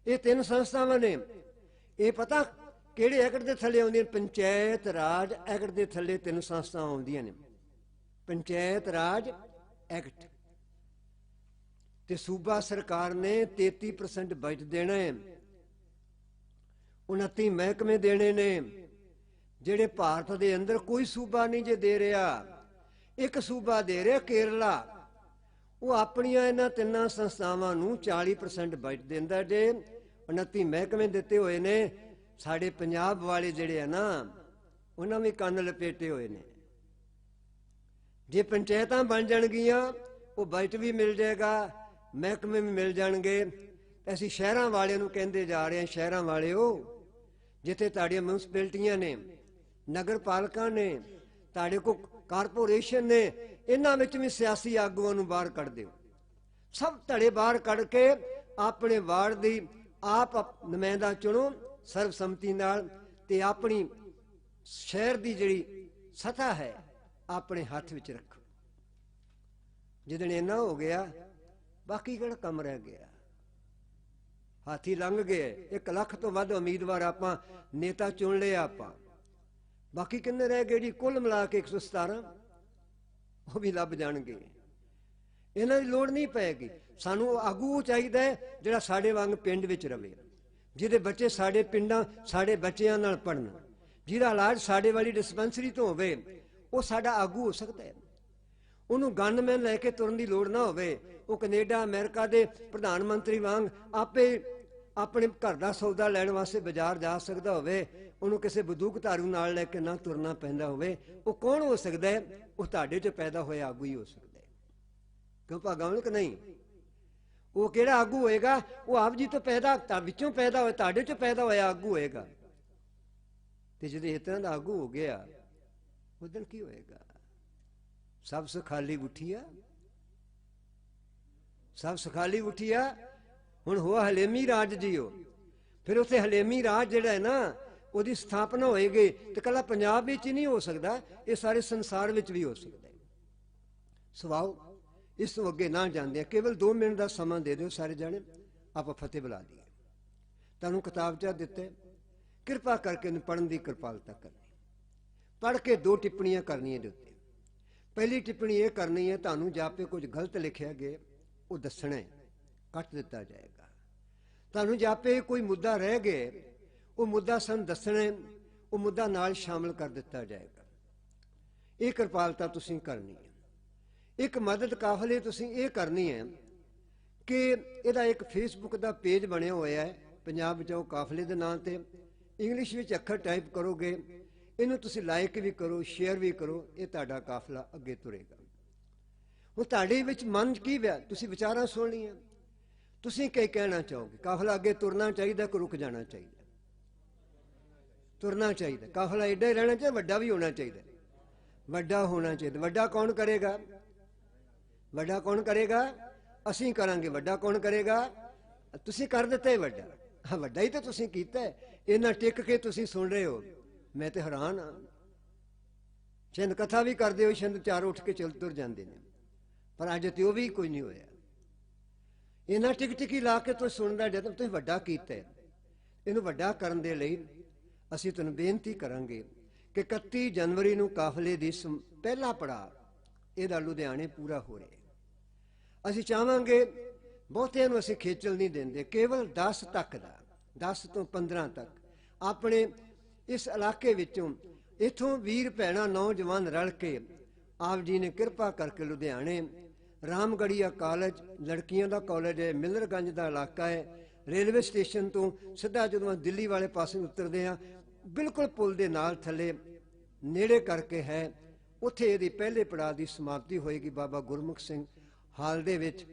ਇਹ 3 ਸੰਸਥਾਵਾਂ ਨੇ। ਇਹ ਪਤਾ ਕਿਹੜੇ ਐਕਟ ਦੇ ਥੱਲੇ ਆਉਂਦੀਆਂ? ਪੰਚਾਇਤ ਰਾਜ ਐਕਟ ਦੇ ਥੱਲੇ 3 ਸੰਸਥਾਵਾਂ ਆਉਂਦੀਆਂ ਨੇ। ਪੰਚਾਇਤ ਰਾਜ ਐਕਟ। ਤੇ ਸੂਬਾ ਸਰਕਾਰ ਨੇ 33% ਬਜਟ ਦੇਣਾ ਹੈ, 29 ਮਹਿਕਮੇ ਦੇਣੇ ਨੇ, ਜਿਹੜੇ ਭਾਰਤ ਦੇ ਅੰਦਰ ਕੋਈ ਸੂਬਾ ਨਹੀਂ ਜੇ ਦੇ ਰਿਹਾ। ਇੱਕ ਸੂਬਾ ਦੇ ਰਿਹਾ ਕੇਰਲਾ, ਉਹ ਆਪਣੀਆਂ ਇਹਨਾਂ 3 ਸੰਸਥਾਵਾਂ ਨੂੰ 40% ਬਜਟ ਦਿੰਦਾ ਜੇ। 29 ਮਹਿਕਮੇ ਦਿੱਤੇ ਹੋਏ ਨੇ। ਸਾਡੇ ਪੰਜਾਬ ਵਾਲੇ ਜਿਹੜੇ ਆ ਨਾ, ਉਹਨਾਂ ਵੀ ਕੰਨ ਲਪੇਟੇ ਹੋਏ ਨੇ। ਜੇ ਪੰਚਾਇਤਾਂ ਬਣ ਜਾਣਗੀਆਂ, ਉਹ ਬਜਟ ਵੀ ਮਿਲ ਜਾਏਗਾ, ਮਹਿਕਮੇ ਵੀ ਮਿਲ ਜਾਣਗੇ। ਅਸੀਂ ਸ਼ਹਿਰਾਂ ਵਾਲਿਆਂ ਨੂੰ ਕਹਿੰਦੇ ਜਾ ਰਹੇ ਹਾਂ, ਸ਼ਹਿਰਾਂ ਵਾਲਿਓ, ਜਿੱਥੇ ਤੁਹਾਡੀਆਂ ਮਿਊਨਿਸਪੈਲਿਟੀਆਂ ਨੇ, ਨਗਰ ਪਾਲਿਕਾ ਨੇ, ਤੁਹਾਡੇ ਕੋਲ ਕਾਰਪੋਰੇਸ਼ਨ ਨੇ, ਇਹਨਾਂ ਵਿੱਚ ਵੀ ਸਿਆਸੀ ਆਗੂਆਂ ਨੂੰ ਬਾਹਰ ਕੱਢ ਦਿਓ। ਸਭ ਧੜੇ ਬਾਹਰ ਕੱਢ ਕੇ ਆਪਣੇ ਵਾਰਡ ਦੀ ਆਪ ਨੁਮਾਇੰਦਾ ਚੁਣੋ ਸਰਬਸੰਮਤੀ ਨਾਲ, ਤੇ ਆਪਣੀ ਸ਼ਹਿਰ ਦੀ ਜਿਹੜੀ ਸਤ੍ਹਾ ਹੈ ਆਪਣੇ ਹੱਥ ਵਿੱਚ ਰੱਖੋ। ਜਿੱਦਣ ਇੰਨਾ ਹੋ ਗਿਆ, ਬਾਕੀ ਕਿਹੜਾ ਕੰਮ ਰਹਿ ਗਿਆ? ਹਾਥੀ ਲੰਘ ਗਏ। 1 ਲੱਖ ਤੋਂ ਵੱਧ ਉਮੀਦਵਾਰ ਆਪਾਂ ਨੇਤਾ ਚੁਣ ਲਿਆ ਆਪਾਂ, ਬਾਕੀ ਕਿੰਨੇ ਰਹਿ ਗਏ ਜੀ? ਕੁੱਲ ਮਿਲਾ ਕੇ 117, ਉਹ ਵੀ ਲੱਭ ਜਾਣਗੇ। ਇਹਨਾਂ ਦੀ ਲੋੜ ਨਹੀਂ ਪਏਗੀ। ਸਾਨੂੰ ਆਗੂ ਚਾਹੀਦਾ ਹੈ ਜਿਹੜਾ ਸਾਡੇ ਵਾਂਗ ਪਿੰਡ ਵਿੱਚ ਰਵੇ, ਜਿਹਦੇ ਬੱਚੇ ਸਾਡੇ ਪਿੰਡਾਂ, ਸਾਡੇ ਬੱਚਿਆਂ ਨਾਲ ਪੜ੍ਹਨ, ਜਿਹਦਾ ਇਲਾਜ ਸਾਡੇ ਵਾਲੀ ਡਿਸਪੈਂਸਰੀ ਤੋਂ ਹੋਵੇ। ਉਹ ਸਾਡਾ ਆਗੂ ਹੋ ਸਕਦਾ ਹੈ। ਉਹਨੂੰ ਗਨਮੈਨ ਲੈ ਕੇ ਤੁਰਨ ਦੀ ਲੋੜ ਨਾ ਹੋਵੇ। ਉਹ ਕੈਨੇਡਾ ਅਮਰੀਕਾ ਦੇ ਪ੍ਰਧਾਨ ਮੰਤਰੀ ਵਾਂਗ ਆਪੇ ਆਪਣੇ ਘਰ ਦਾ ਸੌਦਾ ਲੈਣ ਵਾਸਤੇ ਬਾਜ਼ਾਰ ਜਾ ਸਕਦਾ ਹੋਵੇ। ਉਹਨੂੰ ਕਿਸੇ ਬੰਦੂਕਧਾਰੂ ਨਾਲ ਲੈ ਕੇ ਨਾ ਤੁਰਨਾ ਪੈਂਦਾ ਹੋਵੇ। ਉਹ ਕੌਣ ਹੋ ਸਕਦਾ ਹੈ? ਉਹ ਤੁਹਾਡੇ 'ਚ ਪੈਦਾ ਹੋਇਆ ਆਗੂ ਹੀ ਹੋ ਸਕਦਾ ਹੈ। ਕਿਉਂ ਭਾਗਾਂ ਕਿ ਨਹੀਂ? ਉਹ ਕਿਹੜਾ ਆਗੂ ਹੋਏਗਾ? ਉਹ ਆਪ ਜੀ ਤੋਂ ਪੈਦਾ, ਵਿੱਚੋਂ ਪੈਦਾ ਹੋਇਆ, ਤੁਹਾਡੇ 'ਚ ਪੈਦਾ ਹੋਇਆ ਆਗੂ ਹੋਏਗਾ। ਤੇ ਜਦੋਂ ਇਸ ਤਰ੍ਹਾਂ ਦਾ ਆਗੂ ਹੋ ਗਿਆ, ਉਦੋਂ ਕੀ ਹੋਏਗਾ? ਸਭ ਸੁਖਾਲੀ ਉਠੀਆ, ਸਭ ਸੁਖਾਲੀ ਉਠੀਆ। ਹੁਣ ਹੋਆ ਹਲੇਮੀ ਰਾਜ ਜੀਓ। ਫਿਰ ਉੱਥੇ ਹਲੇਮੀ ਰਾਜ ਜਿਹੜਾ ਹੈ ਨਾ, ਉਹਦੀ ਸਥਾਪਨਾ ਹੋਏਗੀ। ਤੇ ਕੱਲਾ ਪੰਜਾਬ ਵਿੱਚ ਹੀ ਨਹੀਂ ਹੋ ਸਕਦਾ, ਇਹ ਸਾਰੇ ਸੰਸਾਰ ਵਿੱਚ ਵੀ ਹੋ ਸਕਦਾ ਹੈ। ਸਵਾਓ, ਇਸ ਤੋਂ ਅੱਗੇ ਨਾ ਜਾਂਦੇ, ਕੇਵਲ 2 ਮਿੰਟ ਦਾ ਸਮਾਂ ਦੇ ਦਿਓ ਸਾਰੇ ਜਾਣੇ, ਆਪਾਂ ਫਤਿਹ ਬੁਲਾ ਲਈਏ। ਤੁਹਾਨੂੰ ਕਿਤਾਬਚਾ ਦਿੱਤੇ, ਕਿਰਪਾ ਕਰਕੇ ਇਹਨੂੰ ਪੜ੍ਹਨ ਦੀ ਕਿਰਪਾਲਤਾ ਕਰਨੀ। ਪੜ੍ਹ ਕੇ 2 ਟਿੱਪਣੀਆਂ ਕਰਨੀਆਂ ਇਹਦੇ ਉੱਤੇ। ਪਹਿਲੀ ਟਿੱਪਣੀ ਇਹ ਕਰਨੀ ਹੈ, ਤੁਹਾਨੂੰ ਜਾਪੇ ਕੁਝ ਗਲਤ ਲਿਖਿਆ ਗਿਆ, ਉਹ ਦੱਸਣਾ ਹੈ, ਕੱਟ ਦਿੱਤਾ ਜਾਏਗਾ। ਤੁਹਾਨੂੰ ਜਾਪੇ ਕੋਈ ਮੁੱਦਾ ਰਹਿ ਗਏ, ਉਹ ਮੁੱਦਾ ਸਾਨੂੰ ਦੱਸਣਾ, ਉਹ ਮੁੱਦਾ ਨਾਲ ਸ਼ਾਮਲ ਕਰ ਦਿੱਤਾ ਜਾਏਗਾ। ਇਹ ਕਿਰਪਾਲਤਾ ਤੁਸੀਂ ਕਰਨੀ ਹੈ। ਇੱਕ ਮਦਦ ਕਾਫਲੇ ਤੁਸੀਂ ਇਹ ਕਰਨੀ ਹੈ ਕਿ ਇਹਦਾ ਇੱਕ ਫੇਸਬੁੱਕ ਦਾ ਪੇਜ ਬਣਿਆ ਹੋਇਆ ਹੈ, ਪੰਜਾਬ ਬਚਾਓ ਕਾਫਲੇ ਦੇ ਨਾਂ ਤੇ। ਇੰਗਲਿਸ਼ ਵਿੱਚ ਅੱਖਰ ਟਾਈਪ ਕਰੋਗੇ, ਇਹਨੂੰ ਤੁਸੀਂ ਲਾਈਕ ਵੀ ਕਰੋ, ਸ਼ੇਅਰ ਵੀ ਕਰੋ, ਇਹ ਤੁਹਾਡਾ ਕਾਫਲਾ ਅੱਗੇ ਤੁਰੇਗਾ। ਹੁਣ ਤੁਹਾਡੇ ਵਿੱਚ ਮਨ 'ਚ ਕੀ ਵਿਆ, ਤੁਸੀਂ ਵਿਚਾਰਾਂ ਸੁਣਨੀਆਂ, ਤੁਸੀਂ ਕੀ ਕਹਿਣਾ ਚਾਹੋਗੇ? ਕਾਫਲਾ ਅੱਗੇ ਤੁਰਨਾ ਚਾਹੀਦਾ ਕਿ ਰੁਕ ਜਾਣਾ ਚਾਹੀਦਾ? ਤੁਰਨਾ ਚਾਹੀਦਾ। ਕਾਫਲਾ ਏਡਾ ਹੀ ਰਹਿਣਾ ਚਾਹੀਦਾ, ਵੱਡਾ ਵੀ ਹੋਣਾ ਚਾਹੀਦਾ? ਵੱਡਾ ਹੋਣਾ ਚਾਹੀਦਾ। ਵੱਡਾ ਕੌਣ ਕਰੇਗਾ? ਵੱਡਾ ਕੌਣ ਕਰੇਗਾ? ਅਸੀਂ ਕਰਾਂਗੇ। ਵੱਡਾ ਕੌਣ ਕਰੇਗਾ? ਤੁਸੀਂ ਕਰ ਦਿੱਤਾ ਹੈ ਵੱਡਾ। ਹਾਂ, ਵੱਡਾ ਹੀ ਤਾਂ ਤੁਸੀਂ ਕੀਤਾ ਹੈ। ਇੰਨਾ ਟਿਕ ਕੇ ਤੁਸੀਂ ਸੁਣ ਰਹੇ ਹੋ, ਮੈਂ ਤੇ ਹੈਰਾਨ ਹਾਂ। ਛਿੰਦ ਕਥਾ ਵੀ ਕਰਦੇ ਹੋ, ਛਿੰਦ ਚਾਰ ਉੱਠ ਕੇ ਚੱਲ ਤੁਰ ਜਾਂਦੇ ਨੇ, ਪਰ ਅੱਜ ਤੇ ਉਹ ਵੀ ਕੋਈ ਨਹੀਂ ਹੋਇਆ। ਇੰਨਾ ਟਿਕ ਟਿਕੀ ਲਾ ਕੇ ਤੁਸੀਂ ਸੁਣਦਾ, ਜਦੋਂ ਤੁਸੀਂ ਵੱਡਾ ਕੀਤਾ ਹੈ। ਇਹਨੂੰ ਵੱਡਾ ਕਰਨ ਦੇ ਲਈ ਅਸੀਂ ਤੁਹਾਨੂੰ ਬੇਨਤੀ ਕਰਾਂਗੇ ਕਿ 31 ਜਨਵਰੀ ਨੂੰ ਕਾਫਲੇ ਦੀ ਪਹਿਲਾ ਪੜਾਅ ਇਹਦਾ ਲੁਧਿਆਣੇ ਪੂਰਾ ਹੋ ਰਿਹਾ। ਅਸੀਂ ਚਾਹਾਂਗੇ, ਬਹੁਤਿਆਂ ਨੂੰ ਅਸੀਂ ਖੇਚਲ ਨਹੀਂ ਦਿੰਦੇ, ਕੇਵਲ 10 ਤੱਕ ਦਾ, 10 ਤੋਂ 15 ਤੱਕ ਆਪਣੇ ਇਸ ਇਲਾਕੇ ਵਿੱਚੋਂ, ਇੱਥੋਂ ਵੀਰ ਭੈਣਾਂ ਨੌਜਵਾਨ ਰਲ ਕੇ ਆਪ ਜੀ ਨੇ ਕਿਰਪਾ ਕਰਕੇ ਲੁਧਿਆਣੇ ਰਾਮਗੜੀਆ ਕਾਲਜ, ਲੜਕੀਆਂ ਦਾ ਕਾਲਜ ਹੈ, ਮਿਲਰਗੰਜ ਦਾ ਇਲਾਕਾ ਹੈ, ਰੇਲਵੇ ਸਟੇਸ਼ਨ ਤੋਂ ਸਿੱਧਾ ਜਦੋਂ ਦਿੱਲੀ ਵਾਲੇ ਪਾਸੇ ਉਤਰਦੇ ਹਾਂ, ਬਿਲਕੁਲ ਪੁਲ ਦੇ ਨਾਲ ਥੱਲੇ ਨੇੜੇ ਕਰਕੇ ਹੈ, ਉੱਥੇ ਇਹਦੀ ਪਹਿਲੇ ਪੜਾਅ ਦੀ ਸਮਾਪਤੀ ਹੋਏਗੀ ਬਾਬਾ ਗੁਰਮੁਖ ਸਿੰਘ ਹਾਲ ਦੇ ਵਿੱਚ।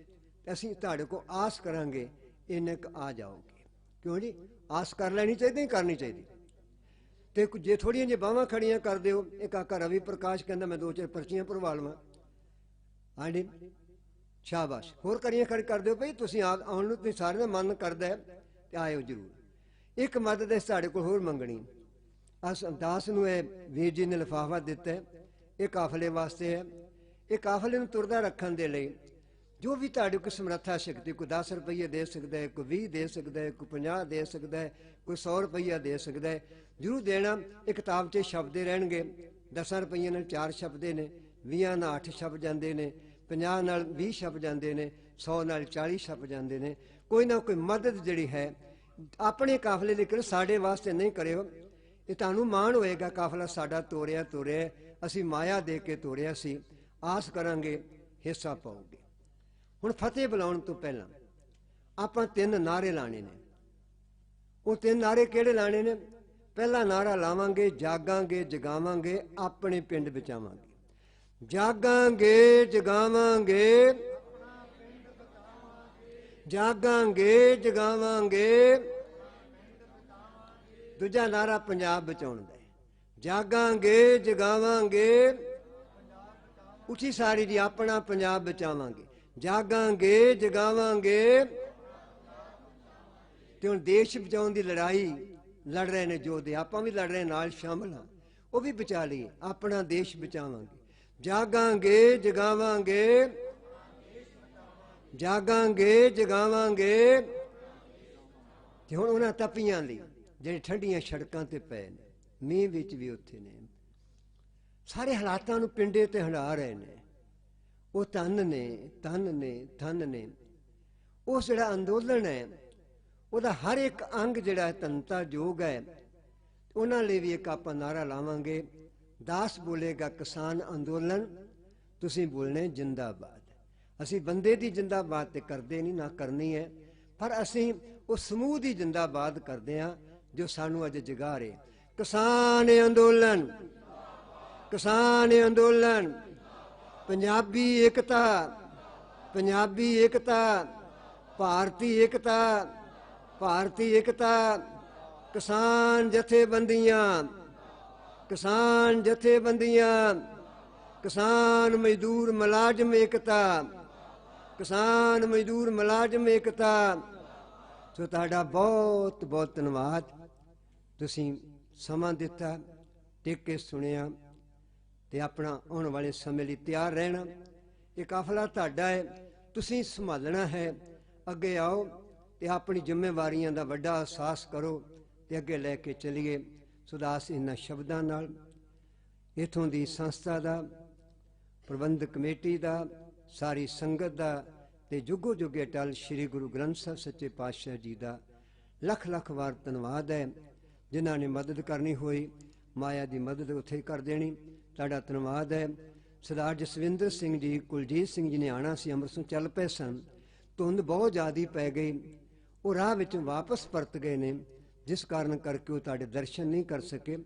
ਅਸੀਂ ਤੁਹਾਡੇ ਕੋਲ ਆਸ ਕਰਾਂਗੇ ਇੰਨੇ ਕੁ ਆ ਜਾਓਗੇ। ਕਿਉਂ ਜੀ, ਆਸ ਕਰ ਲੈਣੀ ਚਾਹੀਦੀ, ਕਰਨੀ ਚਾਹੀਦੀ। ਤੇ ਜੇ ਥੋੜੀਆਂ ਜਿਹੀਆਂ ਬਾਹਾਂ ਖੜੀਆਂ ਕਰ ਦਿਓ, ਇਹ ਕਾਕਾ ਰਵੀ ਪ੍ਰਕਾਸ਼ ਕਹਿੰਦਾ ਮੈਂ 2-4 ਪਰਚੀਆਂ ਭਰਵਾ ਲਵਾਂ, ਹਾਂਜੀ ਸ਼ਾਬਾਸ਼, ਹੋਰ ਕਰੀਆਂ ਖੜੀ ਕਰ ਦਿਓ ਭਾਈ, ਤੁਸੀਂ ਆਉਣ ਨੂੰ ਤੁਸੀਂ ਸਾਰਿਆਂ ਦਾ ਮਨ ਕਰਦਾ ਹੈ ਤੇ ਆਇਓ ਜ਼ਰੂਰ। ਇੱਕ ਮਦਦ ਇਸ ਸਾਡੇ ਕੋਲ ਹੋਰ ਮੰਗਣੀ, ਦਾਸ ਨੂੰ ਇਹ ਵੀਰ ਜੀ ਨੇ ਲਿਫਾਫਾ ਦਿੱਤਾ, ਇਹ ਕਾਫਲੇ ਵਾਸਤੇ ਹੈ। ਇਹ ਕਾਫਲੇ ਨੂੰ ਤੁਰਦਾ ਰੱਖਣ ਦੇ ਲਈ ਜੋ ਵੀ ਤੁਹਾਡੇ ਕੋਲ ਸਮਰੱਥਾ ਸ਼ਕਤੀ, ਕੋਈ 10 ਰੁਪਈਏ ਦੇ ਸਕਦਾ ਹੈ, ਕੋਈ 20 ਦੇ ਸਕਦਾ ਹੈ, ਕੋਈ 50 ਦੇ ਸਕਦਾ ਹੈ, ਕੋਈ 100 ਰੁਪਈਆ ਦੇ ਸਕਦਾ ਹੈ, ਜ਼ਰੂਰ ਦੇਣਾ। ਇਹ ਕਿਤਾਬ 'ਚ ਸ਼ਬਦ ਰਹਿਣਗੇ, 10 ਰੁਪਈਏ ਨਾਲ 4 ਸ਼ਬਦ ਨੇ, 20 ਨਾਲ 8 ਸ਼ਬਦ ਜਾਂਦੇ ਨੇ, 50 ਨਾਲ 20 ਸ਼ਬਦ ਜਾਂਦੇ ਨੇ, 100 ਨਾਲ 40 ਸ਼ਬਦ ਜਾਂਦੇ ਨੇ। ਕੋਈ ਨਾ ਕੋਈ ਮਦਦ ਜਿਹੜੀ ਹੈ ਆਪਣੇ ਕਾਫਲੇ ਲਈ ਕਰੋ, ਸਾਡੇ ਵਾਸਤੇ ਨਹੀਂ ਕਰਿਓ। ਇਹ ਤੁਹਾਨੂੰ ਮਾਣ ਹੋਏਗਾ, ਕਾਫਲਾ ਸਾਡਾ ਤੋਰਿਆ ਅਸੀਂ ਮਾਇਆ ਦੇ ਕੇ ਤੋਰਿਆ ਸੀ। ਆਸ ਕਰਾਂਗੇ ਹਿੱਸਾ ਪਾਓਗੇ। ਹੁਣ ਫਤਿਹ ਬੁਲਾਉਣ ਤੋਂ ਪਹਿਲਾਂ ਆਪਾਂ 3 ਨਾਅਰੇ ਲਾਣੇ ਨੇ। ਉਹ 3 ਨਾਅਰੇ ਕਿਹੜੇ ਲਾਣੇ ਨੇ? ਪਹਿਲਾ ਨਾਅਰਾ ਲਾਵਾਂਗੇ, ਜਾਗਾਂਗੇ ਜਗਾਵਾਂਗੇ, ਆਪਣੇ ਪਿੰਡ ਬਚਾਵਾਂਗੇ। ਜਾਗਾਂਗੇ ਜਗਾਵਾਂਗੇ, ਜਾਗਾਂਗੇ ਜਗਾਵਾਂਗੇ। ਦੂਜਾ ਨਾਅਰਾ ਪੰਜਾਬ ਬਚਾਉਣ ਦਾ, ਜਾਗਾਂਗੇ ਜਗਾਵਾਂਗੇ, ਉੱਚੀ ਸਾਰੀ ਜੀ, ਆਪਣਾ ਪੰਜਾਬ ਬਚਾਵਾਂਗੇ, ਜਾਗਾਂਗੇ ਜਗਾਵਾਂਗੇ। ਤੇ ਹੁਣ ਦੇਸ਼ ਬਚਾਉਣ ਦੀ ਲੜਾਈ ਲੜ ਰਹੇ ਨੇ ਯੋਧੇ, ਆਪਾਂ ਵੀ ਲੜ ਰਹੇ ਨਾਲ ਸ਼ਾਮਲ ਹਾਂ, ਉਹ ਵੀ ਬਚਾ ਲਈਏ, ਆਪਣਾ ਦੇਸ਼ ਬਚਾਵਾਂਗੇ। ਜਾਗਾਂਗੇ ਜਗਾਵਾਂਗੇ, ਜਾਗਾਂਗੇ ਜਗਾਵਾਂਗੇ। ਤੇ ਹੁਣ ਉਹਨਾਂ ਤਪੀਆਂ ਲਈ ਜਿਹੜੇ ਠੰਡੀਆਂ ਸੜਕਾਂ ਤੇ ਪਏ ਨੇ, ਮੀਂਹ ਵਿੱਚ ਵੀ ਉੱਥੇ ਨੇ, ਸਾਰੇ ਹਾਲਾਤਾਂ ਨੂੰ ਪਿੰਡੇ ਤੇ ਹੰਢਾ ਰਹੇ ਨੇ, ਉਹ ਧਨ ਨੇ, ਧਨ ਨੇ, ਧਨ ਨੇ। ਉਸ ਜਿਹੜਾ ਅੰਦੋਲਨ ਹੈ ਉਹਦਾ ਹਰ ਇੱਕ ਅੰਗ ਜਿਹੜਾ ਹੈ ਧਨਤਾ ਯੋਗ ਹੈ। ਉਹਨਾਂ ਲਈ ਵੀ ਇੱਕ ਆਪਾਂ ਨਾਅਰਾ ਲਾਵਾਂਗੇ। ਦਾਸ ਬੋਲੇਗਾ ਕਿਸਾਨ ਅੰਦੋਲਨ, ਤੁਸੀਂ ਬੋਲਣੇ ਜਿੰਦਾਬਾਦ। ਅਸੀਂ ਬੰਦੇ ਦੀ ਜਿੰਦਾਬਾਦ ਤੇ ਕਰਦੇ ਨਹੀਂ, ਨਾ ਕਰਨੀ ਹੈ, ਪਰ ਅਸੀਂ ਉਸ ਸਮੂਹ ਦੀ ਜਿੰਦਾਬਾਦ ਕਰਦੇ ਹਾਂ ਜੋ ਸਾਨੂੰ ਅੱਜ ਜਗਾ ਰਹੇ। ਕਿਸਾਨ ਅੰਦੋਲਨ, ਕਿਸਾਨ ਅੰਦੋਲਨ, ਪੰਜਾਬੀ ਏਕਤਾ, ਪੰਜਾਬੀ ਏਕਤਾ, ਭਾਰਤੀ ਏਕਤਾ, ਭਾਰਤੀ ਏਕਤਾ। ਕਿਸਾਨ ਜਥੇਬੰਦੀਆਂ, ਕਿਸਾਨ ਜਥੇਬੰਦੀਆਂ, ਕਿਸਾਨ ਮਜ਼ਦੂਰ ਮੁਲਾਜ਼ਮ ਏਕਤਾ, ਕਿਸਾਨ ਮਜ਼ਦੂਰ ਮੁਲਾਜ਼ਮ ਏਕਤਾ। ਸੋ ਤੁਹਾਡਾ ਬਹੁਤ ਬਹੁਤ ਧੰਨਵਾਦ, ਤੁਸੀਂ ਸਮਾਂ ਦਿੱਤਾ, ਟਿਕ ਕੇ ਸੁਣਿਆ ਤੇ ਆਪਣਾ ਆਉਣ ਵਾਲੇ ਸਮੇਂ ਲਈ ਤਿਆਰ ਰਹਿਣਾ। ਇਹ ਕਾਫਲਾ ਤੁਹਾਡਾ ਹੈ, ਤੁਸੀਂ ਸੰਭਾਲਣਾ ਹੈ। ਅੱਗੇ ਆਓ ਤੇ ਆਪਣੀ ਜ਼ਿੰਮੇਵਾਰੀਆਂ ਦਾ ਵੱਡਾ ਅਹਿਸਾਸ ਕਰੋ ਤੇ ਅੱਗੇ ਲੈ ਕੇ ਚੱਲੀਏ। ਸੁਦਾਸ ਇਹਨਾਂ ਸ਼ਬਦਾਂ ਨਾਲ ਇੱਥੋਂ ਦੀ ਸੰਸਥਾ ਦਾ, ਪ੍ਰਬੰਧਕ ਕਮੇਟੀ ਦਾ, ਸਾਰੀ ਸੰਗਤ ਦਾ ਤੇ ਜੁਗੋ ਜੁਗੇ ਅਟਲ ਸ਼੍ਰੀ ਗੁਰੂ ਗ੍ਰੰਥ ਸਾਹਿਬ ਸੱਚੇ ਪਾਤਸ਼ਾਹ ਜੀ ਦਾ ਲੱਖ ਲੱਖ ਵਾਰ ਧੰਨਵਾਦ ਹੈ। ਜਿਨ੍ਹਾਂ ਨੇ ਮਦਦ ਕਰਨੀ ਹੋਈ, ਮਾਇਆ ਦੀ ਮਦਦ ਉੱਥੇ ਕਰ ਦੇਣੀ, ਤੁਹਾਡਾ ਧੰਨਵਾਦ ਹੈ। ਸਰਦਾਰ ਜਸਵਿੰਦਰ ਸਿੰਘ ਜੀ, ਕੁਲਜੀਤ ਸਿੰਘ ਜੀ ਨੇ ਆਉਣਾ ਸੀ, ਅੰਮ੍ਰਿਤਸਰ ਚੱਲ ਪਏ ਸਨ, ਧੁੰਦ ਬਹੁਤ ਜ਼ਿਆਦਾ ਪੈ ਗਈ, ਉਹ ਰਾਹ ਵਿੱਚੋਂ ਵਾਪਸ ਪਰਤ ਗਏ ਨੇ, ਜਿਸ ਕਾਰਨ ਕਰਕੇ ਉਹ ਤੁਹਾਡੇ ਦਰਸ਼ਨ ਨਹੀਂ ਕਰ ਸਕੇ।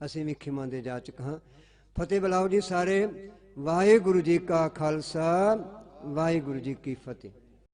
ਅਸੀਂ ਵੀ ਖਿਮਾ ਦੇ ਜਾਚਕ ਹਾਂ। ਫਤਿਹ ਬੁਲਾਓ ਜੀ ਸਾਰੇ। ਵਾਹਿਗੁਰੂ ਜੀ ਕਾ ਖਾਲਸਾ, ਵਾਹਿਗੁਰੂ ਜੀ ਕੀ ਫਤਿਹ।